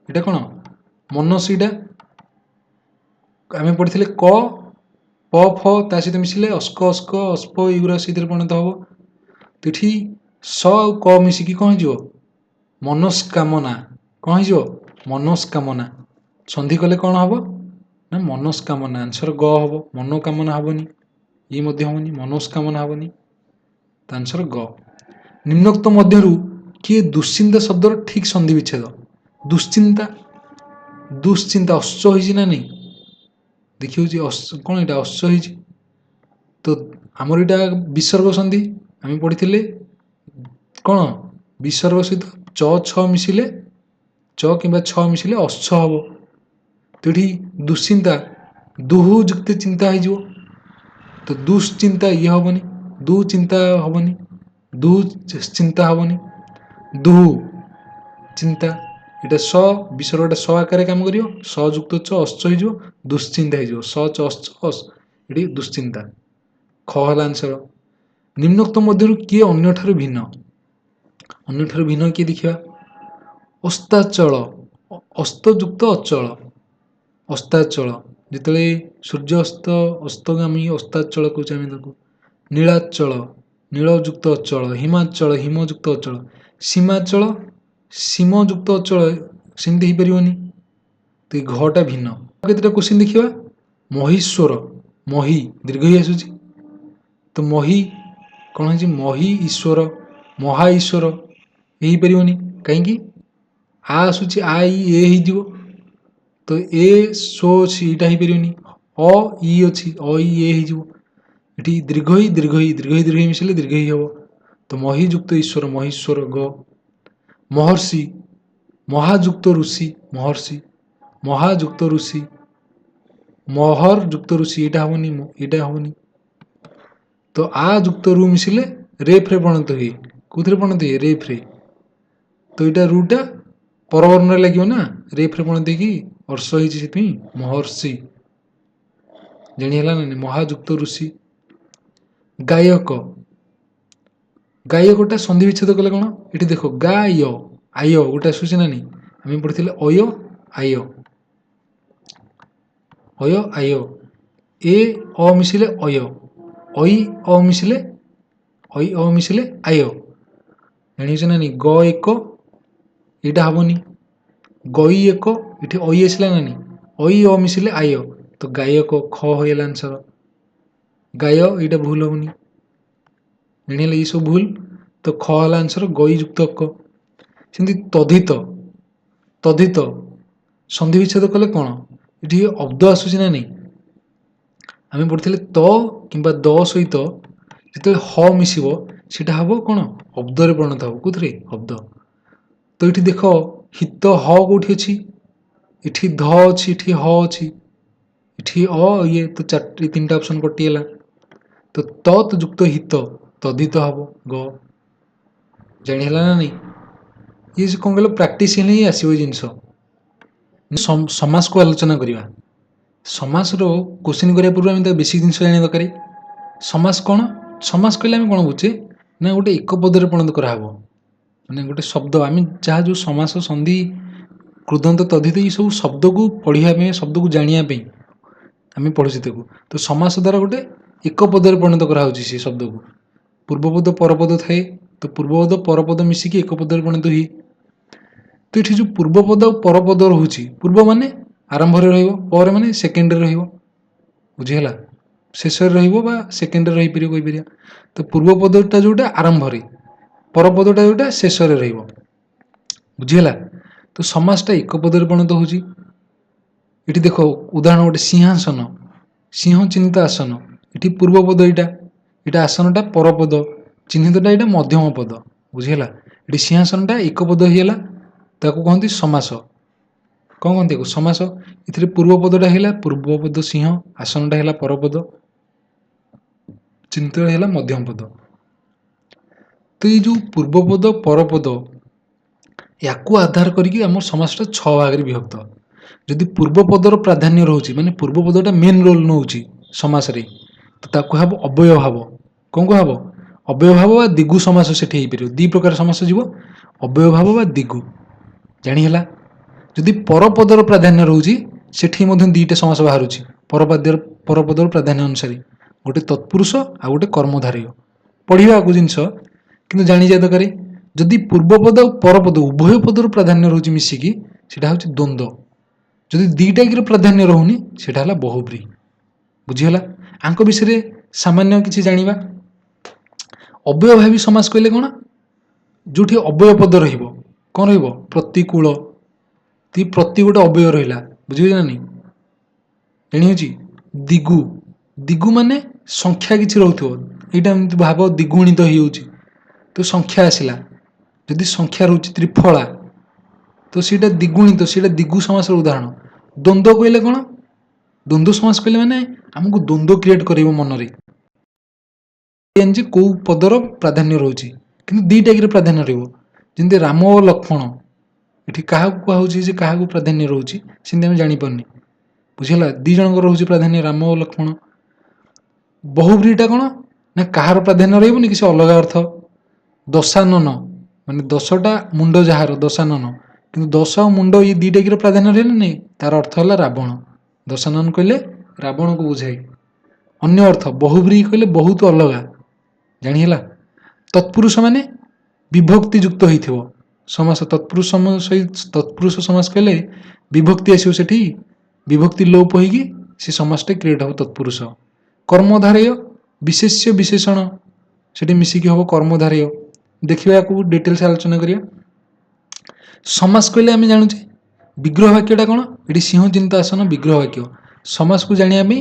ଏଇଟା କ'ଣ ମନସ, ଏଇଟା ଆମେ ପଢ଼ିଥିଲେ କ ପ ଫ ତା ସହିତ ମିଶିଲେ ଅସ୍କ ଅସ୍କ ଅସ୍ପ ଏଇଗୁଡ଼ା ସେଇଥିରେ ପରିଣତ ହବ। ତ ଏଠି ସ ଆଉ କ ମିଶିକି କ'ଣ ହେଇଯିବ, ମନସ୍କାମନା। କ'ଣ ହେଇଯିବ, ମନସ୍କାମନା। ସନ୍ଧି କଲେ କ'ଣ ହବ ନା ମନସ୍କାମନା, ଆନ୍ସର ଗ ହବ, ମନୋକାମନା ହବନି, ଇଏ ମଧ୍ୟ ହବନି, ମନସ୍କାମନା ହବନି, ତ ଆନ୍ସର ଗ। ନିମ୍ନୋକ୍ତ ମଧ୍ୟରୁ କିଏ ଦୁଶ୍ଚିନ୍ତା ଶବ୍ଦର ଠିକ୍ ସନ୍ଧି ବିଚ୍ଛେଦ, ଦୁଶ୍ଚିନ୍ତା, ଦୁଶ୍ଚିନ୍ତା ଅଶ୍ଚ ହେଇଛି ନା ନାହିଁ, ଦେଖି ହେଉଛି କ'ଣ ଏଇଟା ଅଶ୍ଚ ହେଇଛି, ତ ଆମର ଏଇଟା ବିସର୍ଗ ସନ୍ଧି ଆମେ ପଢ଼ିଥିଲେ। କ'ଣ ବିସର୍ଗ ସହିତ ଚ ଛ ମିଶିଲେ, ଚ କିମ୍ବା ଛ ମିଶିଲେ ଅଶ୍ଚ ହବ, ତ ଏଠି ଦୁଶ୍ଚିନ୍ତା ଦୁହୁ ଯୁକ୍ତ ଚିନ୍ତା ହେଇଯିବ, ତ ଦୁଶ୍ଚିନ୍ତା ଇଏ ହବନି, ଦୁଚିନ୍ତା ହବନି, ଦୁଶ୍ଚିନ୍ତା ହବନି, ଦୁହୁ ଚିନ୍ତା, ଏଇଟା ସ ବିସର୍ଗଟା ସ ଆକାରରେ କାମ କରିବ, ସ ଯୁକ୍ତ ଛ ଅଶ୍ଚ ହେଇଯିବ, ଦୁଶ୍ଚିନ୍ତା ହେଇଯିବ, ସ ଛ ଅଶ୍ଚ ଏଠି ଦୁଶ୍ଚିନ୍ତା, ଖ ହେଲା ଆନ୍ସର। ନିମ୍ନୋକ୍ତ ମଧ୍ୟରୁ କିଏ ଅନ୍ୟଠାରୁ ଭିନ୍ନ, ଅନ୍ୟଠାରୁ ଭିନ୍ନ କିଏ ଦେଖିବା, ଅସ୍ତାଚଳ, ଅସ୍ତଯୁକ୍ତ ଅଚଳ, ଅସ୍ତାଚଳ, ଯେତେବେଳେ ସୂର୍ଯ୍ୟ ଅସ୍ତ ଅସ୍ତଗାମୀ ଅସ୍ତାଚଳ କହୁଛେ ଆମେ ତାକୁ। ନୀଳାଚଳ, ନୀଳଯୁକ୍ତ ଅଚଳ, ହିମାଚଳ ହିମଯୁକ୍ତ ଅଚଳ, ସୀମାଚଳ ସୀମଯୁକ୍ତ ଅଚଳ ସେମିତି ହେଇପାରିବନି। ତ ଏ ଘଟା ଭିନ୍ନ। କେତେଟା କ୍ୱେଶ୍ଚିନ୍ ଦେଖିବା। ମହୀଶ୍ୱର, ମହୀ ଦୀର୍ଘ ଇ ଆସୁଛି, ତ ମହୀ କ'ଣ ହେଇଛି? ମହୀ ଈଶ୍ୱର, ମହା ଈଶ୍ୱର ହେଇପାରିବନି। କାହିଁକି? ଆ ଆସୁଛି, ଆ ଇ ଏ ହେଇଯିବ। ତ ଏ ସୋ ଅଛି, ଏଇଟା ହେଇପାରିବନି। ଅ ଇ ଅଛି, ଅ ଇ ଏ ହେଇଯିବ। ଏଠି ଦୀର୍ଘ ଇ ଦୀର୍ଘ ଇ ଦୀର୍ଘ ଇ ଦୀର୍ଘ ଇ ମିଶିଲେ ଦୀର୍ଘ ଇ ହବ। ତ ମହୀଯୁକ୍ତ ଈଶ୍ୱର, ମହୀଶ୍ୱର ଗ। ମହର୍ଷି, ମହାଯୁକ୍ତ ଋଷି, ମହର୍ଷି, ମହାଯୁକ୍ତ ଋଷି, ମହର ଯୁକ୍ତ ଋଷି, ଏଇଟା ହବନି, ଏଇଟା ହବନି। ତ ଆ ଯୁକ୍ତ ରୁ ମିଶିଲେ ରେଫରେ ପରିଣତ ହୁଏ। କୋଉଥିରେ ପରିଣତ ହୁଏ? ରେଫରେ। ତ ଏଇଟା ରୁଟା ପରବର୍ଣ୍ଣରେ ଲାଗିବ ନା, ରେଫରେ ପରିଣତ ହେଇକି ଅର୍ଷ ହେଇଛି, ସେଥିପାଇଁ ମହର୍ଷି। ଜାଣି ହେଲା ନା? ମହାଯୁକ୍ତ ଋଷି। ଗାୟକ, ଗାୟକଟା ସନ୍ଧି ବିଚ୍ଛେଦ କଲେ କ'ଣ? ଏଠି ଦେଖ ଗାୟ, ଆୟ ଗୋଟେ ଆସୁଛି ନା ନାଇଁ? ଆମେ ପଢିଥିଲେ ଅୟ ଆୟ, ଅୟ ଆୟ, ଏ ଅ ମିଶିଲେ ଅୟ, ଐ ଅ ମିଶିଲେ ଐ ଅ ମିଶିଲେ ଆୟ। ଜାଣିଛ ନା ନାଇଁ? ଗ ଏକ, ଏଇଟା ହବନି। ଗଇ ଏକ, ଏଠି ଐ ଆସିଲା ନା ନାଇଁ? ଐ ଅ ମିଶିଲେ ଆୟ, ତ ଗାୟକ ଖ ହେଇଗଲା ଆନ୍ସର। ଗାୟ ଏଇଟା ଭୁଲ ହବନି। ଜାଣିହେଲା ଏଇ ସବୁ ଭୁଲ, ତ ଖ ହେଲା ଆନ୍ସର, ଗଇ ଯୁକ୍ତ କ। ସେମିତି ତଦ୍ଧିତ, ତଦ୍ଧିତ ସନ୍ଧି ବିଚ୍ଛେଦ କଲେ କ'ଣ? ଏଠି ଅବ୍ଦ ଆସୁଛି ନା ନାଇଁ? ଆମେ ପଢିଥିଲେ ତ କିମ୍ବା ଦ ସହିତ ଯେତେବେଳେ ହ ମିଶିବ ସେଟା ହବ କ'ଣ? ଅବ୍ଦରେ ପରିଣତ ହବ। କୋଉଥିରେ? ଅବ୍ଦ। ତ ଏଠି ଦେଖ ହିତ ହ କୋଉଠି ଅଛି? ଏଠି ଧ ଅଛି, ଏଠି ହ ଅଛି, ଏଠି ଅ ଇଏ, ତ ତିନିଟା ଅପସନ କଟିଗଲା। ତ ତତ୍ ଯୁକ୍ତ ହିତ ତଦ୍ଧିତ ହବ ଗ। ଜାଣି ହେଲା ନା ନାଇଁ? ଇଏ କ'ଣ କହିଲ, ପ୍ରାକ୍ଟିସ ହେଲେ ହିଁ ଆସିବ ଏ ଜିନିଷ। ସମାସକୁ ଆଲୋଚନା କରିବା। ସମାସର କୋଶ୍ଚିନ୍ କରିବା ପୂର୍ବରୁ ଆମେ ତାର ବେସିକ୍ ଜିନିଷ ଜାଣିବା ଦରକାର। ସମାସ କ'ଣ? ସମାସ କହିଲେ ଆମେ କ'ଣ ବୁଝେ ନା ଗୋଟେ ଏକ ପଦରେ ପରିଣତ କରାହବ। ମାନେ ଗୋଟେ ଶବ୍ଦ, ଆମେ ଯାହା ଯୋଉ ସମାସ, ସନ୍ଧି, କୃଦନ୍ତ, ତଦ୍ଧିତ ଏଇ ସବୁ ଶବ୍ଦକୁ ପଢ଼ିବା ପାଇଁ, ଶବ୍ଦକୁ ଜାଣିବା ପାଇଁ ଆମେ ପଢୁଛେ ତାକୁ। ତ ସମାସ ଦ୍ୱାରା ଗୋଟେ ଏକ ପଦରେ ପରିଣତ କରାହଉଛି ସେ ଶବ୍ଦକୁ। ପୂର୍ବପଦ ପରପଦ ଥାଏ, ତ ପୂର୍ବପଦ ପରପଦ ମିଶିକି ଏକ ପଦରେ ପରିଣତ ହୁଏ। ତ ଏଠି ଯୋଉ ପୂର୍ବପଦ ଆଉ ପରପଦ ରହୁଛି, ପୂର୍ବ ମାନେ ଆରମ୍ଭରେ ରହିବ, ପରେ ମାନେ ସେକେଣ୍ଡରେ ରହିବ। ବୁଝିହେଲା? ଶେଷରେ ରହିବ ବା ସେକେଣ୍ଡରେ ରହିପାରିବ କହିପାରିବା। ତ ପୂର୍ବପଦଟା ଯୋଉଟା ଆରମ୍ଭରେ, ପରପଦଟା ଯୋଉଟା ଶେଷରେ ରହିବ। ବୁଝିହେଲା? ତ ସମାସଟା ଏକ ପଦରେ ପରିଣତ ହଉଛି। ଏଠି ଦେଖ ଉଦାହରଣ ଗୋଟେ, ସିଂହାସନ, ସିଂହ ଚିହ୍ନିତ ଆସନ, ଏଠି ପୂର୍ବପଦ, ଏଇଟା ଆସନଟା ପରପଦ, ଚିହ୍ନିତଟା ଏଇଟା ମଧ୍ୟମ ପଦ। ବୁଝିହେଲା? ଏଠି ସିଂହାସନଟା ଏକ ପଦ ହେଇଗଲା, ତାକୁ କହନ୍ତି ସମାସ। କ'ଣ କହନ୍ତି ତାକୁ? ସମାସ। ଏଥିରେ ପୂର୍ବପଦଟା ହେଲା ପୂର୍ବପଦ ସିଂହ, ଆସନଟା ହେଲା ପରପଦ, ଚିହ୍ନିତ ହେଲା ମଧ୍ୟମ ପଦ। ତ ଏଇ ଯୋଉ ପୂର୍ବପଦ ପରପଦ, ୟାକୁ ଆଧାର କରିକି ଆମର ସମାସଟା 6 ଭାଗରେ ବିଭକ୍ତ। ଯଦି ପୂର୍ବପଦର ପ୍ରାଧାନ୍ୟ ରହୁଛି, ମାନେ ପୂର୍ବପଦଟା ମେନ୍ ରୋଲ ନେଉଛି ସମାସରେ, ତ ତାକୁ ହେବ ଅବ୍ୟୟ ଭାବ। କ'ଣ କୁହାହବ? ଅବ୍ୟୟ ଭାବ ବା ଦିଗୁ ସମାସ ସେଠି ହେଇପାରିବ। ଦି ପ୍ରକାର ସମାସ ଯିବ, ଅବ୍ୟୟ ଭାବ ବା ଦିଗୁ। ଜାଣି ହେଲା? ଯଦି ପରପଦର ପ୍ରାଧାନ୍ୟ ରହୁଛି, ସେଠି ମଧ୍ୟ ଦିଟା ସମାସ ବାହାରୁଛି ପରପଦର ପ୍ରାଧାନ୍ୟ ଅନୁସାରେ, ଗୋଟେ ତତ୍ପୁରୁଷ ଆଉ ଗୋଟେ କର୍ମଧାରୟ। ପଢିବା ଆଗକୁ ଜିନିଷ, କିନ୍ତୁ ଜାଣିଯିବା ଦରକାର। ଯଦି ପୂର୍ବପଦ ଆଉ ପରପଦ ଉଭୟ ପଦର ପ୍ରାଧାନ୍ୟ ରହୁଛି ମିଶିକି, ସେଟା ହଉଛି ଦ୍ୱନ୍ଦ୍ୱ। ଯଦି ଦିଟାକିର ପ୍ରାଧାନ୍ୟ ରହୁନି, ସେଟା ହେଲା ବହୁବ୍ରୀ। ବୁଝିହେଲା? ଆଙ୍କ ବିଷୟରେ ସାମାନ୍ୟ କିଛି ଜାଣିବା। ଅବ୍ୟୟଭାବୀ ସମାସ କହିଲେ କ'ଣ? ଯୋଉଠି ଅବ୍ୟୟ ପଦ ରହିବ, କ'ଣ ରହିବ? ପ୍ରତିକୂଳ, ପ୍ରତି ଗୋଟେ ଅବ୍ୟୟ ରହିଲା। ବୁଝିହେଉଛି ନା ନାଇଁ? ଜାଣି ହେଉଛି? ଦିଗୁ, ଦିଗୁ ମାନେ ସଂଖ୍ୟା କିଛି ରହୁଥିବ, ଏଇଟା ଏମିତି ଭାବ ଦ୍ୱିଗୁଣିତ ହେଇଯାଉଛି, ତ ସଂଖ୍ୟା ଆସିଲା। ଯଦି ସଂଖ୍ୟା ରହୁଛି ତ୍ରିଫଳା, ତ ସେଇଟା ଦ୍ୱିଗୁଣିତ, ସେଇଟା ଦିଗୁ ସମାସର ଉଦାହରଣ। ଦ୍ୱନ୍ଦ୍ୱ କହିଲେ କ'ଣ? ଦ୍ୱନ୍ଦ୍ୱ ସମାସ କହିଲେ ମାନେ ଆମକୁ ଦ୍ୱନ୍ଦ୍ୱ କ୍ରିଏଟ କରିବ ମନରେ, ଯେ କୋଉ ପଦର ପ୍ରାଧାନ୍ୟ ରହୁଛି, କିନ୍ତୁ ଦିଟାକିର ପ୍ରାଧାନ୍ୟ ରହିବ। ଯେମିତି ରାମ ଓ ଲକ୍ଷ୍ମଣ, ଏଠି କାହାକୁ କୁହାହଉଛି ଯେ କାହାକୁ ପ୍ରାଧାନ୍ୟ ରହୁଛି, ସେମିତି ଆମେ ଜାଣିପାରୁନି। ବୁଝିହେଲା? ଦି ଜଣଙ୍କର ରହୁଛି ପ୍ରାଧାନ୍ୟ, ରାମ ଓ ଲକ୍ଷ୍ମଣ। ବହୁବ୍ରୀଟା କ'ଣ ନା କାହାର ପ୍ରାଧାନ୍ୟ ରହିବନି କି, ସେ ଅଲଗା ଅର୍ଥ। ଦଶାନନ ମାନେ ଦଶଟା ମୁଣ୍ଡ ଯାହାର, ଦଶାନନ, କିନ୍ତୁ ଦଶ ଆଉ ମୁଣ୍ଡ ଇଏ ଦିଟାକିର ପ୍ରାଧାନ୍ୟ ରହିଲେ ନାଇଁ, ତାର ଅର୍ଥ ହେଲା ରାବଣ। ଦଶାନନ କହିଲେ ରାବଣକୁ ବୁଝାଏ। ଅନ୍ୟ ଅର୍ଥ, ବହୁବ୍ରୀ କହିଲେ ବହୁତ ଅଲଗା। ଜାଣି ହେଲା? तत्पुरुष माने विभक्ति युक्त होइथिव समास तत्पुरुष समास कहले विभक्ति आसियो सेठी विभक्ति लोप होइकी से समासटे क्रिएट हो तत्पुरुष कर्मधारय विशेष्य विशेषण सेठी मिसिकी हो कर्मधारय देखिबा को डिटेल्स आलोचना करिया समास कहले आमे जानु जे विग्रह वाक्यटा कोन एठी सिंह चिंता आसन विग्रह वाक्य समास को जानिया में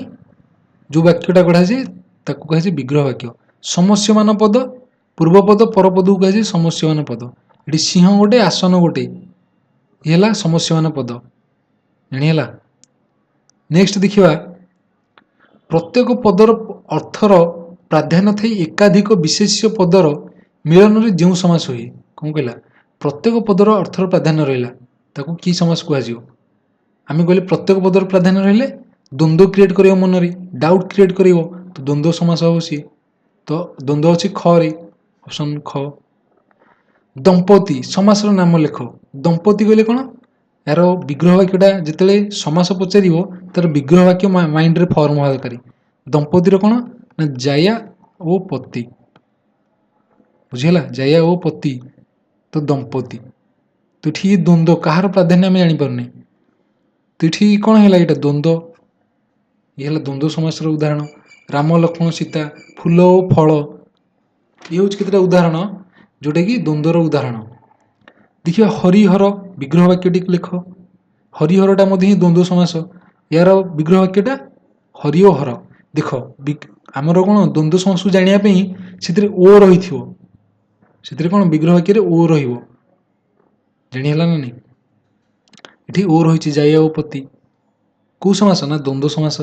जो वाक्यटा गढ़ा जे ताकू कहे जे विग्रह वाक्य समस्यमान पद पूर्व पद पर पद को कहे जे समस्यमान पद एठी सिंह गोटे आसन गोटे हेला समस्यमान पद जानि हेला नेक्स्ट देखिबा प्रत्येक पदर अर्थर प्राधान्य थई एकाधिक विशेष्य पदर मिलन रे जेउ समास होई कोन कहला प्रत्येक पदर अर्थर प्राधान्य रहिला ताकू की समास कुआ जियो आमे कहले प्रत्येक पदर प्राधान्य रहिले द्वंद्व क्रिएट करियो मन रे डाउट क्रिएट करियो तो द्वंद्व समास होसी तो द्वंद्व अछि ख रे ऑप्शन ख दंपति समास रो नाम लेख दंपति कहले कोन यार विग्रह वाक्यटा जितेले समास पचारिबो तार विग्रह वाक्य माइंड रे फॉर्म होवा दरकारी दंपति रो कोन ना जाया ओ पति बुझिला जाया ओ पति तो दंपति तो ठीक द्वंद्व कहार प्राधान्य आम जापर तो ठीक कौन है ये द्वंद्व ये द्वंद्व समास उदाहरण राम लक्ष्मण सीता फूल और फल ये हूँ केतटा उदाहरण जोटा कि द्वंद्वर उदाहरण देखिए हरिहर विग्रह वाक्यटी लिख हरिहरटा द्वंद्व समास यार विग्रह वाक्यटा हरि और हर देख आमर कौन द्वंद्व समास को जानापी से ओ रही से कौन विग्रह वाक्य ओ रही ना नहीं ये ओ रही जाया ओ पति कौ समास ना द्वंद्व समास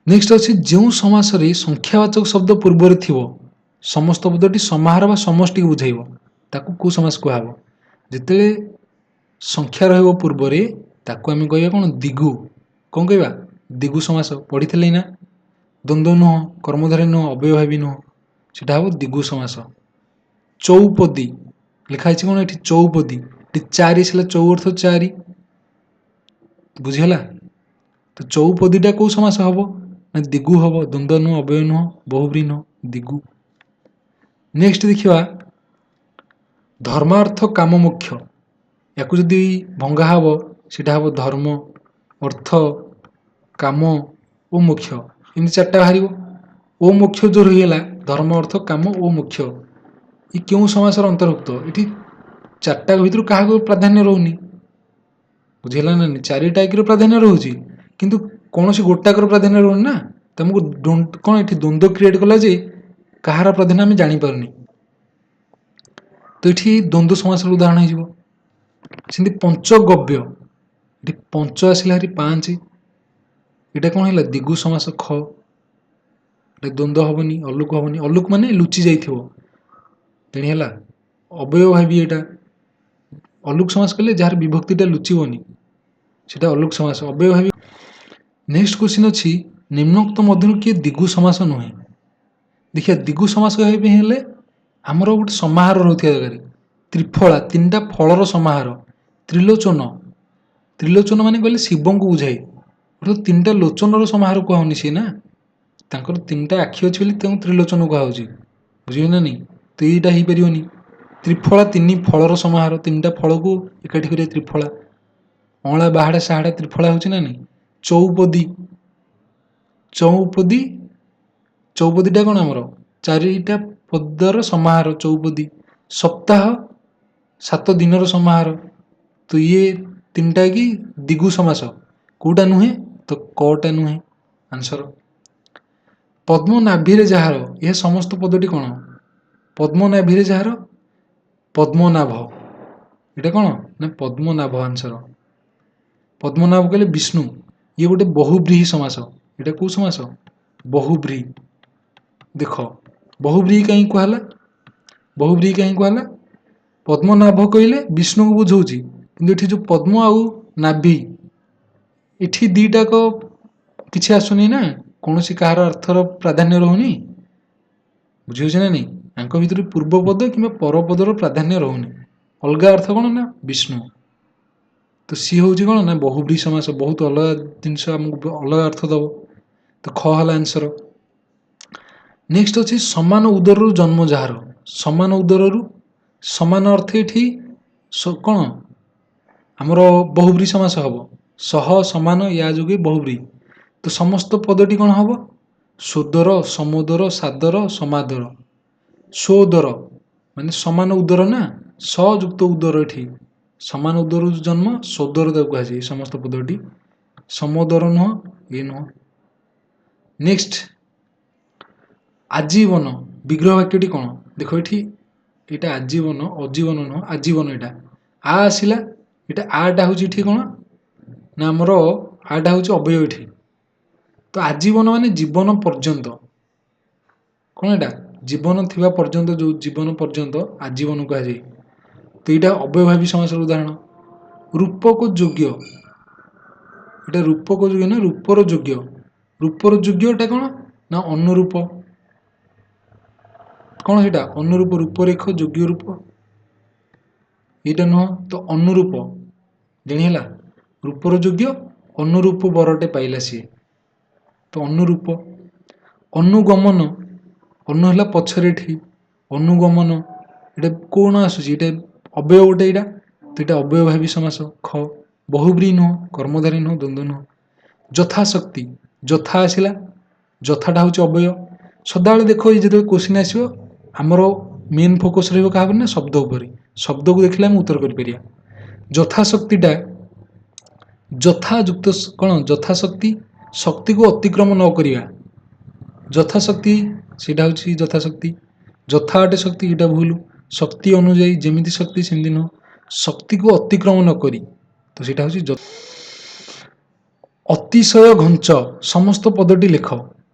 नेक्स्ट अच्छे जो समास रे संख्यावाचक शब्द पूर्व थी समस्त पदटी समाहार व समष्टि को बुझाइब ताकू कौ समास कहब जिते संख्या रहिबो पूर्व रे ताकू आमे कहबा कोन दिगु कोन कहबा दिगु समास पढ़ी थले ना द्वंद्व नुह कर्मधारय नुह अव्ययभावी नुह सेटा हो दिगु समास चौपदी लिखा है कौन ये चौपदी चारि से चौ अर्थ चारि बुझीगला तो चौपदीटा कौ समास हम ना दिगु हम द्वंद्व नुह अव्यय नुह बहुब्री नुह दिगु नेक्स्ट देखिए धर्मार्थ काम मुख्य या जदि भंगा हम सीटा हम धर्म अर्थ काम ओ मुख्य एमती चार्टा बाहर ओ मुख्य जो रहीगला धर्म अर्थ काम ओ मुख्य ये क्यों समासर अंतर्भुक्त ये चार्टा भर क्या प्राधान्य रोनी बुझेगा ना चारिटा एक प्राधान्य रोचे किंतु कौन सी गोटाकर प्राधान्य रोनी ना तुमको कौन ये द्वंद्व क्रिएट कला जे कहार प्राधान्य आम जापारे तो ये द्वंद्व समासर उदाहरण हो पंचगव्य ये पंच आसला हरी पाँच यहाँ कौन है दिगु समास ख ये द्वंद्व हेनी अलुक हेनी अलुक माने लुचि जाइए अव्यय भावी यहाँ अलुक समास कले जार विभक्तिटा लुचिबनी सेटा अलुक समास अव्यय भावी नेक्स्ट क्वेश्चन अच्छी निम्नोक्त मध्य किए दिगु समास नुहे देखिए दिगु समास कहले आमर गोटे समाहार रोथे दरकार त्रिफला तीन टा फलर समाहार त्रिलोचन त्रिलोचन माने कहले शिव को बुझाए अर्थात तीन टा लोचन समाहार कहनी सी ना तांकर तीन टा आखि अच्छी त्रिलोचन कहुच्छे बुझे ना नहीं तो यहीटा हो पारनी त्रिफला तीन फलर समाहार तीन टा फल को एकाठी करिया त्रिफला अँला बाहाड़ा साहाड़ा त्रिफला होची ना नहीं चौपदी चौपदी चौपदीटा कौन आमर चारिटा पदर समाहार चौपदी सप्ताह 7 दिन समाहार तो ये तीन टा कि दिगु समास कौटा नुहे तो कटा नुहे आंसर पद्मनाभि जार यह समस्त पदटी कौन पद्मनाभि जार पद्मनाभ ये कौन ना पद्मनाभ आंसर पद्मनाभ कहले विष्णु ये गोटे बहुब्रीही समास यहाँ कौ समास बहुब्रीही देख बहुब्रीही कहीं कहला बहुब्रीही कहीं कहला पद्मनाभ कहले विष्णु को बुझाऊँगी कि जो पद्म आउ नाभि इठी दीटाक किसी आसुनी ना कौन सी कहार अर्थर प्राधान्य रोनी बुझे ना नहीं आंक भर पूर्व पद कि परपदर प्राधान्य रोनी अलग अर्थ कौन ना विष्णु तो सी हूँ कौन ना बहुब्रीही समास बहुत अलग जिनस आमको अलग अर्थ दब तो ख है आंसर नेक्स्ट अच्छी समान उदर जन्म जार समान उदर समान अर्थ ये कौन आमर बहुब्री समास हम सह समान या जोगे बहुब्री तो समस्त पदटी कौन हम सोदर समोदर सादर समादर सोदर माने समान उदर ना सयुक्त उदर ये समान उदर जन्म सोदर कहुए समस्त पदटी समोदर नुह ये नुह। नेक्स्ट आजीवन विग्रह वाक्यटी कौन देख ये आजीवन अजीवन नुह आजीवन यहाँ आसला ये आटा हूँ कौन ना आमर आटा हूँ अवयव ये तो आजीवन माने जीवन पर्यंत कौन एटा जीवन थिबा पर्यंत जो जीवन पर्यंत आजीवन कहुए तो यहाँ अव्ययभावी समास उदाहरण रूपक योग्य ये रूपक योग्य ना रूपर योग्य रूपर योग्यटा कौन ना अनुरूप कौन से अनुरूप रूपरेख योग्य रूप यहाँ नुह तो अनुरूप जानीला रूपर योग्य अनुरूप बरटे पाइला सी तो अनुरूप अनुगमन अनु है पछरे अनुगमन ये कौन आसूसी ये अव्यय गोटे यहाँ तो यहाँ अव्ययभावी समास ख बहुब्री नुह कर्मधारी नुह द्वंद्व नुह। यथाशक्ति यथा आसला यथाटा हूँ अव्यय सदा देख जो क्वेश्चन आसो आमर मेन फोकस रहा ना शब्द उपर शब्द को देखले आम उत्तर कर यथाशक्तिटा यथायुक्त कौन यथाशक्ति शक्ति को अतिक्रम न करिया यथाशक्ति सीटा हूँ यथाशक्ति यथा अटे शक्ति यहाँ भूल शक्ति अनुजाई जमीती शक्ति सेमती नुह शक्ति को अतिक्रम न करी तो सीटा हूँ अतिशय घंच समस्त पदटी लेख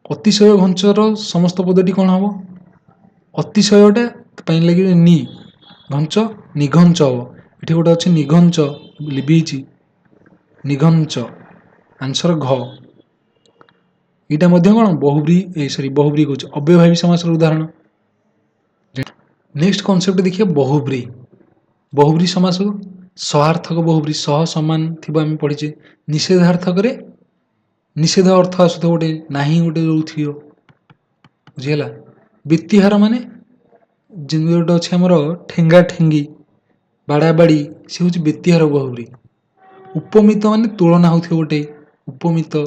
अतिशय घंचर समस्त पदटी कौन हम अतिशयटा लगे नि घंच निघंच हम ये गोटे अच्छे निघंच लिभी निघंच आंसर घ यहाँ कौन बहुब्री सॉरी बहुब्री कह अव्ययभावी समास उदाहरण। नेक्स्ट कॉन्सेप्ट देखिए बहुब्री बहुब्री समास सहार्थक बहुब्री सह समान थी आम पढ़ीचे निषेधार्थक निषेध अर्थ आसुथ गोटे ना गोटे जो थी बुझीगला व्यतिहार माने गोटे अच्छे आमर ठेंगा ठेंगी बाड़ा बाड़ी सी हूँ व्यतिहार बहुब्री उपमित माने तुलना हो गोटे उपमित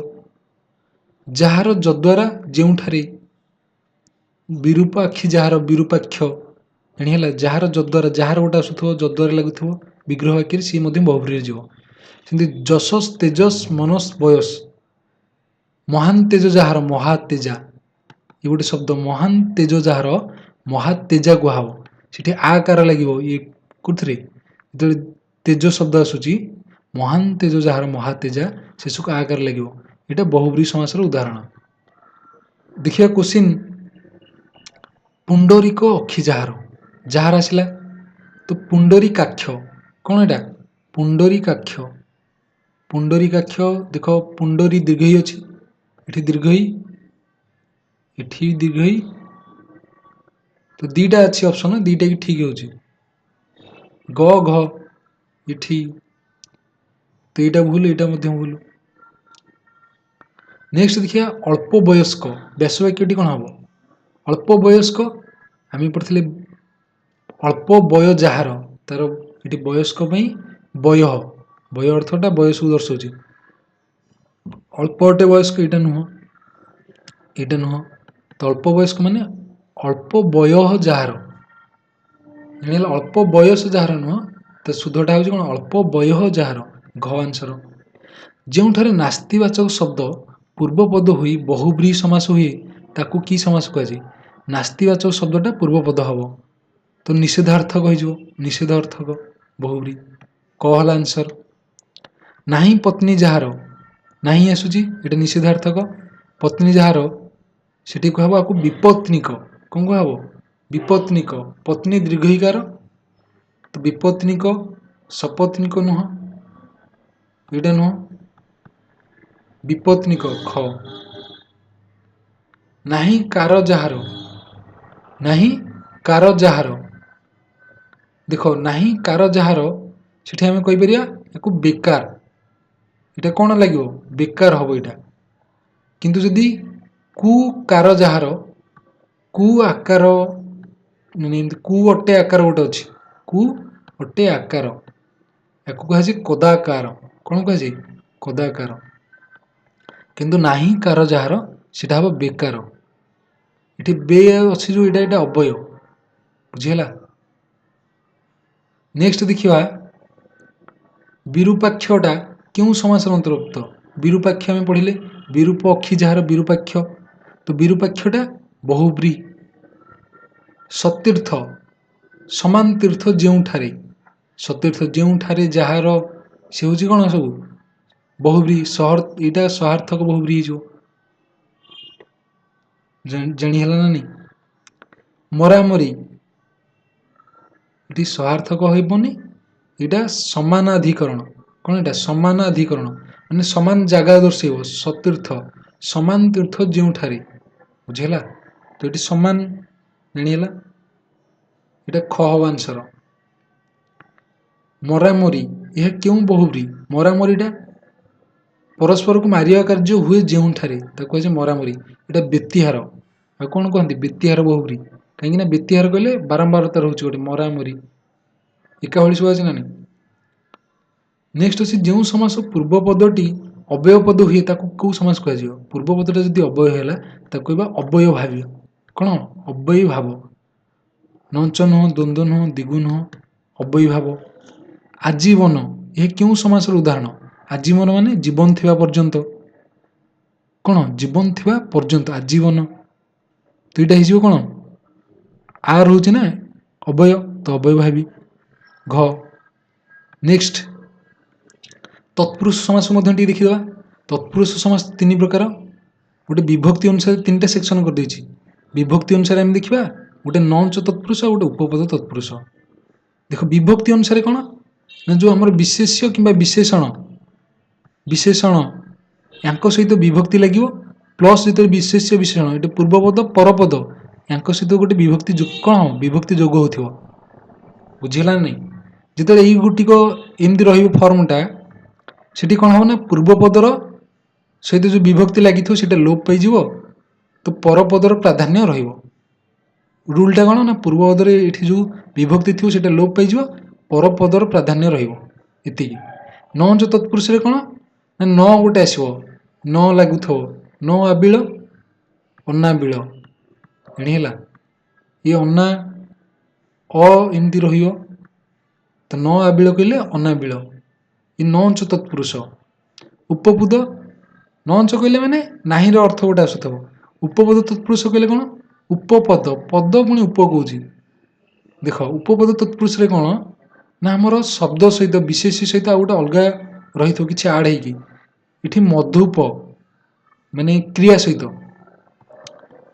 जार जद्वारा जोठारे विरूपाक्षी जार विरूपाक्ष जानीला जार जद्वारा जार गोटे आसुव जद्वारा लगुव विग्रह वाक्य सी बहुब्री जी जशस तेजस मनस बयस महान तेज जार महातेजा ये गोटे शब्द महान तेज जार महातेजा गुहाव सीठी आकार लगे ये कौन जो तेज शब्द आसूची महान तेज जार महातेजा शेष को आकार लगे यहाँ बहुब्री समास उदाहरण। देखिए क्वेश्चन पुंडरीक अक्षी जार जार आसला तो पुंडरीकाक्ष कौन एटा पुंडरीकाक्ष पुंडरीकाक्ष देख पुंडरी दीर्घई अच्छी ये दीर्घई ये दीर्घई तो दीटा अच्छी ऑप्शन दीटा की ठीक होची ग घ ये तो यहाँ भूल यहाँ भूल। नेक्स्ट देखिए अल्प वयस्क व्यासवाक्यटी कौन हम अल्प वयस्क आम पढ़ते अल्प बय जार तार ये वयस्क बय बय अर्थटा बयस को दर्शाऊँ अल्प अटे वयस्क यहाँ नुह तो अल्प वयस्क माने अल्प बय जार जान अल्प बयस जार नुह तो शुद्धटा हूँ कौन अल्प बय जार घ आंसर जोठारे नास्तिवाचक शब्द पूर्वपद हुई बहुब्री समास हुए ताकू की समास कहुए नास्तिवाचक शब्दटा पूर्वपद हम तो निषेधार्थक हो निषेधार्थक बहुब्री कहला आंसर नाही पत्नी जार नाही आसूची ये निषेधार्थक पत्नी जार से कह विपत्निक कौन कह विपत्निक पत्नी दीर्घईकार तो विपत्निक सपत्निक नुह यहाँ नुह विपत्निक ख नाही कार जार नाही कार जार देख नाही कार जार से आम कहीपर या बेकार यहाँ कौन लगे बेकार हम यहाँ किंतु जदि कु कार जार କୁ ଆକାର କୁ ଅଟେ ଆକାର ଗୋଟେ ଅଛି। କୁ ଅଟେ ଆକାର, ୟାକୁ କୁହାଯାଏ କଦାକାର। କ'ଣ କୁହାଯାଏ? କଦାକାର। କିନ୍ତୁ ନାହିଁ କାର ଯାହାର ସେଟା ହବ ବେକାର। ଏଠି ବେ ଅଛି ଯୋଉ ଏଇଟା ଅବୟ। ବୁଝିହେଲା? ନେକ୍ସଟ ଦେଖିବା ବିରୂପାକ୍ଷଟା କେଉଁ ସମାସର ଅନ୍ତର୍ଭୁକ୍ତ? ବିରୂପାକ୍ଷ ଆମେ ପଢ଼ିଲେ ବିରୂପ ଅକ୍ଷୀ ଯାହାର ବିରୂପାକ୍ଷ, ତ ବିରୂପାକ୍ଷଟା ବହୁବ୍ରୀ। ସତୀର୍ଥ ସମାନ ତୀର୍ଥ ଯେଉଁଠାରେ, ସତୀର୍ଥ ଯେଉଁଠାରେ ଯାହାର ସେ ହେଉଛି କ'ଣ ସବୁ ବହୁବ୍ରୀ। ଏଇଟା ସହାର୍ଥକ ବହୁବ୍ରୀ ହେଇଯିବ। ଜାଣି ହେଲା ନା ନାଇଁ? ମରାମରି ଏଠି ସହାର୍ଥକ ହେବନି, ଏଇଟା ସମାନାଧିକରଣ। କ'ଣ ଏଇଟା? ସମାନାଧିକରଣ, ମାନେ ସମାନ ଜାଗା ଦର୍ଶେଇବ। ସତୀର୍ଥ ସମାନ ତୀର୍ଥ ଯେଉଁଠାରେ। ବୁଝିହେଲା? ତ ଏଠି ସମାନ ଜାଣିହେଲା। ଏଇଟା ଖ ହବ ଆନ୍ସର। ମରାମରି ଏହା କେଉଁ ବହୁବ୍ରୀ? ମରାମରିଟା ପରସ୍ପରକୁ ମାରିବା କାର୍ଯ୍ୟ ହୁଏ ଯେଉଁଠାରେ, ତାକୁ କୁହାଯାଏ ମରାମରି। ଏଇଟା ବେତିହାର। ଆଉ କ'ଣ କୁହନ୍ତି? ବେତିହାର ବହୁବ୍ରୀ। କାହିଁକି ନା ବେତିହାର କହିଲେ ବାରମ୍ବାରତା ରହୁଛି ଗୋଟେ। ମରାମରି ଏକା ଭଳି ଶୁଭାଯାଉଛି ନା ନାହିଁ? ନେକ୍ସଟ ଅଛି ଯେଉଁ ସମାସ ପୂର୍ବ ପଦଟି ଅବୟ ପଦ ହୁଏ ତାକୁ କେଉଁ ସମାସ କୁହାଯିବ? ପୂର୍ବ ପଦଟା ଯଦି ଅବୟ ହେଲା ତାକୁ କହିବା ଅବୟ ଭାବୀ। କ'ଣ? ଅବୟୀ ଭାବ। ନଞ୍ଚ ନୁହଁ, ଦ୍ୱନ୍ଦ୍ୱ ନୁହଁ, ଦିଗୁ ନୁହଁ, ଅବୟୀ ଭାବ। ଆଜୀବନ ଏହା କେଉଁ ସମାସର ଉଦାହରଣ? ଆଜୀବନ ମାନେ ଜୀବନ ଥିବା ପର୍ଯ୍ୟନ୍ତ। କ'ଣ? ଜୀବନ ଥିବା ପର୍ଯ୍ୟନ୍ତ ଆଜୀବନ। ତ ଏଇଟା ହେଇଯିବ କ'ଣ? ଆ ରହୁଛି ନା ଅବୟ, ତ ଅବୟ ଭାବୀ। ଘ। ନେକ୍ସଟ ତତ୍ପୁରୁଷ ସମାସ ମଧ୍ୟ ଟିକେ ଦେଖିଦେବା। ତତ୍ପୁରୁଷ ସମାସ ତିନି ପ୍ରକାର। ଗୋଟେ ବିଭକ୍ତି ଅନୁସାରେ ତିନିଟା ସେକ୍ସନ କରିଦେଇଛି। ବିଭକ୍ତି ଅନୁସାରେ ଆମେ ଦେଖିବା, ଗୋଟେ ନଞ୍ଚ ତତ୍ପୁରୁଷ ଆଉ ଗୋଟେ ଉପପଦ ତତ୍ପୁରୁଷ। ଦେଖ ବିଭକ୍ତି ଅନୁସାରେ କ'ଣ ନା ଯେଉଁ ଆମର ବିଶେଷ୍ୟ କିମ୍ବା ବିଶେଷଣ, ବିଶେଷଣ ୟାଙ୍କ ସହିତ ବିଭକ୍ତି ଲାଗିବ, ପ୍ଲସ୍ ଯେତେବେଳେ ବିଶେଷ୍ୟ ବିଶେଷଣ, ଏଠି ପୂର୍ବପଦ ପରପଦ ୟାଙ୍କ ସହିତ ଗୋଟେ ବିଭକ୍ତି କ'ଣ ବିଭକ୍ତି ଯୋଗ ହେଉଥିବ। ବୁଝିହେଲା ନା ନାହିଁ? ଯେତେବେଳେ ଏଇ ଗୋଟିକ ଏମିତି ରହିବ ଫର୍ମଟା, ସେଠି କ'ଣ ହେବ ନା ପୂର୍ବପଦର ସହିତ ଯେଉଁ ବିଭକ୍ତି ଲାଗିଥିବ ସେଇଟା ଲୋପ ପାଇଯିବ, ତ ପରପଦର ପ୍ରାଧାନ୍ୟ ରହିବ। ରୁଲଟା କ'ଣ ନା ପୂର୍ବପଦରେ ଏଠି ଯେଉଁ ବିଭକ୍ତି ଥିବ ସେଇଟା ଲୋପ ପାଇଯିବ, ପରପଦର ପ୍ରାଧାନ୍ୟ ରହିବ। ଏତିକି। ନଞ୍ଚ ତତ୍ପୁରୁଷରେ କ'ଣ ନା ନ ଗୋଟେ ଆସିବ, ନ ଲାଗୁଥିବ, ନ ଆବିଳ ଅନାବିଳ। ଜାଣିହେଲା? ଏ ଅନା ଅ ଏମିତି ରହିବ, ତ ନ ଆବିଳ କହିଲେ ଅନାବିଳ। ଏ ନଞ୍ଚ ତତ୍ପୁରୁଷ। ଉପପଦ ନଞ୍ଚ କହିଲେ ମାନେ ନାହିଁର ଅର୍ଥ ଗୋଟେ ଆସୁଥିବ। ଉପପଦ ତତ୍ପୁରୁଷ କହିଲେ କ'ଣ? ଉପପଦ, ପଦ ପୁଣି ଉପ କହୁଛି। ଦେଖ ଉପପଦ ତତ୍ପୁରୁଷରେ କ'ଣ ନା ଆମର ଶବ୍ଦ ସହିତ ବିଶେଷ ସହିତ ଆଉ ଗୋଟେ ଅଲଗା ରହିଥିବ କିଛି ଆଡ଼ ହେଇକି। ଏଠି ମଧୁପ ମାନେ କ୍ରିୟା ସହିତ,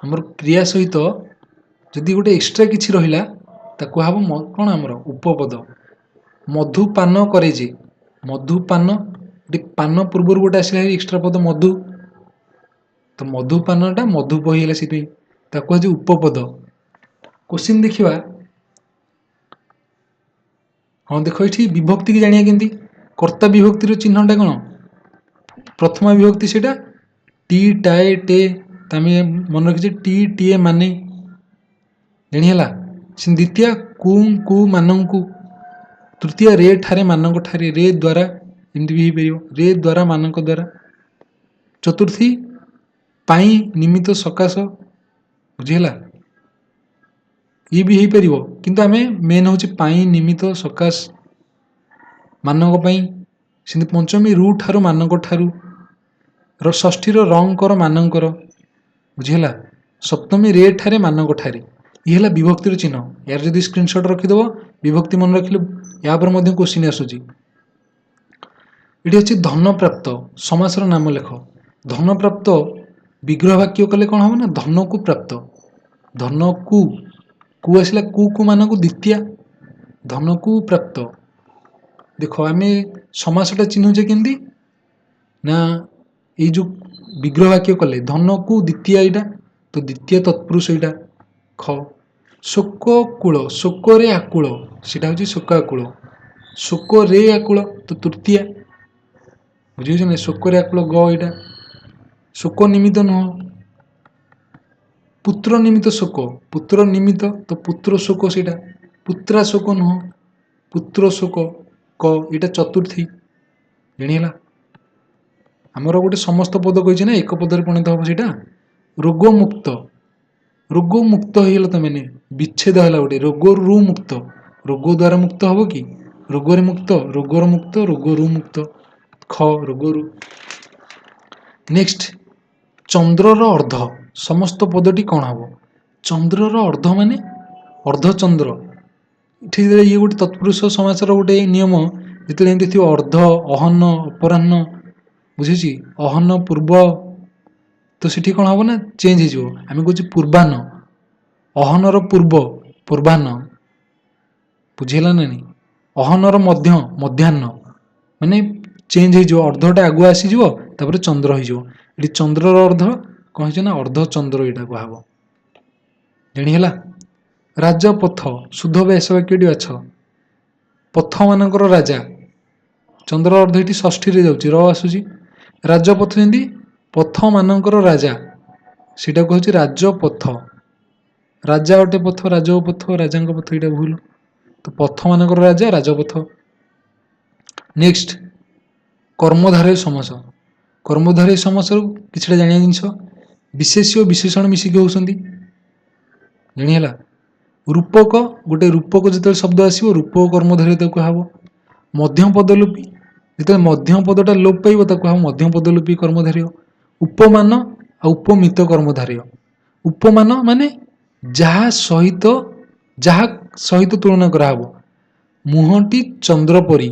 ଆମର କ୍ରିୟା ସହିତ ଯଦି ଗୋଟେ ଏକ୍ସଟ୍ରା କିଛି ରହିଲା ତାକୁ ହବ କ'ଣ ଆମର ଉପପଦ। ମଧୁପାନ କରେ ଯେ, ମଧୁପାନ ପାନ ପୂର୍ବରୁ ଗୋଟେ ଆସିଲା ଏକ୍ସଟ୍ରା ପଦ ମଧୁ, ତ ମଧୁପାନଟା ମଧୁପ ହେଇଗଲା, ସେଥିପାଇଁ ତାକୁ କୁହାଯାଏ ଉପପଦ। କୋଶ୍ଚିନ୍ ଦେଖିବା। ହଁ ଦେଖ ଏଠି ବିଭକ୍ତି କି ଜାଣିବା କେମିତି? କର୍ତ୍ତା ବିଭକ୍ତିର ଚିହ୍ନଟା କ'ଣ? ପ୍ରଥମା ବିଭକ୍ତି ସେଇଟା ଟି ଟାଏ ଟେ, ଆମେ ମନେ ରଖିଛେ ଟି ଟିଏ ମାନେ। ଜାଣିହେଲା? ସେ ଦ୍ୱିତୀୟ କୁ କୁ ମାନଙ୍କୁ, ତୃତୀୟ ରେ ଠାରେ ମାନଙ୍କ ଠାରେ, ରେ ଦ୍ୱାରା ଏମିତି ବି ହେଇପାରିବ, ରେ ଦ୍ୱାରା ମାନଙ୍କ ଦ୍ୱାରା। ଚତୁର୍ଥୀ ପାଇଁ ନିମିତ୍ତ ସକାଶ। ବୁଝିହେଲା? ଇଏ ବି ହେଇପାରିବ, କିନ୍ତୁ ଆମେ ମେନ୍ ହେଉଛି ପାଇଁ ନିମିତ୍ତ ସକାଶ ମାନଙ୍କ ପାଇଁ। ସେମିତି ପଞ୍ଚମୀ ରୁ ଠାରୁ ମାନଙ୍କ ଠାରୁ, ଷଷ୍ଠୀର ରଙ୍କର ମାନଙ୍କର। ବୁଝିହେଲା? ସପ୍ତମୀ ରେ ଠାରେ ମାନଙ୍କ ଠାରେ। ଇଏ ହେଲା ବିଭକ୍ତିର ଚିହ୍ନ। ୟାର ଯଦି ସ୍କ୍ରିନଶଟ ରଖିଦେବ, ବିଭକ୍ତି ମନେ ରଖିଲେ ୟା ଉପରେ ମଧ୍ୟ କୋଶ୍ଚିନ୍ ଆସୁଛି। ଏଠି ଅଛି ଧନପ୍ରାପ୍ତ ସମାସର ନାମ ଲେଖ। ଧନପ୍ରାପ୍ତ ବିଗ୍ରହ ବାକ୍ୟ କଲେ କ'ଣ ହେବ ନା ଧନକୁ ପ୍ରାପ୍ତ। ଧନକୁ କୁ ଆସିଲା କୁ କୁ ମାନଙ୍କୁ ଦ୍ୱିତୀୟା, ଧନକୁ ପ୍ରାପ୍ତ। ଦେଖ ଆମେ ସମାସଟା ଚିହ୍ନୁଛେ କେମିତି ନା ଏଇ ଯେଉଁ ବିଗ୍ରହ ବାକ୍ୟ କଲେ ଧନକୁ ଦ୍ୱିତୀୟା, ଏଇଟା ତ ଦ୍ୱିତୀୟ ତତ୍ପୁରୁଷ ଏଇଟା। ଖ ଶୋକ କୂଳ, ଶୋକରେ ଆକୁଳ, ସେଇଟା ହେଉଛି ଶୋକ ଆକୁଳ। ଶୋକରେ ଆକୁଳ ତ ତୃତୀୟା। ବୁଝିଛ ନା? ଶୋକରେ ଆକୁଳ ଗ, ଏଇଟା। ଶୋକ ନିମିତ୍ତ ନୁହଁ, पुत्र निमित्त शोक, पुत्र निमित्त तो पुत्र शोक सेटा पुत्रा शोक नुह, पुत्र शोक क इटा चतुर्थी जानिला। आमर गोटे समस्त पद कही ना एक पदर परिणत हम सीटा रोग मुक्त, रोग मुक्त हो तुम विच्छेद है गोटे रोग रु मुक्त, रोग द्वारा मुक्त हम कि रोगर मुक्त, रोगर मुक्त, रोग रु मुक्त ख रोग रु। नेक्स्ट चंद्रर अर्ध समस्त पदटी कौन हम, चंद्रर अर्ध माने अर्धचंद्र, ठीक ये गोटे तत्पुरुष समासर गोटे नियम जिते एमती थी अर्ध अहन अपराह्न बुझी अहन पूर्व तो सीठी कौन हम ना चेंज हो आम कहे पूर्वाह्न अहनर पूर्व पूर्वाह्न बुझेगा ना नहीं अहनर मध्य मध्याह्न माने चेंज हो अर्धटा आगुआ आसीज तापर चंद्र हो चंद्रर अर्ध कह ना अर्ध चंद्र यहाँ कह जानीला। राजपथ शुद्ध व्यास वाक्यटी बाछ पथ मानकर राजा चंद्र अर्ध ये षष्ठी जाऊँगी र आसूसी राजपथ जमी पथ मानकर राजा सीटा कहूँ राजपथ, राजा गोटे पथ राजपथ राजा पथ यहाँ भूल तो पथ मानकर राजा राजपथ। नेक्स्ट कर्मधारय समास, कर्मधारय समास कि जाना जिनस विशेष्य विशेषण मिसिकी होती जानीला। रूपक गोटे रूपक जो शब्द आसो रूपक कर्मधारय कह मध्यम पदलोपी जो मध्यम पदटा लोप पाइब कह मध्यम पदलोपी कर्मधारय। उपमान आ उपमित कर्मधारय, उपमान माने जहा सहित तुलना कराहब मुहटी चंद्र परी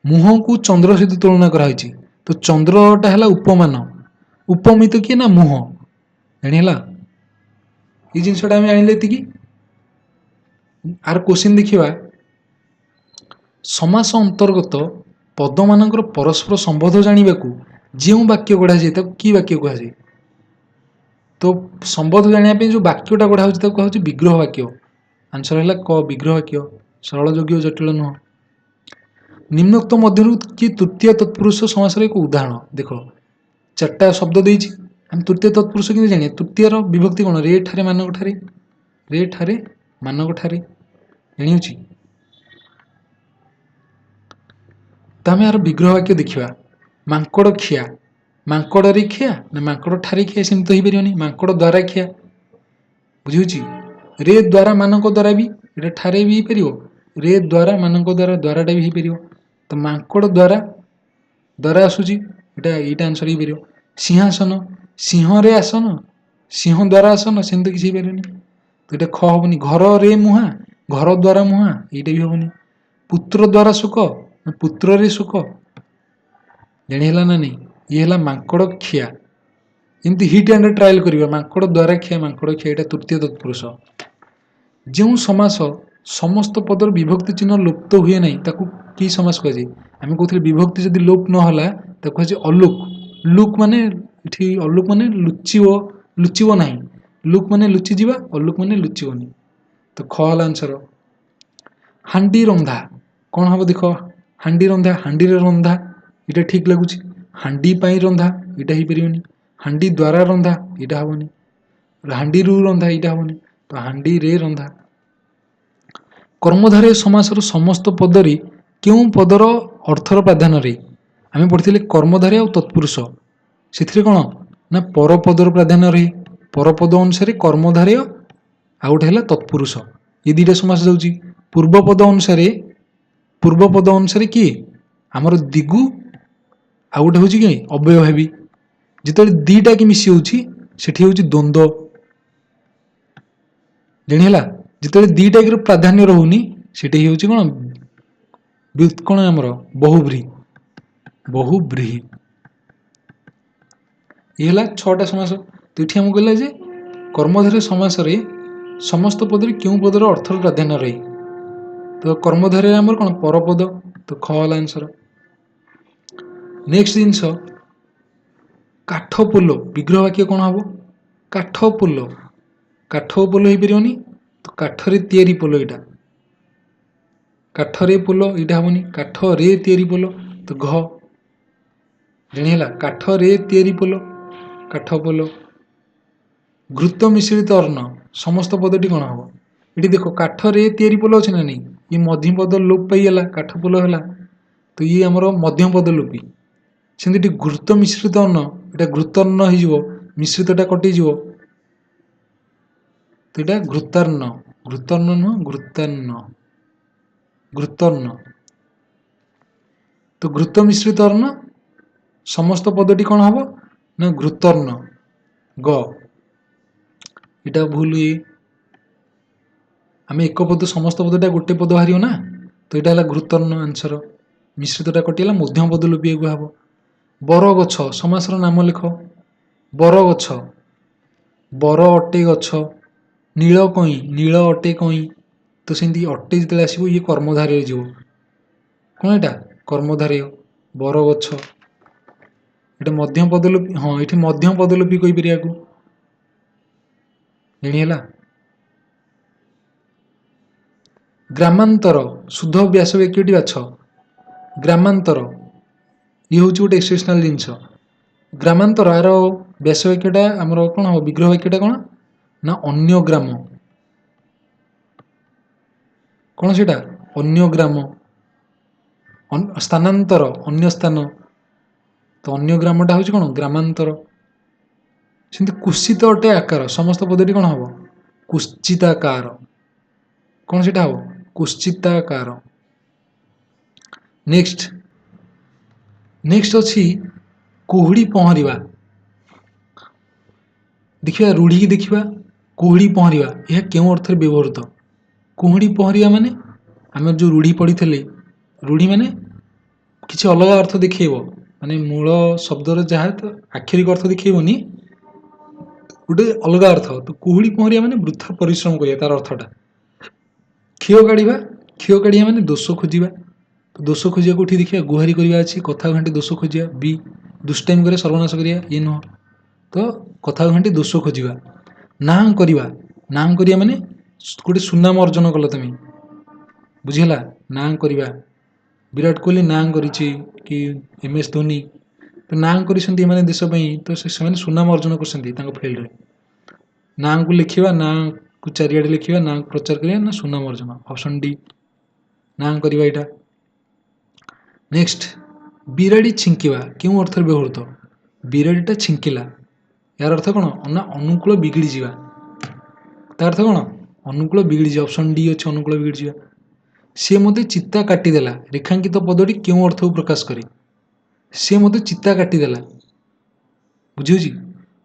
मुह को चंद्र सहित तुलना कराई तो चंद्रटा है उपमान, उपमित किए ना मुह जानीला। ये जिनसटा आम जान लेती आर क्वेश्चन देखा समास अंतर्गत पद मानकर परस्पर संबंध जानवा जो वाक्य गढ़ा जाए कि वाक्य कह जाए तो संबंध जानापी जो वाक्यटा गढ़ा कह विग्रह वाक्य आंसर है क विग्रह वाक्य सरल योग्य जटिल नुह। निम्नोक्त मध्य कि तृतीय तत्पुरुष समासर एक उदाहरण देख चार्टा शब्द देती आम तृतीय तत्पुरुष कि जाना तृतीय विभक्ति कौन रे ठारे मानक ठारे रे ठारे मानक ठारे जानी तो आम यार विग्रह वाक्य देखा मांकड़ खिया मांकड़े खिया ना मांकड़ ठारे खिया सेमती तो हो पारे मांकड़ द्वारा खिया बुझी रे द्वारा मानक द्वारा भी ये ठारे भी हो पार रे द्वारा मानक द्वारा द्वाराटा भी हो पार तो मांकड़ द्वारा द्वारा आसूची यहाँ आंसर हो पार। सिंहासन सिंह रे आसन सिंह द्वारा आसन सेमती किसी हो पारे तो ये ख हेनी घर रे मुहा घर द्वारा मुहा यहाँ भी हेनी। पुत्र द्वारा सुख पुत्र रे सुख जानीला ना नहीं ये है मांकड़ खिया एमती हिट एंड ट्रायल करवा मांकड़ द्वारा खिया मांकड़ खिया यहाँ तृतीय तत्पुरुष। जो समास समस्त पदर विभक्ति चिन्ह लुप्त हुए ना ताकू कि समास कहुए आम कहते विभक्ति जब लोप नहला कहुए अलुक लुक माने अलुक माने लुचिब ना लुक माने लुचिजा अलुक माने लुचिबनी तो ख है आंसर। हांडी रंधा कौन हम देख हांडी रंधा हांडी रंधा ये ठीक लगुच हांडी रंधा यहाँ हो पारे हांडी द्वारा रंधा यहाँ हेनी हांडी रु रंधा यहाँ हेनी तो हांडी रे रंधा। कर्मधारय समासर समस्त पदरी क्यों पदर अर्थर प्राधान्य रे आम पढ़ी कर्मधारय और तत्पुरुष से कौन ना परपदर प्राधान्य रहे परपद अनुसार कर्मधारय आ गोटे है तत्पुरुष ये दुईटा समास जाऊँगी। पूर्वपद अनुसार किए आमर दिगु आ गोटे हूँ कि अव्ययभावी जिते दीटा कि मिसी होती द्वंद्व जानीला जिते दीटा कि प्राधान्य रोनी से कौन व्युत्कण आमर बहुब्रीहि बहुब्रीहि ये है 6टा समास। तो ये आमको कहला जे कर्मधारय समास समस्त पदर क्यों पदर अर्थर प्राधान्य रहे तो कर्मधारय आमर कौन परपद तो ख है आंसर। नेक्स्ट जिनस काठ पोल विग्रह वाक्य कौन हम काठ पोल हो पारे तो काठरे तैयारी पोल यहाँ काठरे पोल यहाँ हेनी काठरे तैयारी पोल तो घ जानीला काठरे तैयारी पोल काठ पोल। ଘୃତ ମିଶ୍ରିତ ଅର୍ଣ୍ଣ ସମସ୍ତ ପଦଟି କ'ଣ ହବ? ଏଠି ଦେଖ କାଠରେ ତିଆରି ପୋଲ ଅଛି ନା ନାହିଁ, ଇଏ ମଧ୍ୟମ ପଦ ଲୋପ ପାଇଗଲା, କାଠ ପୋଲ ହେଲା, ତ ଇଏ ଆମର ମଧ୍ୟମ ପଦ ଲୋପୀ। ସେମିତି ଏଠି ଘୃତ ମିଶ୍ରିତ ଅନ୍ନ, ଏଇଟା ଘୃତର୍ଣ୍ଣ ହେଇଯିବ, ମିଶ୍ରିତଟା କଟିଯିବ, ତ ଏଇଟା ଘୃତାର୍ଣ୍ଣ, ଘୃତର୍ଣ୍ଣ ନୁହଁ ଘୃତାର୍ଣ୍ଣ, ଘୃତର୍ଣ୍ଣ। ତ ଘୃତ ମିଶ୍ରିତ ଅର୍ଣ୍ଣ ସମସ୍ତ ପଦଟି କ'ଣ ହବ ନା ଘୃତର୍ଣ୍ଣ, ଗ। ଏଇଟା ଭୁଲ। ଆମେ ଏକ ପଦ ସମସ୍ତ ପଦଟା ଗୋଟେ ପଦ ବାହାରିବ ନା, ତ ଏଇଟା ହେଲା ଘୃତର୍ଣ୍ଣ ଆନ୍ସର। ମିଶ୍ରିତଟା କଟିଗଲା, ମଧ୍ୟମ ପଦ ଲୋପୀ ଏଗୁଆ ହବ। ବରଗଛ ସମାସର ନାମ ଲେଖ। ବରଗଛ, ବର ଅଟେ ଗଛ, ନୀଳ କଇଁ, ନୀଳ ଅଟେ କଇଁ, ତ ସେମିତି ଅଟେ ଯେତେବେଳେ ଆସିବ ଇଏ କର୍ମଧାରୟ ଯିବ। କ'ଣ ଏଇଟା? କର୍ମଧାରୟ। ବରଗଛ, ଏଇଟା ମଧ୍ୟମ ପଦଲୋପୀ, ହଁ ଏଠି ମଧ୍ୟମ ପଦଲୋପୀ କହିପାରିବା ଆକୁ, ଜାଣି ହେଲା। ଗ୍ରାମାନ୍ତର, ଶୁଦ୍ଧ ବ୍ୟାସ ବାକ୍ୟଟି ବାଛ। ଗ୍ରାମାନ୍ତର ଇଏ ହେଉଛି ଗୋଟେ ଏକ୍ସେପସନାଲ ଜିନିଷ। ଗ୍ରାମାନ୍ତର, ଆର ବ୍ୟାସ ବାକ୍ୟଟା ଆମର କ'ଣ ହବ? ବିଗ୍ରହ ବାକ୍ୟଟା କ'ଣ ନା ଅନ୍ୟ ଗ୍ରାମ। କ'ଣ ସେଇଟା? ଅନ୍ୟ ଗ୍ରାମ। ସ୍ଥାନାନ୍ତର, ଅନ୍ୟ ସ୍ଥାନ, ତ ଅନ୍ୟ ଗ୍ରାମଟା ହେଉଛି କ'ଣ? ଗ୍ରାମାନ୍ତର। ସେମିତି କୁତ୍ସିତ ଅଟେ ଆକାର, ସମସ୍ତ ପଦଟି କ'ଣ ହବ? କୁଶ୍ଚିତାକାର। କ'ଣ ସେଇଟା ହବ? କୁଶ୍ଚିତାକାର। ନେକ୍ସଟ ଅଛି କୁହୁଡ଼ି ପହଁରିବା। ଦେଖିବା ରୂଢ଼ିକି ଦେଖିବା। କୁହୁଡ଼ି ପହଁରିବା ଏହା କେଉଁ ଅର୍ଥରେ ବ୍ୟବହୃତ? କୁହୁଡ଼ି ପହଁରିବା ମାନେ ଆମେ ଯେଉଁ ରୂଢ଼ି ପଢ଼ିଥିଲେ, ରୂଢ଼ି ମାନେ କିଛି ଅଲଗା ଅର୍ଥ ଦେଖେଇବ, ମାନେ ମୂଳ ଶବ୍ଦର ଯାହା ତ ଆକ୍ଷରିକ ଅର୍ଥ ଦେଖେଇବନି, ଗୋଟେ ଅଲଗା ଅର୍ଥ। ତ କୁହୁଡ଼ି ପହଁରିବା ମାନେ ବୃଥା ପରିଶ୍ରମ କରିବା, ତାର ଅର୍ଥଟା। କ୍ଷୟ କାଢ଼ିବା, କ୍ଷୟ କାଢ଼ିବା ମାନେ ଦୋଷ ଖୋଜିବା। ତ ଦୋଷ ଖୋଜିବାକୁ ଉଠି ଦେଖିବା ଗୁହାରି କରିବା ଅଛି, କଥାକୁ ଘାଣ୍ଟି ଦୋଷ ଖୋଜିବା। ବି ଦୁଷ୍ଟାଇମ କରିବା, ସର୍ବନାଶ କରିବା, ଇଏ ନୁହଁ। ତ କଥାକୁ ଘାଣ୍ଟି ଦୋଷ ଖୋଜିବା। ନାଁ କରିବା, ନାଁ କରିବା ମାନେ ଗୋଟେ ସୁନାମ ଅର୍ଜନ କଲ ତମେ, ବୁଝିହେଲା? ନାଁ କରିବା। ବିରାଟ କୋହଲି ନାଁ କରିଛି, କି MS ଧୋନି ତ ନାଁ କରିଛନ୍ତି ଏମାନେ ଦେଶ ପାଇଁ, ତ ସେମାନେ ସୁନାମ ଅର୍ଜନ କରିଛନ୍ତି ତାଙ୍କ ଫିଲ୍ଡରେ। ନାଁକୁ ଲେଖିବା, ନାଁକୁ ଚାରିଆଡ଼େ ଲେଖିବା, ନାଁକୁ ପ୍ରଚାର କରିବା, ନା ସୁନାମ ଅର୍ଜନ, ଅପସନ୍ ଡି ନାଁ କରିବା ଏଇଟା। ନେକ୍ସଟ, ବିରାଡ଼ି ଛିଙ୍କିବା କେଉଁ ଅର୍ଥରେ ବ୍ୟବହୃତ? ବିରାଡ଼ିଟା ଛିଙ୍କିଲା, ଏହାର ଅର୍ଥ କ'ଣ ନା ଅନୁକୂଳ ବିଗିଡ଼ିଯିବା। ତା ଅର୍ଥ କ'ଣ? ଅନୁକୂଳ ବିଗିଡ଼ିଯିବା, ଅପସନ୍ ଡି ଅଛି, ଅନୁକୂଳ ବିଗିଡ଼ିଯିବା। ସେ ମୋତେ ଚିତା କାଟିଦେଲା, ରେଖାଙ୍କିତ ପଦଟି କେଉଁ ଅର୍ଥକୁ ପ୍ରକାଶ କରେ? ସେ ମୋତେ ଚିତା କାଟିଦେଲା, ବୁଝିହେଉଛି?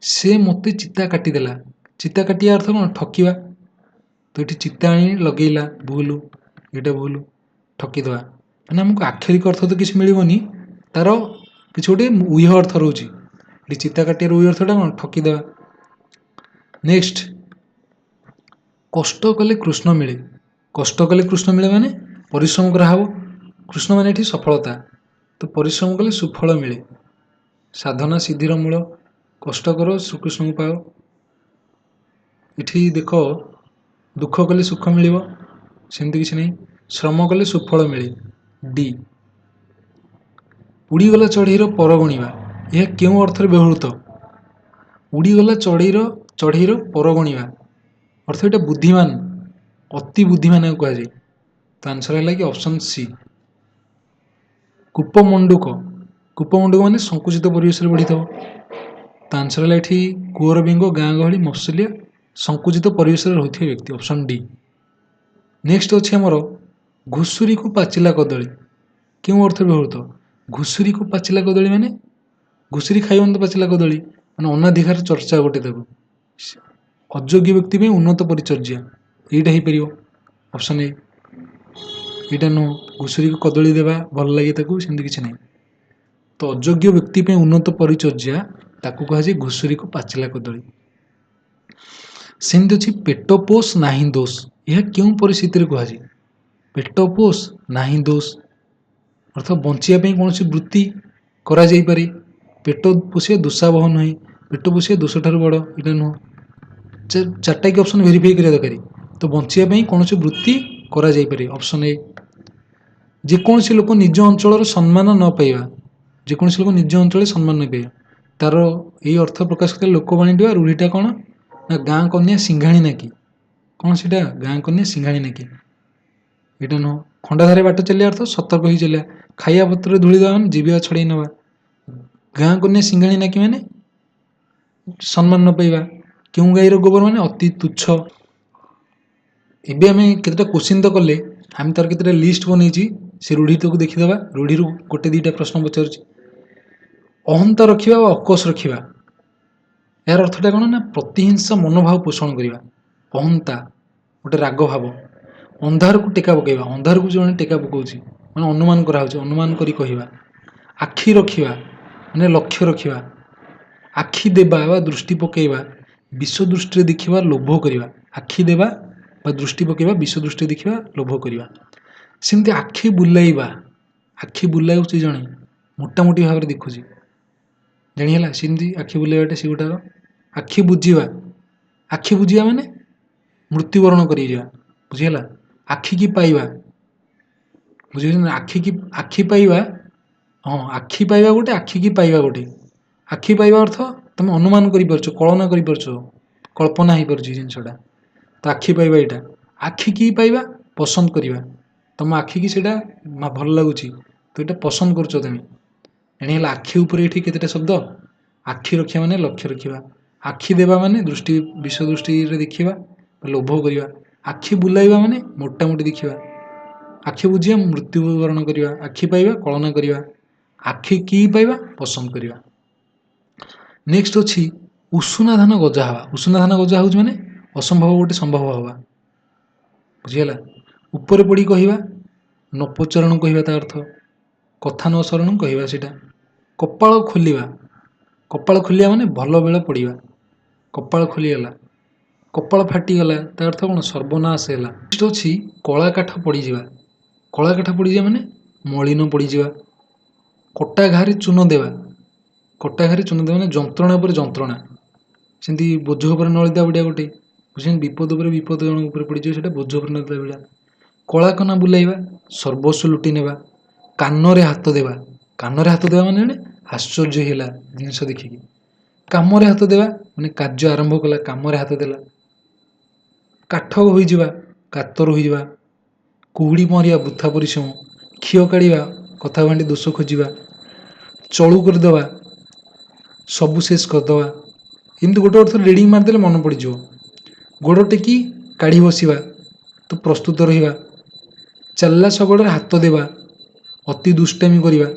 ସେ ମୋତେ ଚିତା କାଟିଦେଲା, ଚିତା କାଟିବା ଅର୍ଥ କ'ଣ? ଠକିବା। ତ ଏଠି ଚିତା ଆଣି ଲଗେଇଲା, ଭୁଲ, ଏଇଟା ଭୁଲ, ଠକିଦେବା। ମାନେ ଆମକୁ ଆକ୍ଷରିକ ଅର୍ଥ ତ କିଛି ମିଳିବନି, ତାର କିଛି ଗୋଟେ ଉହ୍ୟ ଅର୍ଥ ରହୁଛି। ଏଠି ଚିତା କାଟିବାର ଉହ୍ୟ ଅର୍ଥଟା କ'ଣ? ଠକିଦେବା। ନେକ୍ସଟ, କଷ୍ଟ କଲେ କୃଷ୍ଣ ମିଳେ। କଷ୍ଟ କଲେ କୃଷ୍ଣ ମିଳେ ମାନେ ପରିଶ୍ରମ କରାହବ, କୃଷ୍ଣ ମାନେ ଏଠି ସଫଳତା, ତ ପରିଶ୍ରମ କଲେ ସୁଫଳ ମିଳେ। ସାଧନା ସିଦ୍ଧିର ମୂଳ, କଷ୍ଟ କର ଶ୍ରୀକୃଷ୍ଣଙ୍କୁ ପାଅ। ଏଠି ଦେଖ ଦୁଃଖ କଲେ ସୁଖ ମିଳିବ, ସେମିତି କିଛି ନାହିଁ। ଶ୍ରମ କଲେ ସୁଫଳ ମିଳେ, ଡି। ଉଡ଼ିଗଲା ଚଢ଼େଇର ପର ଗଣିବା, ଏହା କେଉଁ ଅର୍ଥରେ ବ୍ୟବହୃତ? ଉଡ଼ିଗଲା ଚଢ଼େଇର ପର ଗଣିବା ଅର୍ଥ ଏଇଟା ବୁଦ୍ଧିମାନ, ଅତି ବୁଦ୍ଧିମାନ କୁହାଯାଏ। ତ ଆନ୍ସର ହେଲା କି ଅପସନ୍ ସି। କୂପମଣ୍ଡୁକ, କୂପମଣ୍ଡୁକ ମାନେ ସଙ୍କୁଚିତ ପରିବେଶରେ ବଢ଼ିଥିବ। ତ ଆନ୍ସର ହେଲା ଏଠି କୁଅର ବେଙ୍ଗ, ଗାଁ ଗହଳି, ମଫସଲିଆ, ସଙ୍କୁଚିତ ପରିବେଶରେ ରହୁଥିବା ବ୍ୟକ୍ତି, ଅପସନ୍ ଡି। ନେକ୍ସଟ ଅଛି ଆମର ଘୁଷୁରୀକୁ ପାଚିଲା କଦଳୀ, କେଉଁ ଅର୍ଥରେ ବ୍ୟବହୃତ? ଘୁଷୁରୀକୁ ପାଚିଲା କଦଳୀ ମାନେ ଘୁଷୁରୀ ଖାଇବନି ତ ପାଚିଲା କଦଳୀ, ମାନେ ଅନାଧିକାର ଚର୍ଚ୍ଚା ଗୋଟେ ତାକୁ, ଅଯୋଗ୍ୟ ବ୍ୟକ୍ତି ପାଇଁ ଉନ୍ନତ ପରିଚର୍ଯ୍ୟା, ଏଇଟା ହେଇପାରିବ, ଅପସନ୍ ଏ। ଏଇଟା ନୁହଁ, ଘୁଷୁରୀକୁ କଦଳୀ ଦେବା ଭଲ ଲାଗେ ତାକୁ, ସେମିତି କିଛି ନାହିଁ। ତ ଅଯୋଗ୍ୟ ବ୍ୟକ୍ତି ପାଇଁ ଉନ୍ନତ ପରିଚର୍ଯ୍ୟା, ତାକୁ କୁହାଯାଏ ଘୁଷୁରୀକୁ ପାଚିଲା କଦଳୀ। ସେମିତି ଅଛି ପେଟ ପୋଷ ନାହିଁ ଦୋଷ, ଏହା କେଉଁ ପରିସ୍ଥିତିରେ କୁହାଯାଏ? ପେଟ ପୋଷ ନାହିଁ ଦୋଷ ଅର୍ଥ ବଞ୍ଚିବା ପାଇଁ କୌଣସି ବୃତ୍ତି କରାଯାଇପାରେ। ପେଟ ପୋଷିବା ଦୋଷାବହ ନୁହେଁ, ପେଟ ପୋଷିବା ଦୋଷଠାରୁ ବଡ଼, ଏଇଟା ନୁହଁ। ଚାରିଟା କି ଅପସନ୍ ଭେରିଫାଇ କରିବା ଦରକାର। ତ ବଞ୍ଚିବା ପାଇଁ କୌଣସି ବୃତ୍ତି କରାଯାଇପାରେ, ଅପସନ୍ ଏ। ଯେକୌଣସି ଲୋକ ନିଜ ଅଞ୍ଚଳର ସମ୍ମାନ ନ ପାଇବା, ଯେକୌଣସି ଲୋକ ନିଜ ଅଞ୍ଚଳରେ ସମ୍ମାନ ନ ପାଇବା, ତାର ଏଇ ଅର୍ଥ ପ୍ରକାଶ କରିଥିବା ଲୋକବାଣୀ ବା ରୂଢ଼ିଟା କ'ଣ ନା ଗାଁ କନ୍ୟା ସିଂଘାଣୀ ନାକି? କ'ଣ ସେଇଟା? ଗାଁ କନ୍ୟା ସିଂଘାଣୀ ନାକି? ଏଇଟା ନୁହଁ। ଖଣ୍ଡାଧାରେ ବାଟ ଚାଲିବା ଅର୍ଥ ସତର୍କ ହୋଇ ଚାଲିବା। ଖାଇବା ପତ୍ରରେ ଧୂଳି ଦେବା ମାନେ ଜୀବିକା ଛଡ଼େଇ ନେବା। ଗାଁ କନ୍ୟା ସିଂଘାଣୀ ନାକି ମାନେ ସମ୍ମାନ ନ ପାଇବା। କେଉଁ ଗାଈର ଗୋବର ମାନେ ଅତି ତୁଚ୍ଛ। ଏବେ ଆମେ କେତେଟା କୋଶ୍ଚିନ୍ ତ କଲେ, ଆମେ ତାର କେତେଟା ଲିଷ୍ଟ ବନେଇଛି, ସେ ରୂଢ଼ି ତକୁ ଦେଖିଦେବା। ରୂଢ଼ିରୁ ଗୋଟେ ଦୁଇଟା ପ୍ରଶ୍ନ ପଚାରୁଛି। ଅହନ୍ତା ରଖିବା ବା ଅକଶ ରଖିବା, ଏହାର ଅର୍ଥଟା କ'ଣ? ନା ପ୍ରତିହିଂସା ମନୋଭାବ ପୋଷଣ କରିବା। ଅହନ୍ତା ଗୋଟେ ରାଗ ଭାବ। ଅନ୍ଧାରକୁ ଟେକା ପକାଇବା, ଅନ୍ଧାରକୁ ଜଣେ ଟେକା ପକାଉଛି ମାନେ ଅନୁମାନ କରାହେଉଛି, ଅନୁମାନ କରି କହିବା। ଆଖି ରଖିବା ମାନେ ଲକ୍ଷ୍ୟ ରଖିବା। ଆଖି ଦେବା ବା ଦୃଷ୍ଟି ପକାଇବା, ବିଶ୍ୱ ଦୃଷ୍ଟିରେ ଦେଖିବା, ଲୋଭ କରିବା। ଆଖି ଦେବା ବା ଦୃଷ୍ଟି ପକାଇବା, ବିଶ୍ୱ ଦୃଷ୍ଟିରେ ଦେଖିବା, ଲୋଭ କରିବା। ସେମିତି ଆଖି ବୁଲାଇବା, ଆଖି ବୁଲାଉଛି ଜଣେ ମୋଟାମୋଟି ଭାବରେ ଦେଖୁଛି, ଜାଣି ହେଲା? ସେମିତି ଆଖି ବୁଲାଇବାଟା ସେ ଗୋଟାକ। ଆଖି ବୁଜିବା, ଆଖି ବୁଜିବା ମାନେ ମୃତ୍ୟୁବରଣ କରିଯିବା, ବୁଝିହେଲା? ଆଖିକି ପାଇବା, ବୁଝିପାରିଲେ? ଆଖି ପାଇବା, ହଁ, ଆଖି ପାଇବା ଗୋଟେ, ଆଖିକି ପାଇବା ଗୋଟେ। ଆଖି ପାଇବା ଅର୍ଥ ତମେ ଅନୁମାନ କରିପାରୁଛ, କଳନା କରିପାରୁଛ, କଳ୍ପନା ହେଇପାରୁଛି ଜିନିଷଟା। ତ ଆଖି ପାଇବା ଏଇଟା। ଆଖିକି ପାଇବା ପସନ୍ଦ କରିବା, ତମ ଆଖିକି ସେଇଟା ଭଲ ଲାଗୁଛି, ତ ଏଇଟା ପସନ୍ଦ କରୁଛ ତମେ, ଜାଣିହେଲା? ଆଖି ଉପରେ ଏଠି କେତେଟା ଶବ୍ଦ? ଆଖି ରଖିବା ମାନେ ଲକ୍ଷ୍ୟ ରଖିବା। ଆଖି ଦେବା ମାନେ ଦୃଷ୍ଟି, ବିଶ୍ୱ ଦୃଷ୍ଟିରେ ଦେଖିବା, ଲୋଭ କରିବା। ଆଖି ବୁଲାଇବା ମାନେ ମୋଟାମୋଟି ଦେଖିବା। ଆଖି ବୁଜିବା ମୃତ୍ୟୁବରଣ କରିବା। ଆଖି ପାଇବା କଳନା କରିବା। ଆଖି କି ପାଇବା ପସନ୍ଦ କରିବା। ନେକ୍ସଟ ଅଛି ଉଷୁନା ଧାନ ଗଜା ହେବା। ଉଷୁନା ଧାନ ଗଜା ହେଉଛି ମାନେ ଅସମ୍ଭବ ଗୋଟେ ସମ୍ଭବ ହେବା, ବୁଝିହେଲା? ଉପରେ ପଡ଼ି କହିବା, ନ ପଚାରଣ କହିବା ତା ଅର୍ଥ। କଥା ନ ସରଣ କହିବା ସେଇଟା। କପାଳ ଖୋଲିବା, କପାଳ ଖୋଲିବା ମାନେ ଭଲ ବେଳ ପଡ଼ିବା। କପାଳ ଖୋଲିଗଲା, କପାଳ ଫାଟିଗଲା, ତା ଅର୍ଥ କ'ଣ? ସର୍ବନାଶ ହେଲା। ନେକ୍ସଟ ଅଛି କଳା କାଠ ପଡ଼ିଯିବା। କଳା କାଠ ପଡ଼ିଯିବା ମାନେ ମଳିନ ପଡ଼ିଯିବା। କଟା ଘାରେ ଚୂନ ଦେବା, କଟା ଘାରେ ଚୂନ ଦେବା ମାନେ ଯନ୍ତ୍ରଣା ଉପରେ ଯନ୍ତ୍ରଣା। ସେମିତି ବୋଝ ଉପରେ ନଳିତା ବିଡ଼ା ଗୋଟେ, ବୁଝିଛନ୍ତି? ବିପଦ ଉପରେ ବିପଦ ଜଣଙ୍କ ଉପରେ ପଡ଼ିଯିବ, ସେଇଟା ବୋଝ ଉପରେ ନଳିତା ବିଡ଼ା। କଳାକନା ବୁଲାଇବା, ସର୍ବସ୍ୱ ଲୁଟି ନେବା। କାନରେ ହାତ ଦେବା, କାନରେ ହାତ ଦେବା ମାନେ ଆଶ୍ଚର୍ଯ୍ୟ ହେଲା ଜିନିଷ ଦେଖିକି। କାମରେ ହାତ ଦେବା ମାନେ କାର୍ଯ୍ୟ ଆରମ୍ଭ କଲା, କାମରେ ହାତ ଦେଲା। କାଠ ହୋଇଯିବା, କାତର ହୋଇଯିବା। କୁହୁଡ଼ି ମରିବା, ବୃଥା ପରିଶ୍ରମ। କ୍ଷିଅ କାଢ଼ିବା, କଥା ଭାଣ୍ଡି ଦୋଷ ଖୋଜିବା। ଚଳୁ କରିଦେବା, ସବୁ ଶେଷ କରିଦେବା। ଏମିତି ଗୋଟେ ଅର୍ଥ ରିଡ଼ିଂ ମାରିଦେଲେ ମନେ ପଡ଼ିଯିବ। ଗୋଡ଼ ଟେକି କାଢ଼ି ବସିବା, ତ ପ୍ରସ୍ତୁତ ରହିବା। ଚାଲିଲା ଶଗଡ଼ରେ ହାତ ଦେବା, ଅତି ଦୁଷ୍ଟାମି କରିବା,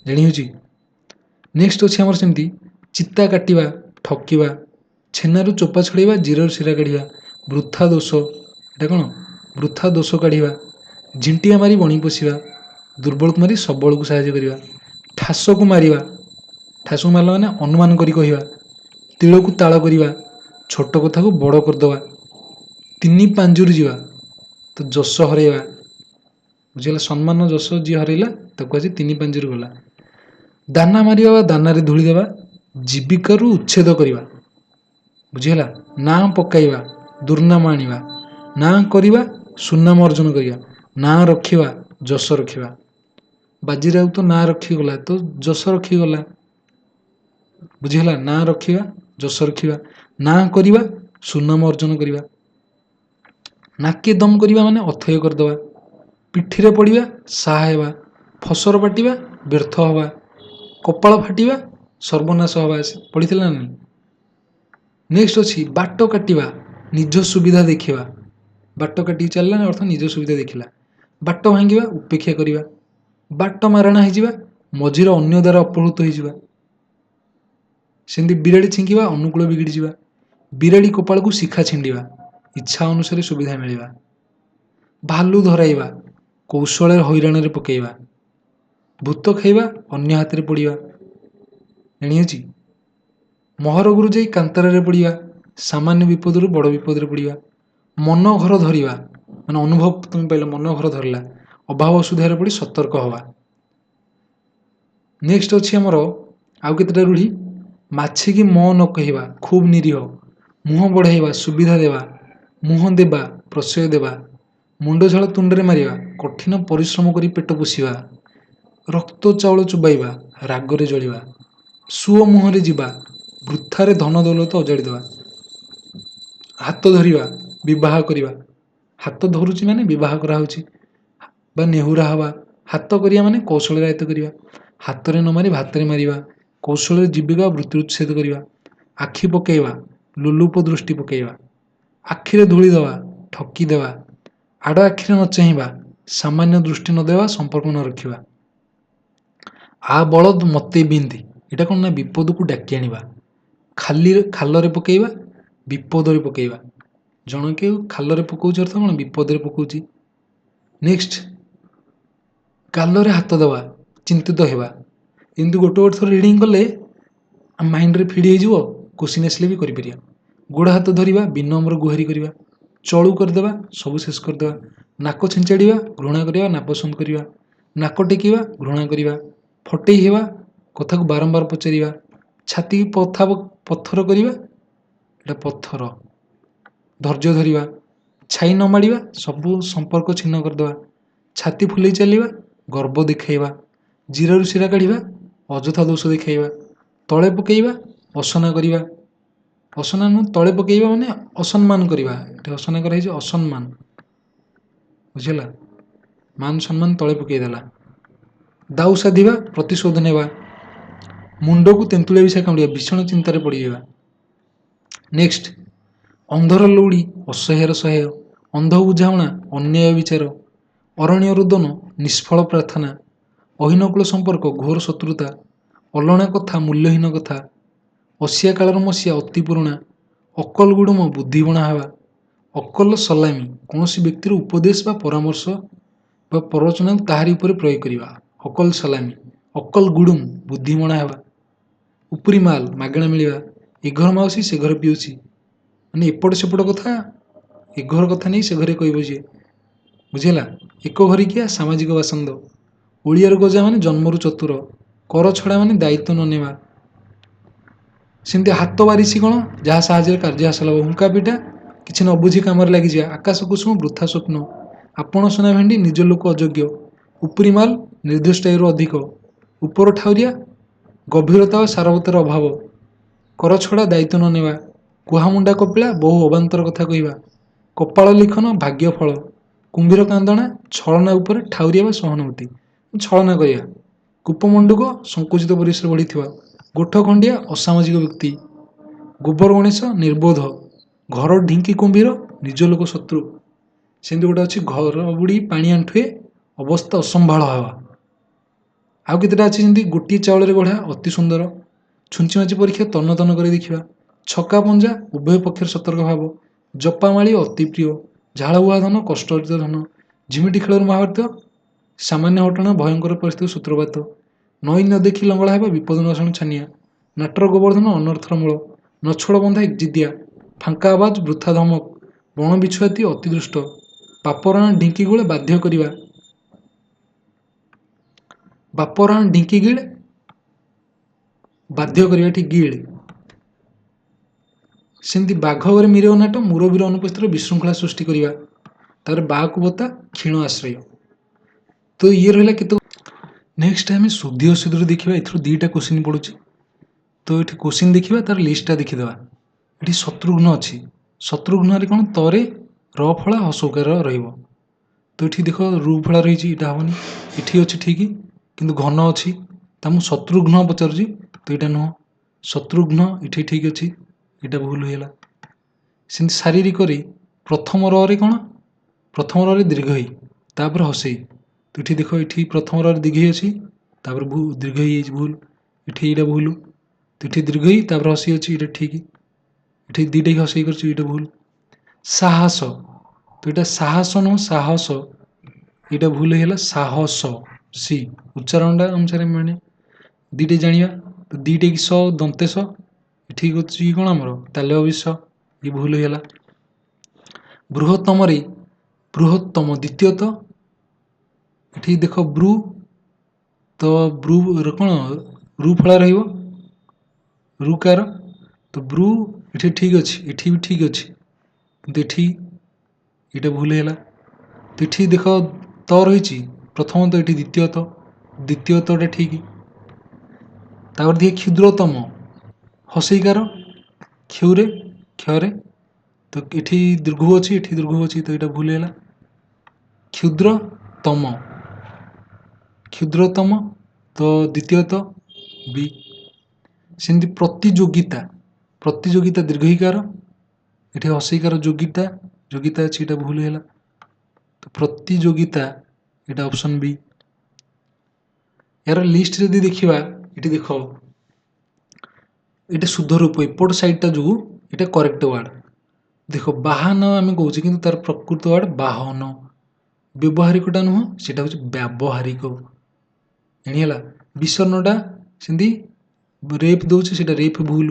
ଜାଣି ହେଉଛି? ନେକ୍ସଟ ଅଛି ଆମର ସେମିତି ଚିତା କାଟିବା, ଠକିବା। ଛେନାରୁ ଚୋପା ଛଡ଼େଇବା, ଜିରାରୁ ଶିରା କାଢ଼ିବା। ବୃଥା ଦୋଷ, ଏଇଟା କ'ଣ? ବୃଥା ଦୋଷ କାଢ଼ିବା। ଝିଣ୍ଟିଆ ମାରି ବଣି ପୋଷିବା, ଦୁର୍ବଳକୁ ମାରି ସବଳକୁ ସାହାଯ୍ୟ କରିବା। ଠାସକୁ ମାରିବା, ଠାସକୁ ମାରିଲା ମାନେ ଅନୁମାନ କରି କହିବା। ତିଳକୁ ତାଳ କରିବା, ଛୋଟ କଥାକୁ ବଡ଼ କରିଦେବା। ତିନି ପାଞ୍ଜୁରୁ ଯିବା, ତ ଯଶ ହରାଇବା, ବୁଝିଗଲା? ସମ୍ମାନ ଯଶ ଯିଏ ହରାଇଲା ତାକୁ ଆଜି ତିନି ପାଞ୍ଜୁରୁ ଗଲା। ଦାନା ମାରିବା ବା ଦାନାରେ ଧୂଳି ଦେବା, ଜୀବିକାରୁ ଉଚ୍ଛେଦ କରିବା, ବୁଝିହେଲା? ନାଁ ପକାଇବା, ଦୁର୍ନାମ ଆଣିବା। ନାଁ କରିବା, ସୁନାମ ଅର୍ଜନ କରିବା। ନାଁ ରଖିବା, ଯଶ ରଖିବା। ବାଜିରାଉତ ନାଁ ରଖିଗଲା, ତ ଯଶ ରଖିଗଲା, ବୁଝିହେଲା? ନାଁ ରଖିବା, ଯଶ ରଖିବା। ନାଁ କରିବା, ସୁନାମ ଅର୍ଜନ କରିବା। ନାକେ ଦମ କରିବା ମାନେ ଅଥୟ କରିଦେବା। ପିଠିରେ ପଡ଼ିବା, ସାହା ହେବା। ଫସର ପାଟିବା, ବ୍ୟର୍ଥ ହେବା। କପାଳ ଫାଟିବା, ସର୍ବନାଶ ହେବା। ପଡ଼ିଥିଲା ନା ନାହିଁ? ନେକ୍ସଟ ଅଛି ବାଟ କାଟିବା, ନିଜ ସୁବିଧା ଦେଖିବା। ବାଟ କାଟିକି ଚାଲିଲା ଅର୍ଥ ନିଜ ସୁବିଧା ଦେଖିଲା। ବାଟ ଭାଙ୍ଗିବା, ଉପେକ୍ଷା କରିବା। ବାଟ ମାରଣା ହେଇଯିବା, ମଝିରେ ଅନ୍ୟ ଦ୍ୱାରା ଅପହୃତ ହେଇଯିବା। ସେମିତି ବିରାଡ଼ି ଛିଙ୍କିବା, ଅନୁକୂଳ ବିଗିଡ଼ିଯିବା। ବିରାଡ଼ି କପାଳକୁ ଶିଖା ଛିଣ୍ଡିବା, ଇଚ୍ଛା ଅନୁସାରେ ସୁବିଧା ମିଳିବା। ଭାଲୁ ଧରାଇବା, କୌଶଳରେ ହଇରାଣରେ ପକାଇବା। ଭୂତ ଖାଇବା, ଅନ୍ୟ ହାତରେ ପଡ଼ିବା, ଜାଣିଅଛି? ମହରଗୁରୁ ଯାଇ କାନ୍ତରାରେ ପଡ଼ିବା, ସାମାନ୍ୟ ବିପଦରୁ ବଡ଼ ବିପଦରେ ପଡ଼ିବା। ମନ ଘର ଧରିବା ମାନେ ଅନୁଭବ ତୁମେ ପାଇଲ, ମନ ଘର ଧରିଲା, ଅଭାବ ଅସୁବିଧାରେ ପଡ଼ି ସତର୍କ ହେବା। ନେକ୍ସଟ ଅଛି ଆମର ଆଉ କେତେଟା ରୂଢ଼ି। ମାଛିକି ମ ନ କହିବା, ଖୁବ୍ ନିରୀହ। ମୁହଁ ବଢ଼ାଇବା, ସୁବିଧା ଦେବା। ମୁହଁ ଦେବା, ପ୍ରଶ୍ରୟ ଦେବା। ମୁଣ୍ଡ ଝାଳ ତୁଣ୍ଡରେ ମାରିବା, କଠିନ ପରିଶ୍ରମ କରି ପେଟ ପୋଷିବା। ରକ୍ତ ଚାଉଳ ଚୋବାଇବା, ରାଗରେ ଜଳିବା। ସୁଅ ମୁହଁରେ ଯିବା, ବୃଥାରେ ଧନ ଦୌଲତ ଅଜାଡ଼ି ଦେବା। ହାତ ଧରିବା ବିବାହ କରିବା, ହାତ ଧରୁଛି ମାନେ ବିବାହ କରାହେଉଛି ବା ନେହୁରା ହେବା। ହାତ କରିବା ମାନେ କୌଶଳରେ ଆୟତ୍ତ କରିବା, ହାତରେ ନ ମାରି ଭାତରେ ମାରିବା, କୌଶଳରେ ଜୀବିକା ବୃତ୍ତି ଉଚ୍ଛେଦ କରିବା। ଆଖି ପକେଇବା, ଲୋଲୁପ ଦୃଷ୍ଟି ପକେଇବା, ଆଖିରେ ଧୂଳି ଦେବା, ଠକି ଦେବା, ଆଡ଼ ଆଖିରେ ନ ଚାହିଁବା, ସାମାନ୍ୟ ଦୃଷ୍ଟି ନ ଦେବା, ସମ୍ପର୍କ ନ ରଖିବା। ଆ ବଳଦ ମତେ ବିନ୍ଧି, ଏଇଟା କ'ଣ ନା ବିପଦକୁ ଡାକି ଆଣିବା। ଖାଲରେ ପକେଇବା, ବିପଦରେ ପକେଇବା। ଜଣକେ ଖାଲରେ ପକଉଛି ଅର୍ଥ କ'ଣ ବିପଦରେ ପକଉଛି। ନେକ୍ସଟ, ଗାଲରେ ହାତ ଦେବା, ଚିନ୍ତିତ ହେବା। ଏମିତି ଗୋଟେ ଗୋଟେ ଥର ରିଡ଼ିଂ କଲେ ଆମ ମାଇଣ୍ଡରେ ଫିଟ୍ ହେଇଯିବ, କୋଶ୍ଚିନ୍ ଆସିଲେ ବି କରିପାରିବା। ଗୋଡ଼ ହାତ ଧରିବା, ବିନମ୍ର ଗୁହାରି କରିବା, ଚଳୁ କରିଦେବା, ସବୁ ଶେଷ କରିଦେବା। ନାକ ଛିଞ୍ଚାଡ଼ିବା, ଘୃଣା କରିବା, ନାପସନ୍ଦ କରିବା। ନାକ ଟେକିବା, ଘୃଣା କରିବା। ଫଟେଇ ହେବା, କଥାକୁ ବାରମ୍ବାର ପଚାରିବା। ଛାତି ପଥର କରିବା, ଏଇଟା ପଥର। ଧୈର୍ଯ୍ୟ ଧରିବା, ଛାଇ ନ ମାଡ଼ିବା, ସବୁ ସମ୍ପର୍କ ଛିନ୍ନ କରିଦେବା। ଛାତି ଫୁଲେଇ ଚାଲିବା, ଗର୍ବ ଦେଖାଇବା। ଜିରାରୁ ଶିରା କାଢ଼ିବା, ଅଯଥା ଦୋଷ ଦେଖାଇବା। ତଳେ ପକାଇବା, ଅସନା କରିବା। ଅସନା ନୁହଁ, ତଳେ ପକାଇବା ମାନେ ଅସମ୍ମାନ କରିବା। ଏଠି ଅସନା କରାହେଇଛି, ଅସମ୍ମାନ। ବୁଝିଲା, ମାନ ସମ୍ମାନ ତଳେ ପକାଇଦେଲା। ଦାଉ ସାଧିବା, ପ୍ରତିଶୋଧ ନେବା। ମୁଣ୍ଡକୁ ତେନ୍ତୁଳିଆ ବିଛା କାମୁଡ଼ିବା, ଭୀଷଣ ଚିନ୍ତାରେ ପଡ଼ିଯିବା। ନେକ୍ସଟ, ଅନ୍ଧର ଲଉଡ଼ି, ଅସହ୍ୟର ସହାୟ। ଅନ୍ଧ ବୁଝାମଣା, ଅନ୍ୟାୟ ବିଚାର। ଅରଣ୍ୟ ରୋଦନ, ନିଷ୍ଫଳ ପ୍ରାର୍ଥନା। ଅହିନକୁଳ ସମ୍ପର୍କ, ଘୋର ଶତ୍ରୁତା। ଅଲଣା କଥା, ମୂଲ୍ୟହୀନ କଥା। ଅସିଆ କାଳର ମସିଆ, ଅତି ପୁରୁଣା। ଅକଲ ଗୁଡୁମ, ବୁଦ୍ଧି ବଣା ହେବା। ଅକଲ ସଲାମି, କୌଣସି ବ୍ୟକ୍ତିର ଉପଦେଶ ବା ପରାମର୍ଶ ବା ପ୍ରରୋଚନାକୁ ତାହାରି ଉପରେ ପ୍ରୟୋଗ କରିବା। ଅକଲ ସଲାମି। ଅକଲ ଗୁଡୁମ, ବୁଦ୍ଧି ବଣା ହେବା। ଉପରି ମାଲ, ମାଗଣା ମିଳିବା। ଏ ଘର ମାଉସୀ, ସେ ଘର ପିଉସୀ, ମାନେ ଏପଟ ସେପଟ କଥା ଏ ଘର କଥା ନେଇ ସେ ଘରେ କହିବ ଯିଏ। ବୁଝିଲା, ଏକ ଘରିକିଆ, ସାମାଜିକ ବାସନ୍ଦ। ଓଳିଆର ଗଜା ମାନେ ଜନ୍ମରୁ ଚତୁର। କର ଛଡ଼ା ମାନେ ଦାୟିତ୍ୱ ନ ନେବା। ସେମିତି ହାତ ବାରିସି କ'ଣ, ଯାହା ସାହାଯ୍ୟରେ କାର୍ଯ୍ୟ ହାସଲ ହେବ। ହୁଙ୍କା ପିଠା, କିଛି ନ ବୁଝି କାମରେ ଲାଗିଯିବା। ଆକାଶ କୁସୁମ, ବୃଥା ସ୍ୱପ୍ନ। ଆପଣ ସୁନା ଭେଣ୍ଡି, ନିଜ ଲୋକ ଅଯୋଗ୍ୟ। ଉପରି ମାଲ, ନିର୍ଦ୍ଦିଷ୍ଟ ଆୟରୁ ଅଧିକ। ଉପର ଠାଉରିଆ, ଗଭୀରତା ଓ ସାରବତ୍ତାର ଅଭାବ। କର ଛଡ଼ା, ଦାୟିତ୍ୱ ନ ନେବା। କୁହାମୁଣ୍ଡା କପିଳା, ବହୁ ଅବାନ୍ତର କଥା କହିବା। କପାଳ ଲିଖନ, ଭାଗ୍ୟ ଫଳ। କୁମ୍ଭୀର କାନ୍ଦଣା, ଛଳନା ଉପରେ ଠାଉରିଆ ବା ସହାନୁଭୂତି, ଛଳନା କରିବା। କୂପମଣ୍ଡୁକ, ସଂକୁଚିତ ପରିସର ବଢ଼ିଥିବା। ଗୋଠ ଖଣ୍ଡିଆ, ଅସାମାଜିକ ବ୍ୟକ୍ତି। ଗୋବର ଗଣେଶ, ନିର୍ବୋଧ। ଘର ଢିଙ୍କି କୁମ୍ଭୀର, ନିଜ ଲୋକ ଶତ୍ରୁ। ସେମିତି ଗୋଟେ ଅଛି, ଘର ବୁଡ଼ି ପାଣି ଆଣ୍ଠୁଏ, ଅବସ୍ଥା ଅସମ୍ଭାଳ ହେବା। ଆଉ କେତେଟା ଅଛି, ଯେମିତି ଗୋଟିଏ ଚାଉଳରେ ଗଢ଼ା, ଅତି ସୁନ୍ଦର। ଛୁଞ୍ଚିମାଚି ପରୀକ୍ଷା, ତନ୍ନ ତନ୍ନ କରି ଦେଖିବା। ଛକା ପଞ୍ଜା, ଉଭୟ ପକ୍ଷରେ ସତର୍କ ଭାବ। ଜପାମାଳି, ଅତି ପ୍ରିୟ। ଝାଳ ବୁହା ଧନ, କଷ୍ଟ ଅର୍ଜିତ ଧନ। ଝିମିଟି ଖେଳରୁ ମହାଭାରତ, ସାମାନ୍ୟ ଘଟଣା, ଭୟଙ୍କର ପରିସ୍ଥିତି ସୂତ୍ରପାତ। ନଈ ନ ଦେଖି ଲଙ୍ଗଳା ହେବା, ବିପଦ ନାଶନ ଛାନିଆ। ନାଟର ଗୋବର୍ଦ୍ଧନ, ଅନର୍ଥର ମୂଳ। ନଛୋଡ଼ ବନ୍ଧା, ଜିଦିଆ। ଫାଙ୍କା ଆବାଜ, ବୃଥା ଧମକ। ବଣ ବିଛୁଆତି, ଅତି ଦୁଷ୍ଟ। ବାପରାଣ ଢିଙ୍କି ଗୁଳେ, ବାଧ୍ୟ କରିବା। ବାପରାଣ ଢିଙ୍କି ଗିଳେ, ବାଧ୍ୟ କରିବା, ଏଠି ଗିଳେ। ସେମିତି ବାଘ ଘରେ ମିରିଗ ନାଟ, ମୁରବୀର ଅନୁପସ୍ଥିତିରେ ବିଶୃଙ୍ଖଳା ସୃଷ୍ଟି କରିବା। ତାପରେ ବାହାକୁ ବତା, କ୍ଷୀଣ ଆଶ୍ରୟ। ତ ଇଏ ରହିଲା କେତେ। ନେକ୍ସଟ ଆମେ ଶୁଦ୍ଧି ଅଶୁଦ୍ଧିରୁ ଦେଖିବା। ଏଥିରୁ ଦୁଇଟା କୋଶ୍ଚିନ୍ ପଡ଼ୁଛି, ତ ଏଠି କୋଶ୍ଚିନ୍ ଦେଖିବା, ତାର ଲିଷ୍ଟଟା ଦେଖିଦେବା। ଏଠି ଶତ୍ରୁଘ୍ନ ଅଛି। ଶତ୍ରୁଘ୍ନରେ କ'ଣ, ତରେ ର ଫଳା ହସୌକାର ରହିବ। ତ ଏଠି ଦେଖ, ରୁ ଫଳା ରହିଛି, ଏଇଟା ହେବନି। ଏଠି ଅଛି ଠିକ୍, କିନ୍ତୁ ଘନ ଅଛି। ତା ମୁଁ ଶତ୍ରୁଘ୍ନ ପଚାରୁଛି, ତ ଏଇଟା ନୁହଁ। ଶତ୍ରୁଘ୍ନ ଏଠି ଠିକ୍ ଅଛି, ଏଇଟା ଭୁଲ ହେଇଗଲା। ସେମିତି ଶାରୀରିକରେ ପ୍ରଥମ ରରେ କ'ଣ, ପ୍ରଥମ ରରେ ଦୀର୍ଘଇ, ତାପରେ ହସେଇ। ତ ଏଠି ଦେଖ, ଏଠି ପ୍ରଥମ ରରେ ଦୀର୍ଘଇ ଅଛି, ତାପରେ ଦୀର୍ଘଇ ହେଇଛି, ଭୁଲ। ଏଠି ଏଇଟା ଭୁଲ। ତ ଏଠି ଦୀର୍ଘଇ, ତାପରେ ହସେଇ ଅଛି, ଏଇଟା ଠିକ୍। ଏଠି ଦୁଇଟାକି ହସେଇ କରିଛି, ଏଇଟା ଭୁଲ। ସାହସ, ତ ଏଇଟା ସାହସ ନୁହଁ, ସାହସ, ଏଇଟା ଭୁଲ ହେଇଗଲା। ସାହସ, ସି ଉଚ୍ଚାରଣଟା ଅନୁସାରେ ମାନେ ଦୁଇଟା ଜାଣିବା। ତ ଦୁଇଟାକି ସ, ଦନ୍ତେଶ, ଏଠି ଅଛି କ'ଣ ଆମର ତାଲବ୍ୟ ବିଷ, ଇଏ ଭୁଲ ହେଇଗଲା। ବୃହତ୍ତମରେ, ବୃହତ୍ତମ, ଦ୍ୱିତୀୟତଃ, ଏଠି ଦେଖ ବ୍ରୁ, ତ ବ୍ରୁ କ'ଣ, ରୁ ଫଳା ରହିବ, ରୁକାର। ତ ବ୍ରୁ ଏଠି ଠିକ୍ ଅଛି, ଏଠି ବି ଠିକ୍ ଅଛି, କିନ୍ତୁ ଏଠି ଏଇଟା ଭୁଲ ହେଇଗଲା। ତ ଏଠି ଦେଖ ତ ରହିଛି ପ୍ରଥମତଃ, ଏଠି ଦ୍ୱିତୀୟତଃ, ଦ୍ୱିତୀୟତଃଟା ଠିକ୍। ତାପରେ ଦେଖ କ୍ଷୁଦ୍ରତମ, ହସେଇକାର, କ୍ଷୁରେ, କ୍ଷରେ, ତ ତ ଏଠି ଦୀର୍ଘ ଅଛି, ଏଠି ଦୀର୍ଘ ଅଛି, ତ ଏଇଟା ଭୁଲ ହେଲା। କ୍ଷୁଦ୍ରତମ, କ୍ଷୁଦ୍ରତମ, ତ ଦ୍ୱିତୀୟତ ବି। ସେମିତି ପ୍ରତିଯୋଗିତା, ପ୍ରତିଯୋଗିତା ଦୀର୍ଘଇକାର, ଏଠି ହସେଇକାର ଯୋଗିତା, ଯୋଗିତା ଅଛି, ଏଇଟା ଭୁଲ ହେଲା। ତ ପ୍ରତିଯୋଗିତା ଏଇଟା ଅପସନ୍ ବି। ଏହାର ଲିଷ୍ଟ ଯଦି ଦେଖିବା, ଏଠି ଦେଖ ଏଇଟା ଶୁଦ୍ଧ ରୂପ, ଏପଟ ସାଇଡ୍ଟା ଯୋଉ ଏଇଟା କରେକ୍ଟ ୱାର୍ଡ। ଦେଖ ବାହନ ଆମେ କହୁଛେ କିନ୍ତୁ ତାର ପ୍ରକୃତ ୱାର୍ଡ ବାହନ। ବ୍ୟବହାରିକଟା ନୁହଁ, ସେଟା ହଉଛି ବ୍ୟାବହାରିକ। ଜାଣିହେଲା। ବିଷର୍ଣ୍ଣଟା ସେମିତି ରେଫ୍ ଦଉଛି, ସେଟା ରେଫ୍ ଭୁଲ,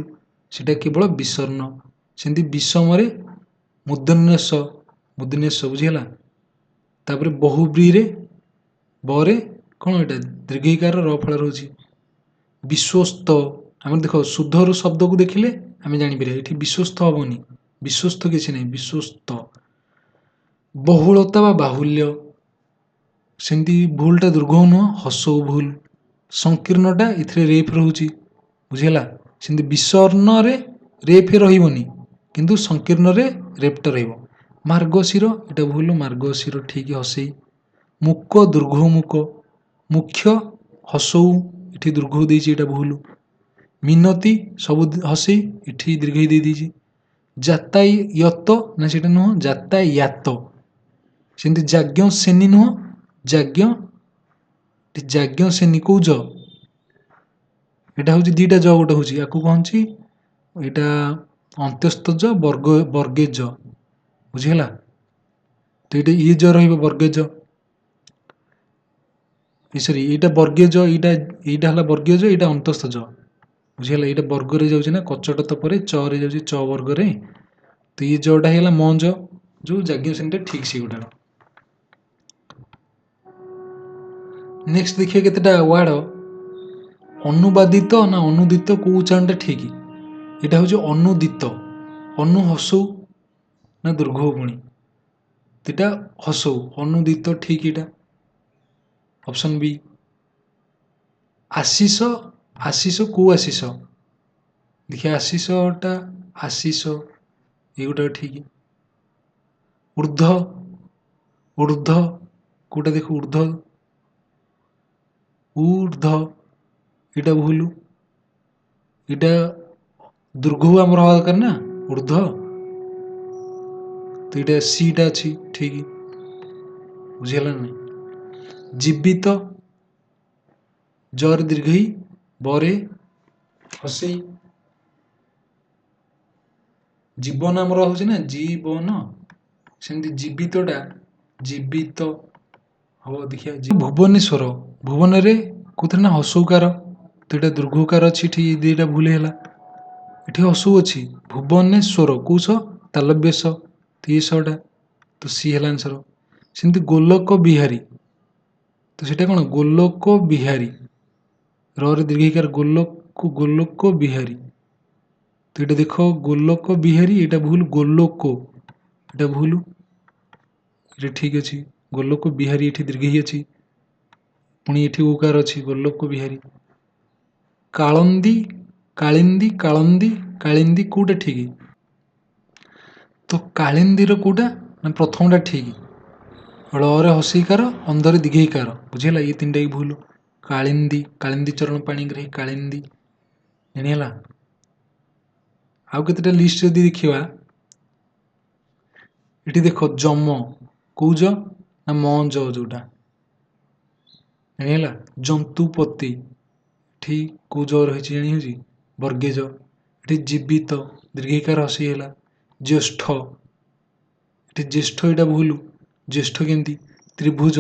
ସେଟା କେବଳ ବିଷର୍ଣ୍ଣ। ସେମିତି ବିଷମରେ ମୂର୍ଧନ୍ୟ ଷ, ମୂର୍ଧନ୍ୟ ଷ, ବୁଝିହେଲା। ତାପରେ ବହୁବ୍ରୀରେ ବରେ କ'ଣ ଏଇଟା ଦୀର୍ଘଇକାର ର ଫଳ ରହୁଛି। ବିଶ୍ୱସ୍ତ, ଆମେ ଦେଖ ଶୁଦ୍ଧର ଶବ୍ଦକୁ ଦେଖିଲେ ଆମେ ଜାଣିପାରିବା, ଏଠି ବିଶ୍ୱସ୍ତ ହବନି, ବିଶ୍ୱସ୍ତ କିଛି ନାହିଁ, ବିଶ୍ୱସ୍ତ। ବହୁଳତା ବା ବାହୁଲ୍ୟ, ସେମିତି ଭୁଲଟା ଦୀର୍ଘ ନୁହଁ, ହସଉ ଭୁଲ। ସଂକୀର୍ଣ୍ଣଟା ଏଥିରେ ରେଫ୍ ରହୁଛି, ବୁଝିହେଲା। ସେମିତି ବିଷର୍ଣ୍ଣରେ ରେଫ୍ ରହିବନି, କିନ୍ତୁ ସଂକୀର୍ଣ୍ଣରେ ରେଫ୍ଟା ରହିବ। ମାର୍ଗଶିର ଏଟା ଭୁଲ, ମାର୍ଗଶିର ଠିକ୍ ହସେଇ। ମୁକ ଦୀର୍ଘମୁକ, ମୁଖ୍ୟ ହସଉ, ଏଠି ଦୀର୍ଘ ଦେଇଛି, ଏଇଟା ଭୁଲ। ମିନତି ସବୁ ହସେଇ, ଏଠି ଦୀର୍ଘଇ ଦେଇଛି। ଯାତାୟତ ନା ସେଟା ନୁହଁ, ଯାତାୟାତ। ସେମିତି ଯାଜ୍ଞ ଶ୍ରେଣୀ ନୁହଁ, ଯାଜ୍ଞ, ଯାଜ୍ଞ ଶ୍ରେଣୀ କୋଉ ଜ, ଏଇଟା ହଉଛି ଦିଟା ଜ, ଗୋଟେ ହଉଛି ଆକୁ କହନ୍ତି ଏଇଟା ଅନ୍ତ୍ୟସ୍ତ ଜ, ବର୍ଗେ ଜ, ବୁଝିହେଲା। ତ ଏଇଟା ଇ ଜ ରହିବ, ବର୍ଗେ ଜ, ସରି ଏଇଟା ବର୍ଗେ ଜ, ଏଇଟା ହେଲା ବର୍ଗୀୟ ଜ, ଏଇଟା ଅନ୍ତସ୍ଥ ଜ, ବୁଝିହେଲା। ଏଇଟା ବର୍ଗରେ ଯାଉଛି ନା, କଚଟ ତ ପରେ ଚରେ ଯାଉଛି, ଚ ବର୍ଗରେ। ତ ଇଏ ଜଟା ହେଇଗଲା ମ ଜ, ଯୋଉ ଯାଜ୍ଞ ଶ୍ରେଣୀଟା ଠିକ୍ ସେଗୁଡ଼ାକ। ନେକ୍ସଟ ଦେଖିବା କେତେଟା ୱାର୍ଡ। ଅନୁବାଦିତ ନା ଅନୁଦିତ, କୋଉ ଉଚ୍ଚାରଣଟା ଠିକ୍? ଏଇଟା ହଉଛି ଅନୁଦିତ। ଅନୁ ହସଉ ନା ଦୀର୍ଘ ପୁଣି, ଏଇଟା ହସଉ, ଅନୁଦିତ ଠିକ୍ ଏଇଟା, ଅପସନ୍ ବି। ଆଶିଷ, ଆଶିଷ କୋଉ ଆଶିଷ? ଦେଖିବା ଆଶିଷଟା, ଆଶିଷ ଏଇଗୁଟା ଠିକ୍। ଉର୍ଦ୍ଧ, ଉର୍ଦ୍ଧ କୋଉଟା ଦେଖ, ଉର୍ଦ୍ଧ, ଉର୍ଦ୍ଧ ଏଇଟା ଭୁଲ, ଏଇଟା ଦୀର୍ଘ ଆମର ହବା ଦରକାର ନା, ଉର୍ଦ୍ଧ, ତ ଏଇଟା ସିଟା ଅଛି ଠିକ୍, ବୁଝିହେଲା ନା ନାହିଁ। ଜୀବିତ, ଜରେ ଦୀର୍ଘଇ, ବରେ ହସେଇ। ଜୀବନ ଆମର ହଉଛି ନା ଜୀବନ, ସେମିତି ଜୀବିତଟା ଜୀବିତ ହବ। ଦେଖିବା ଭୁବନେଶ୍ୱର, ଭୁବନରେ କୋଉଥିରେ ନା ହସଉକାର, ତ ଏଇଟା ଦୀର୍ଘକାର ଅଛି, ଏଠି ଦିଟା ଭୁଲ ହେଲା। ଏଠି ହସଉ ଅଛି, ଭୁବନେଶ୍ୱର କୋଉ ସ, ତାଲବ୍ୟ ସ, ତ ଏ ସଟା, ତ ସି ହେଲା ଆନ୍ସର। ସେମିତି ଗୋଲକ ବିହାରୀ, ତ ସେଟା କ'ଣ ଗୋଲକ ବିହାରୀ, ରରେ ଦୀର୍ଘଇକାର, ଗୋଲକ, ଗୋଲକ ବିହାରୀ, ତ ଏଇଟା ଦେଖ ଗୋଲକ ବିହାରୀ, ଏଇଟା ଭୁଲ, ଗୋଲୋକ ଏଇଟା ଭୁଲ, ଏଇଟା ଠିକ୍ ଅଛି। ଗୋଲୋକ ବିହାରୀ ଏଠି ଦୀର୍ଘଇ ଅଛି, ପୁଣି ଏଠି ଉକାର ଅଛି, ଗୋଲୋକ ବିହାରୀ। କାଳନ୍ଦୀ, କାଳିନ୍ଦୀ, କାଳନ୍ଦୀ, କାଳିନ୍ଦୀ କୋଉଟା ଠିକ୍? ତ କାଳିନ୍ଦୀର କୋଉଟା ନା ପ୍ରଥମଟା ଠିକ୍, ଳରେ ହସେଇକାର, ଅନ୍ଧରେ ଦୀର୍ଘଇକାର, ବୁଝିହେଲା। ଇଏ ତିନିଟା ବି ଭୁଲ। କାଳିନ୍ଦୀ, କାଳିନ୍ଦୀ ଚରଣ ପାଣିଗ୍ରାହୀ, କାଳିନ୍ଦୀ, ଜାଣିହେଲା। ଆଉ କେତେଟା ଲିଷ୍ଟ ଯଦି ଦେଖିବା, ଏଠି ଦେଖ ଯମ କୋଉ ଜ ନା ମ ଜ, ଯୋଉଟା ଜାଣିହେଲା। ଜନ୍ତୁପତି ଏଠି କୋଉ ଜ ରହିଛି ଜାଣି ହେଉଛି, ବର୍ଗେ ଜ। ଏଠି ଜୀବିତ ଦୀର୍ଘଇକାର ହସେଇ ହେଲା। ଜ୍ୟେଷ୍ଠ, ଏଠି ଜ୍ୟେଷ୍ଠ ଏଇଟା ଭୁଲ, ଜ୍ୟେଷ୍ଠ କେମିତି ତ୍ରିଭୁଜ।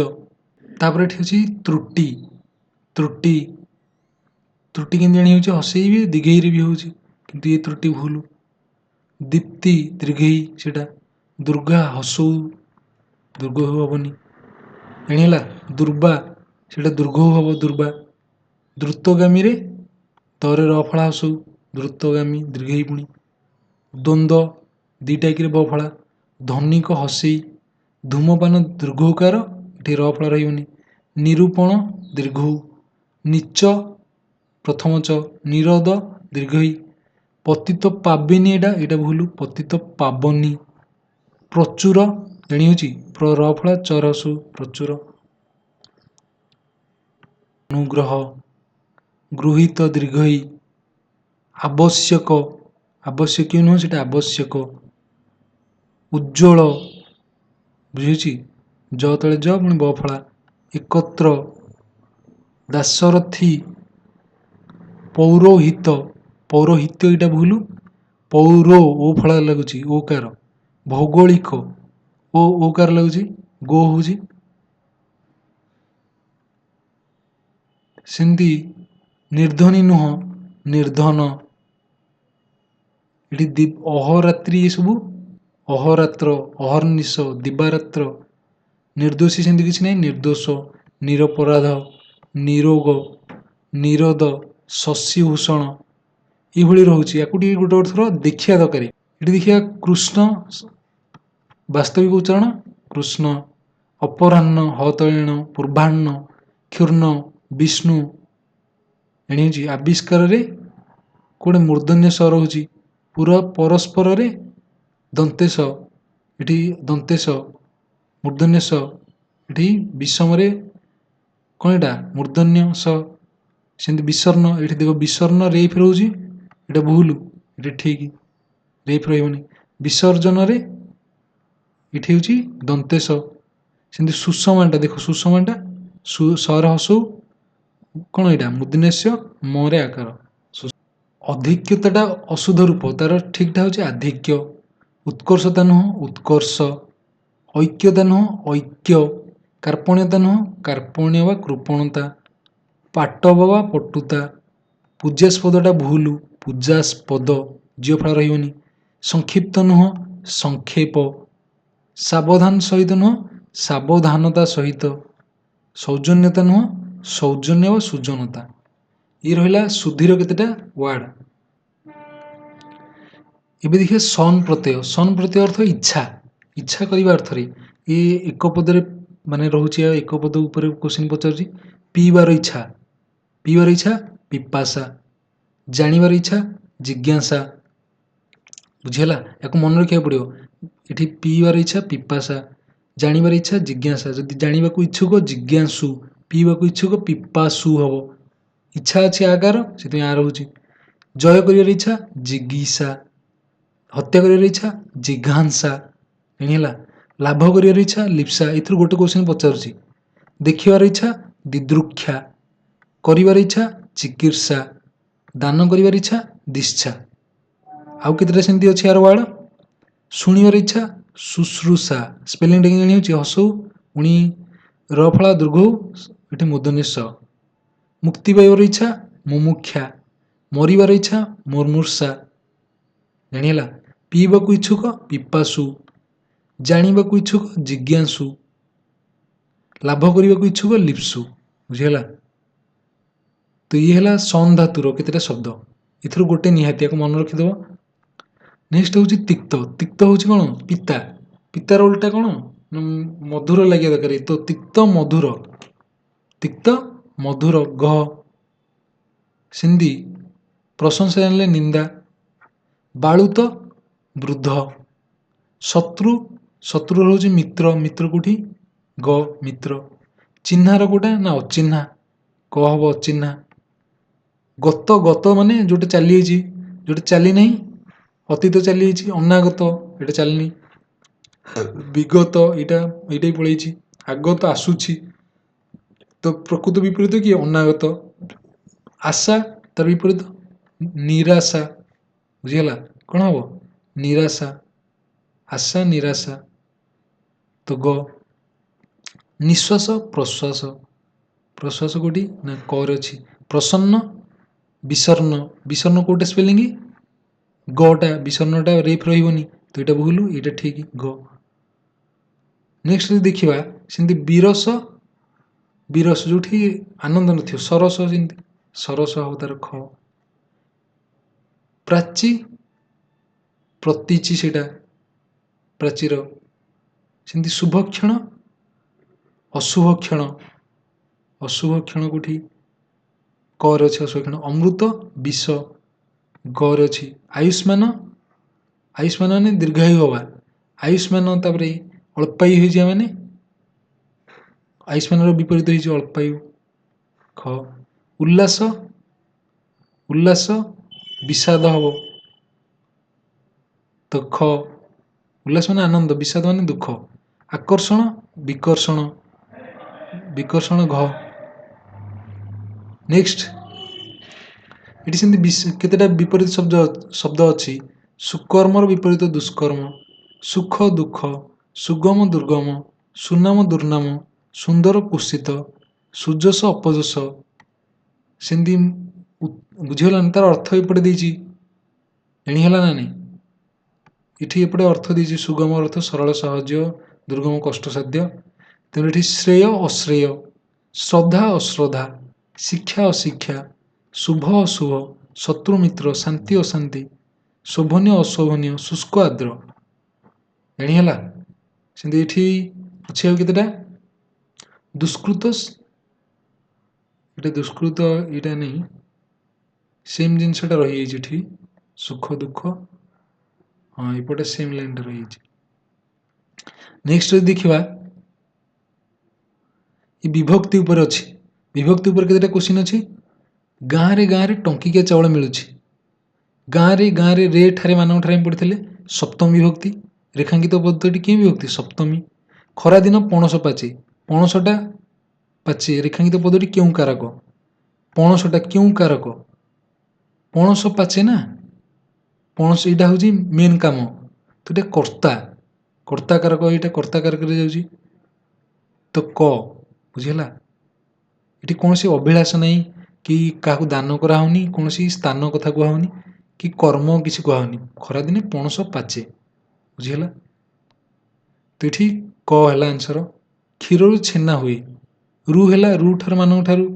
ତାପରେ ଏଠି ଅଛି ତ୍ରୁଟି, ତ୍ରୁଟି, ତ୍ରୁଟି କେମିତି ଜାଣି ହେଉଛି, ହସେଇ ବି ଦିଘେଇରେ ବି ହେଉଛି, କିନ୍ତୁ ଏ ତ୍ରୁଟି ଭୁଲ। ଦୀପ୍ତି ଦୀର୍ଘଇ, ସେଟା ଦୁର୍ଗା ହସଉ, ଦୀର୍ଘ ହବନି, ଜାଣିହେଲା। ଦୁର୍ବା ସେଟା ଦୀର୍ଘ ହବ, ଦୁର୍ବା। ଦ୍ରୁତଗାମୀରେ ତରେ ର ଫଳା ହସଉ, ଦ୍ରୁତଗାମୀ ଦୀର୍ଘଇ ପୁଣି। ଦ୍ୱନ୍ଦ୍ୱ ଦିଟା ଏକରେ ବ ଫଳା। ଧନିକ ହସେଇ, ଧୂମପାନ ଦୀର୍ଘକାର, ଏଠି ର ଫଳା ରହିବନି। ନିରୂପଣ ଦୀର୍ଘ, ନିଚ ପ୍ରଥମ ଚ, ନିରୋଧ ଦୀର୍ଘଇ। ପତିତ ପାବେନି, ଏଇଟା ଭୁଲ, ପତିତ ପାବନି, ପ୍ରଚୁର ଜାଣି ହେଉଛି ର ଫଳା ଚରସୁ ପ୍ରଚୁର। ଅନୁଗ୍ରହ ଗୃହୀତ ଦୀର୍ଘଇ ଆବଶ୍ୟକ ଆବଶ୍ୟକୀୟ ନୁହଁ ସେଟା ଆବଶ୍ୟକ। ଉଜ୍ଜଳ ବୁଝୁଛି ଜ ତଳେ ଜ ପୁଣି ବ ଫଳା ଏକତ୍ର। ଦାଶରଥୀ ପୌରୋହିତ ପୌରୋହିତ ଏଇଟା ଭୁଲ ପୌର ଓ ଫଳା ଲାଗୁଛି ଓକାର। ଭୌଗୋଳିକ ଓକାର ଲାଗୁଛି ଗୋ ହଉଛି। ସେମିତି ନିର୍ଧନୀ ନୁହଁ ନିର୍ଧନ। ଏଠି ଅହରାତ୍ରି ଏସବୁ ଅହରାତ୍ର ଅହର୍ନିଶ ଦିବାରାତ୍ର। ନିର୍ଦ୍ଦୋଷୀ ସେମିତି କିଛି ନାହିଁ ନିର୍ଦ୍ଦୋଷ ନିରପରାଧ ନିରୋଗ ନିରୋଧ ଶଶିଭୂଷଣ ଏଇଭଳି ରହୁଛି। ୟାକୁ ଟିକେ ଗୋଟେ ଗୋଟେ ଥର ଦେଖିବା ଦରକାର। ଏଠି ଦେଖିବା କୃଷ୍ଣ ବାସ୍ତବିକ ଉଚ୍ଚାରଣ କୃଷ୍ଣ। ଅପରାହ୍ନ ହତଳିଣ ପୂର୍ବାହ୍ନ କ୍ଷୁର୍ଣ୍ଣ ବିଷ୍ଣୁ ଏଣିଛି ଆବିଷ୍କାରରେ କୋଉଟେ ମୂର୍ଧନ୍ୟ ସ ରହୁଛି ପୁରା ପରସ୍ପରରେ ଦନ୍ତେଶ ଏଠି ଦନ୍ତେଶ ମୂର୍ଧନ୍ୟ ସ ଏଠି ବିଷମରେ କଣ ଏଟା ମୂର୍ଧନ୍ୟ ସ। ସେମିତି ବିସର୍ଣ୍ଣ ଏଠି ଦେଖ ବିସର୍ଣ୍ଣ ରେଫ ରହୁଛି ଏଟା ଭୁଲ ଏଠି ଠିକ ରେଫ ରହିବନି। ବିସର୍ଜନରେ ଏଠି ହେଉଛି ଦନ୍ତେଶ। ସେମିତି ସୁଷମାଟା ଦେଖ ସୁଷମାଟା ସର ହସୁ କଣ ଏଇଟା ମୁଦିନେଶ ମରେ ଆକାର। ଅଧିକ୍ୟତାଟା ଅଶୁଦ୍ଧ ରୂପ ତାର ଠିକଟା ହଉଛି ଆଧିକ୍ୟ। ଉତ୍କର୍ଷତା ନୁହଁ ଉତ୍କର୍ଷ। ଐକ୍ୟତା ନୁହଁ ଐକ୍ୟ। କାର୍ପଣ୍ୟତା ନୁହଁ କାର୍ପଣ୍ୟ ବା କୃପଣତା। ପାଟବ ବା ପଟୁତା। ପୂଜାସ୍ପଦଟା ଭୁଲ ପୂଜାସ୍ପଦ ଝିଅ ଫଳ ରହିବନି। ସଂକ୍ଷିପ୍ତ ନୁହଁ ସଂକ୍ଷେପ। ସାବଧାନ ସହିତ ନୁହଁ ସାବଧାନତା ସହିତ। ସୌଜନ୍ୟତା ନୁହଁ ସୌଜନ୍ୟ ବା ସୁଜନତା। ଇଏ ରହିଲା ସୁଧୀର କେତେଟା ୱାର୍ଡ। ଏବେ ଦେଖିବା ସନ୍ ପ୍ରତ୍ୟୟ ସନ୍ ପ୍ରତ୍ୟୟ ଅର୍ଥ ଇଚ୍ଛା ଇଚ୍ଛା କରିବା ଅର୍ଥରେ ଏ ଏକ ପଦରେ ମାନେ ରହୁଛି ଆଉ ଏକ ପଦ ଉପରେ କ୍ୱେଶ୍ଚିନ୍ ପଚାରୁଛି। ପିଇବାର ଇଚ୍ଛା ପିଇବାର ଇଚ୍ଛା ପିପାସା। ଜାଣିବାର ଇଚ୍ଛା ଜିଜ୍ଞାସା। ବୁଝିହେଲା ୟାକୁ ମନେ ରଖିବାକୁ ପଡିବ। ଏଠି ପିଇବାର ଇଚ୍ଛା ପିପାସା ଜାଣିବାର ଇଚ୍ଛା ଜିଜ୍ଞାସା। ଯଦି ଜାଣିବାକୁ ଇଚ୍ଛୁକ ଜିଜ୍ଞାସୁ ପିଇବାକୁ ଇଚ୍ଛୁକ ପିପାସୁ ହବ। ଇଚ୍ଛା ଅଛି ଆକାର ସେଥିପାଇଁ ଆ ରହୁଛି। ଜୟ କରିବାର ଇଚ୍ଛା ଜିଗୀଷା। ହତ୍ୟା କରିବାର ଇଚ୍ଛା ଜିଘାଂସା ହେଲା। ଲାଭ କରିବାର ଇଚ୍ଛା ଲିପ୍ସା। ଏଥିରୁ ଗୋଟେ କ୍ୱେଶ୍ଚିନ୍ ପଚାରୁଛି। ଦେଖିବାର ଇଚ୍ଛା ଦିଦୃକ୍ଷା। କରିବାର ଇଚ୍ଛା ଚିକିତ୍ସା। ଦାନ କରିବାର ଇଚ୍ଛା ଦିଶ୍ଚା। ଆଉ କେତେଟା ସେମିତି ଅଛି ଆର ୱାର୍ଡ। ଶୁଣିବାର ଇଚ୍ଛା ଶୁଶ୍ରୂଷା। ସ୍ପେଲିଂ ଟା ଜାଣି ହେଉଛି ହସଉ ପୁଣି ର ଫଳା ଦୀର୍ଘ ଏଠି ମୂର୍ଧନ୍ୟ ସ। ମୁକ୍ତି ପାଇବାର ଇଚ୍ଛା ମୁମୁକ୍ଷା। ମରିବାର ଇଚ୍ଛା ମୁର୍ମୂଷା ଜାଣିହେଲା। ପିଇବାକୁ ଇଚ୍ଛୁକ ପିପାସୁ। ଜାଣିବାକୁ ଇଚ୍ଛୁକ ଜିଜ୍ଞାସୁ। ଲାଭ କରିବାକୁ ଇଚ୍ଛୁକ ଲିପ୍ସୁ। ବୁଝିହେଲା। ତ ଇଏ ହେଲା ସନ୍ ଧାତୁର କେତେଟା ଶବ୍ଦ। ଏଥିରୁ ଗୋଟେ ନିହାତି ୟାକୁ ମନେ ରଖିଦେବ। ନେକ୍ସଟ ହଉଛି ତିକ୍ତ। ତିକ୍ତ ହଉଛି କଣ ପିତା। ପିତାର ଓଲଟା କଣ ମଧୁର ଲାଗିବା ଦରକାର। ତ ତିକ୍ତ ମଧୁର ତିକ୍ତ ମଧୁର ଘ। ସିନ୍ଧି ପ୍ରଶଂସା ଜାଣିଲେ ନିନ୍ଦା। ବାଳୁତ ବୃଦ୍ଧ। ଶତ୍ରୁ ଶତ୍ରୁ ରହୁଛି ମିତ୍ର ମିତ୍ର କୋଉଠି ଗ ମିତ୍ର। ଚିହ୍ନାର କୋଉଟା ନା ଅଚିହ୍ନା କ ହବ ଅଚିହ୍ନା। ଗତ ଗତ ମାନେ ଯୋଉଟା ଚାଲିଯାଇଛି ଯୋଉଟା ଚାଲି ନାହିଁ। ଅତୀତ ଚାଲିଯାଇଛି ଅନାଗତ ଏଇଟା ଚାଲିନି। ବିଗତ ଏଇଟା ଏଇଟା ବି ପଳେଇଛି। ଆଗତ ଆସୁଛି। ତ ପ୍ରକୃତ ବିପରୀତ କି ଅନାଗତ। ଆଶା ତାର ବିପରୀତ ନିରାଶା। ବୁଝିଗଲା କଣ ହବ ନିରାଶା। ଆଶା ନିରାଶା ତ ଗ। ନିଶ୍ୱାସ ପ୍ରଶ୍ୱାସ ପ୍ରଶ୍ୱାସ କୋଉଠି ନା କରେ ଅଛି। ପ୍ରସନ୍ନ ବିଷର୍ଣ୍ଣ ବିଷର୍ଣ୍ଣ କୋଉଟା ସ୍ପେଲିଂ ଗଟା ବିଷର୍ଣ୍ଣଟା ରେଫ ରହିବନି ତ ଏଇଟା ଭୁଲ ଏଇଟା ଠିକ ଗ। ନେକ୍ସଟ ଯଦି ଦେଖିବା ସେମିତି ବିରସ ବିରସ ଯୋଉଠି ଆନନ୍ଦ ନଥିବ ସରସ ଯେମିତି ସରସ ହବ ତାର ଖ। ପ୍ରାଚୀ ପ୍ରତୀଚୀ ସେଇଟା ପ୍ରାଚୀର। ସେମିତି ଶୁଭକ୍ଷଣ ଅଶୁଭ କ୍ଷଣ ଅଶୁଭ କ୍ଷଣ କୋଉଠି କରେ ଅଛି ଅଶୁଭ କ୍ଷଣ। ଅମୃତ ବିଷ ଗରେ ଅଛି। ଆୟୁଷ୍ମାନ ଆୟୁଷ୍ମାନ ମାନେ ଦୀର୍ଘାୟୁ ହବା ଆୟୁଷ୍ମାନ ତାପରେ ଅଳ୍ପାୟୁ ହେଇଯିବା ମାନେ ଆୟୁଷ୍ମାନର ବିପରୀତ ହେଇଛି ଅଳ୍ପାୟୁ। ଖ ଉଲ୍ଲାସ ଉଲ୍ଲାସ ବିଷାଦ ହବ ତ ଖ ଉଲ୍ଲାସ ମାନେ ଆନନ୍ଦ, ବିଷାଦ ମାନେ ଦୁଃଖ। ଆକର୍ଷଣ ବିକର୍ଷଣ ବିକର୍ଷଣ ଘ। ନେକ୍ସଟ ଏଠି ସେମିତି କେତେଟା ବିପରୀତ ଶବ୍ଦ ଅଛି। ସୁକର୍ମର ବିପରୀତ ଦୁଷ୍କର୍ମ, ସୁଖ ଦୁଃଖ, ସୁଗମ ଦୁର୍ଗମ, ସୁନାମ ଦୁର୍ନାମ, ସୁନ୍ଦର କୁତ୍ସିତ, ସୁଯଶ ଅପଯଶ। ସେମିତି ବୁଝିଗଲାନି, ତାର ଅର୍ଥ ଏପଟେ ଦେଇଛି, ଜାଣିହେଲା ନା ନାଇଁ? ଏଠି ଏପଟେ ଅର୍ଥ ଦେଇଛି, ସୁଗମ ଅର୍ଥ ସରଳ ସହଜ, ଦୁର୍ଗମ କଷ୍ଟସାଧ୍ୟ। ତେଣୁ ଏଠି ଶ୍ରେୟ ଅଶ୍ରେୟ, ଶ୍ରଦ୍ଧା ଅଶ୍ରଦ୍ଧା, ଶିକ୍ଷା ଅଶିକ୍ଷା, ଶୁଭ ଅଶୁଭ, ଶତ୍ରୁ ମିତ୍ର, ଶାନ୍ତି ଅଶାନ୍ତି, ଶୋଭନୀୟ ଅଶୋଭନୀୟ, ଶୁଷ୍କ ଆର୍ଦ୍ର। ଜାଣିହେଲା? ସେମିତି ଏଠି ଅଛି ଆଉ କେତେଟା ଦୁଷ୍କୃତ, ଏଇଟା ଦୁଷ୍କୃତ ଏଇଟା ନେଇ ସେମ୍ ଜିନିଷଟା ରହିଯାଇଛି ଏଠି, ସୁଖ ଦୁଃଖ, ହଁ ଏପଟେ ସେମ୍ ଲାଇନଟା ରହିଯାଇଛି। ନେକ୍ସଟ ଯଦି ଦେଖିବା ଏ ବିଭକ୍ତି ଉପରେ ଅଛି। ବିଭକ୍ତି ଉପରେ କେତେଟା କ୍ୱେଶ୍ଚିନ୍ ଅଛି? ଗାଁରେ ଗାଁରେ ଟଙ୍କିକିଆ ଚାଉଳ ମିଳୁଛି। ଗାଁରେ ରେ ଠାରେ ମାନଙ୍କ ଠାରେ ଆମେ ପଢିଥିଲେ ସପ୍ତମୀ ବିଭକ୍ତି। ରେଖାଙ୍କିତ ପଦ୍ଧତି କି ବିଭକ୍ତି? ସପ୍ତମୀ। ଖରାଦିନ ପଣସ ପାଚେ, ପଣସଟା ପାଚେ, ରେଖାଙ୍କିତ ପଦ୍ଧତି କେଉଁ କାରକ? ପଣସଟା କେଉଁ କାରକ? ପଣସ ପାଚେ ନା, ପଣସ ଏଇଟା ହଉଛି ମେନ୍ କାମ, ତ ଏଇଟା କର୍ତ୍ତା, କର୍ତ୍ତା କାରକ, ଏଇଟା କର୍ତ୍ତା କାରକରେ ଯାଉଛି, ତ କ। ବୁଝିହେଲା? ଏଠି କୌଣସି ଅଭିଳାଷ ନାହିଁ, କି କାହାକୁ ଦାନ କରାହଉନି, କୌଣସି ସ୍ଥାନ କଥା କୁହାହଉନି, କି କର୍ମ କିଛି କୁହାହଉନି। ଖରାଦିନେ ପଣସ ପାଚେ। ବୁଝିହେଲା? ତ ଏଠି କ ହେଲା ଆନ୍ସର। କ୍ଷୀରରୁ ଛେନା ହୁଏ। ରୁ ହେଲା ରୁ ଠାରୁ ମାନଙ୍କ ଠାରୁ,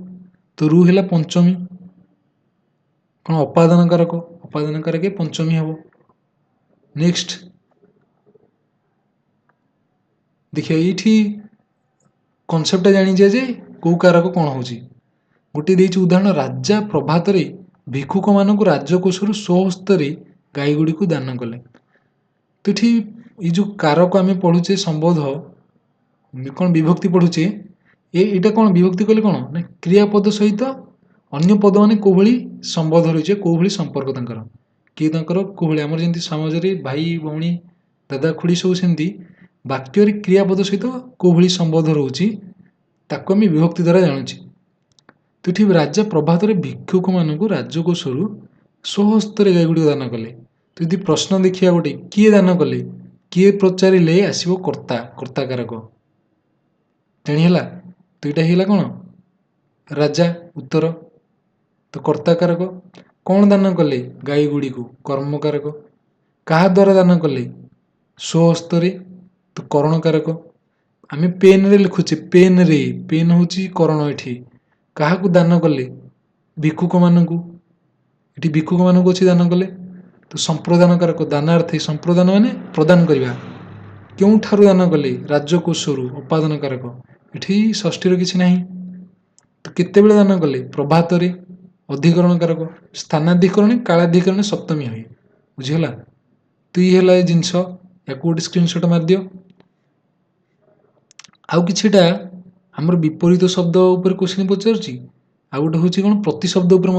ତ ରୁ ହେଲା ପଞ୍ଚମୀ। କଣ ଅପାଦାନ କାରକ? ଅପାଦାନ କାରକ ପଞ୍ଚମୀ ହବ। ନେକ୍ସଟ ଦେଖିବା, ଏଇଠି କନସେପ୍ଟଟା ଜାଣିଛେ ଯେ କୋଉ କାରକ କଣ ହଉଛି। ଗୋଟିଏ ଦେଇଛି ଉଦାହରଣ, ରାଜା ପ୍ରଭାତରେ ଭିକ୍ଷୁକମାନଙ୍କୁ ରାଜକୋଷରୁ ସ୍ୱହସ୍ତରେ ଗାଈଗୁଡ଼ିକୁ ଦାନ କଲେ। ତ ଏଠି ଏଇ ଯୋଉ କାରକ ଆମେ ପଢୁଛେ ସମ୍ବୋଧ, କଣ ବିଭକ୍ତି ପଢୁଛେ, ଏଇଟା କଣ ବିଭକ୍ତି କଲେ କଣ ନା କ୍ରିୟାପଦ ସହିତ ଅନ୍ୟ ପଦ ମାନେ କୋଉଭଳି ସମ୍ବୋଧ ରହିଛି, କୋଉଭଳି ସମ୍ପର୍କ ତାଙ୍କର, କିଏ ତାଙ୍କର କୋଉଭଳି, ଆମର ଯେମିତି ସମାଜରେ ଭାଇ ଭଉଣୀ ଦାଦା ଖୁଡି ସବୁ, ସେମିତି ବାକ୍ୟରେ କ୍ରିୟାପଦ ସହିତ କୋଉଭଳି ସମ୍ବୋଧ ରହୁଛି ତାକୁ ଆମେ ବିଭକ୍ତି ଦ୍ୱାରା ଜାଣୁଛେ। ତ ଏଠି ରାଜା ପ୍ରଭାତରେ ଭିକ୍ଷୁକମାନଙ୍କୁ ରାଜକୋଷରୁ ସ୍ୱହସ୍ତରେ ଗାଈଗୁଡ଼ିକ ଦାନ କଲେ। ତ ଯଦି ପ୍ରଶ୍ନ ଦେଖିବା ଗୋଟେ, କିଏ ଦାନ କଲେ, କିଏ ପଚାରିଲେ ଆସିବ କର୍ତ୍ତା, କର୍ତ୍ତା କାରକ। ଜାଣିହେଲା? ତ ଏଇଟା ହେଇଗଲା କଣ ରାଜା, ଉତ୍ତର। ତ କର୍ତ୍ତା କାରକ। କଣ ଦାନ କଲେ? ଗାଈଗୁଡ଼ିକୁ, କର୍ମକାରକ। କାହା ଦ୍ୱାରା ଦାନ କଲେ? ସ୍ୱହସ୍ତରେ, ତ କରଣ କାରକ। ଆମେ ପେନରେ ଲେଖୁଛେ, ପେନରେ, ପେନ୍ ହଉଛି କରଣ। ଏଠି କାହାକୁ ଦାନ କଲେ? ଭିକ୍ଷୁକ ମାନଙ୍କୁ। ଏଠି ଭିକ୍ଷୁକ ମାନଙ୍କୁ ଅଛି ଦାନ କଲେ, ତ ସମ୍ପ୍ରଦାନ କାରକ, ଦାନାର୍ଥୀ, ସମ୍ପ୍ରଦାନ ମାନେ ପ୍ରଦାନ କରିବା। କେଉଁଠାରୁ ଦାନ କଲେ? ରାଜକୋଷରୁ, ଅପାଦାନ କାରକ। ଏଠି ଷଷ୍ଠୀର କିଛି ନାହିଁ। ତ କେତେବେଳେ ଦାନ କଲେ? ପ୍ରଭାତରେ, ଅଧିକରଣ କାରକ। ସ୍ଥାନାଧିକରଣ କାଳାଧିକରଣ ସପ୍ତମୀ ହୁଏ। ବୁଝିହେଲା? ତ ଇଏ ହେଲା ଏ ଜିନିଷ, ୟାକୁ ଗୋଟେ ସ୍କ୍ରିନଶଟ ମାରିଦିଅ। ଆଉ କିଛିଟା ଆମର ବିପରୀତ ଶବ୍ଦ ଉପରେ କ୍ୱେଶ୍ଚିନ୍ ପଚାରୁଛି, ଆଉ ଗୋଟେ ହଉଛି କଣ ପ୍ରତିଶବ୍ଦ ଉପରେ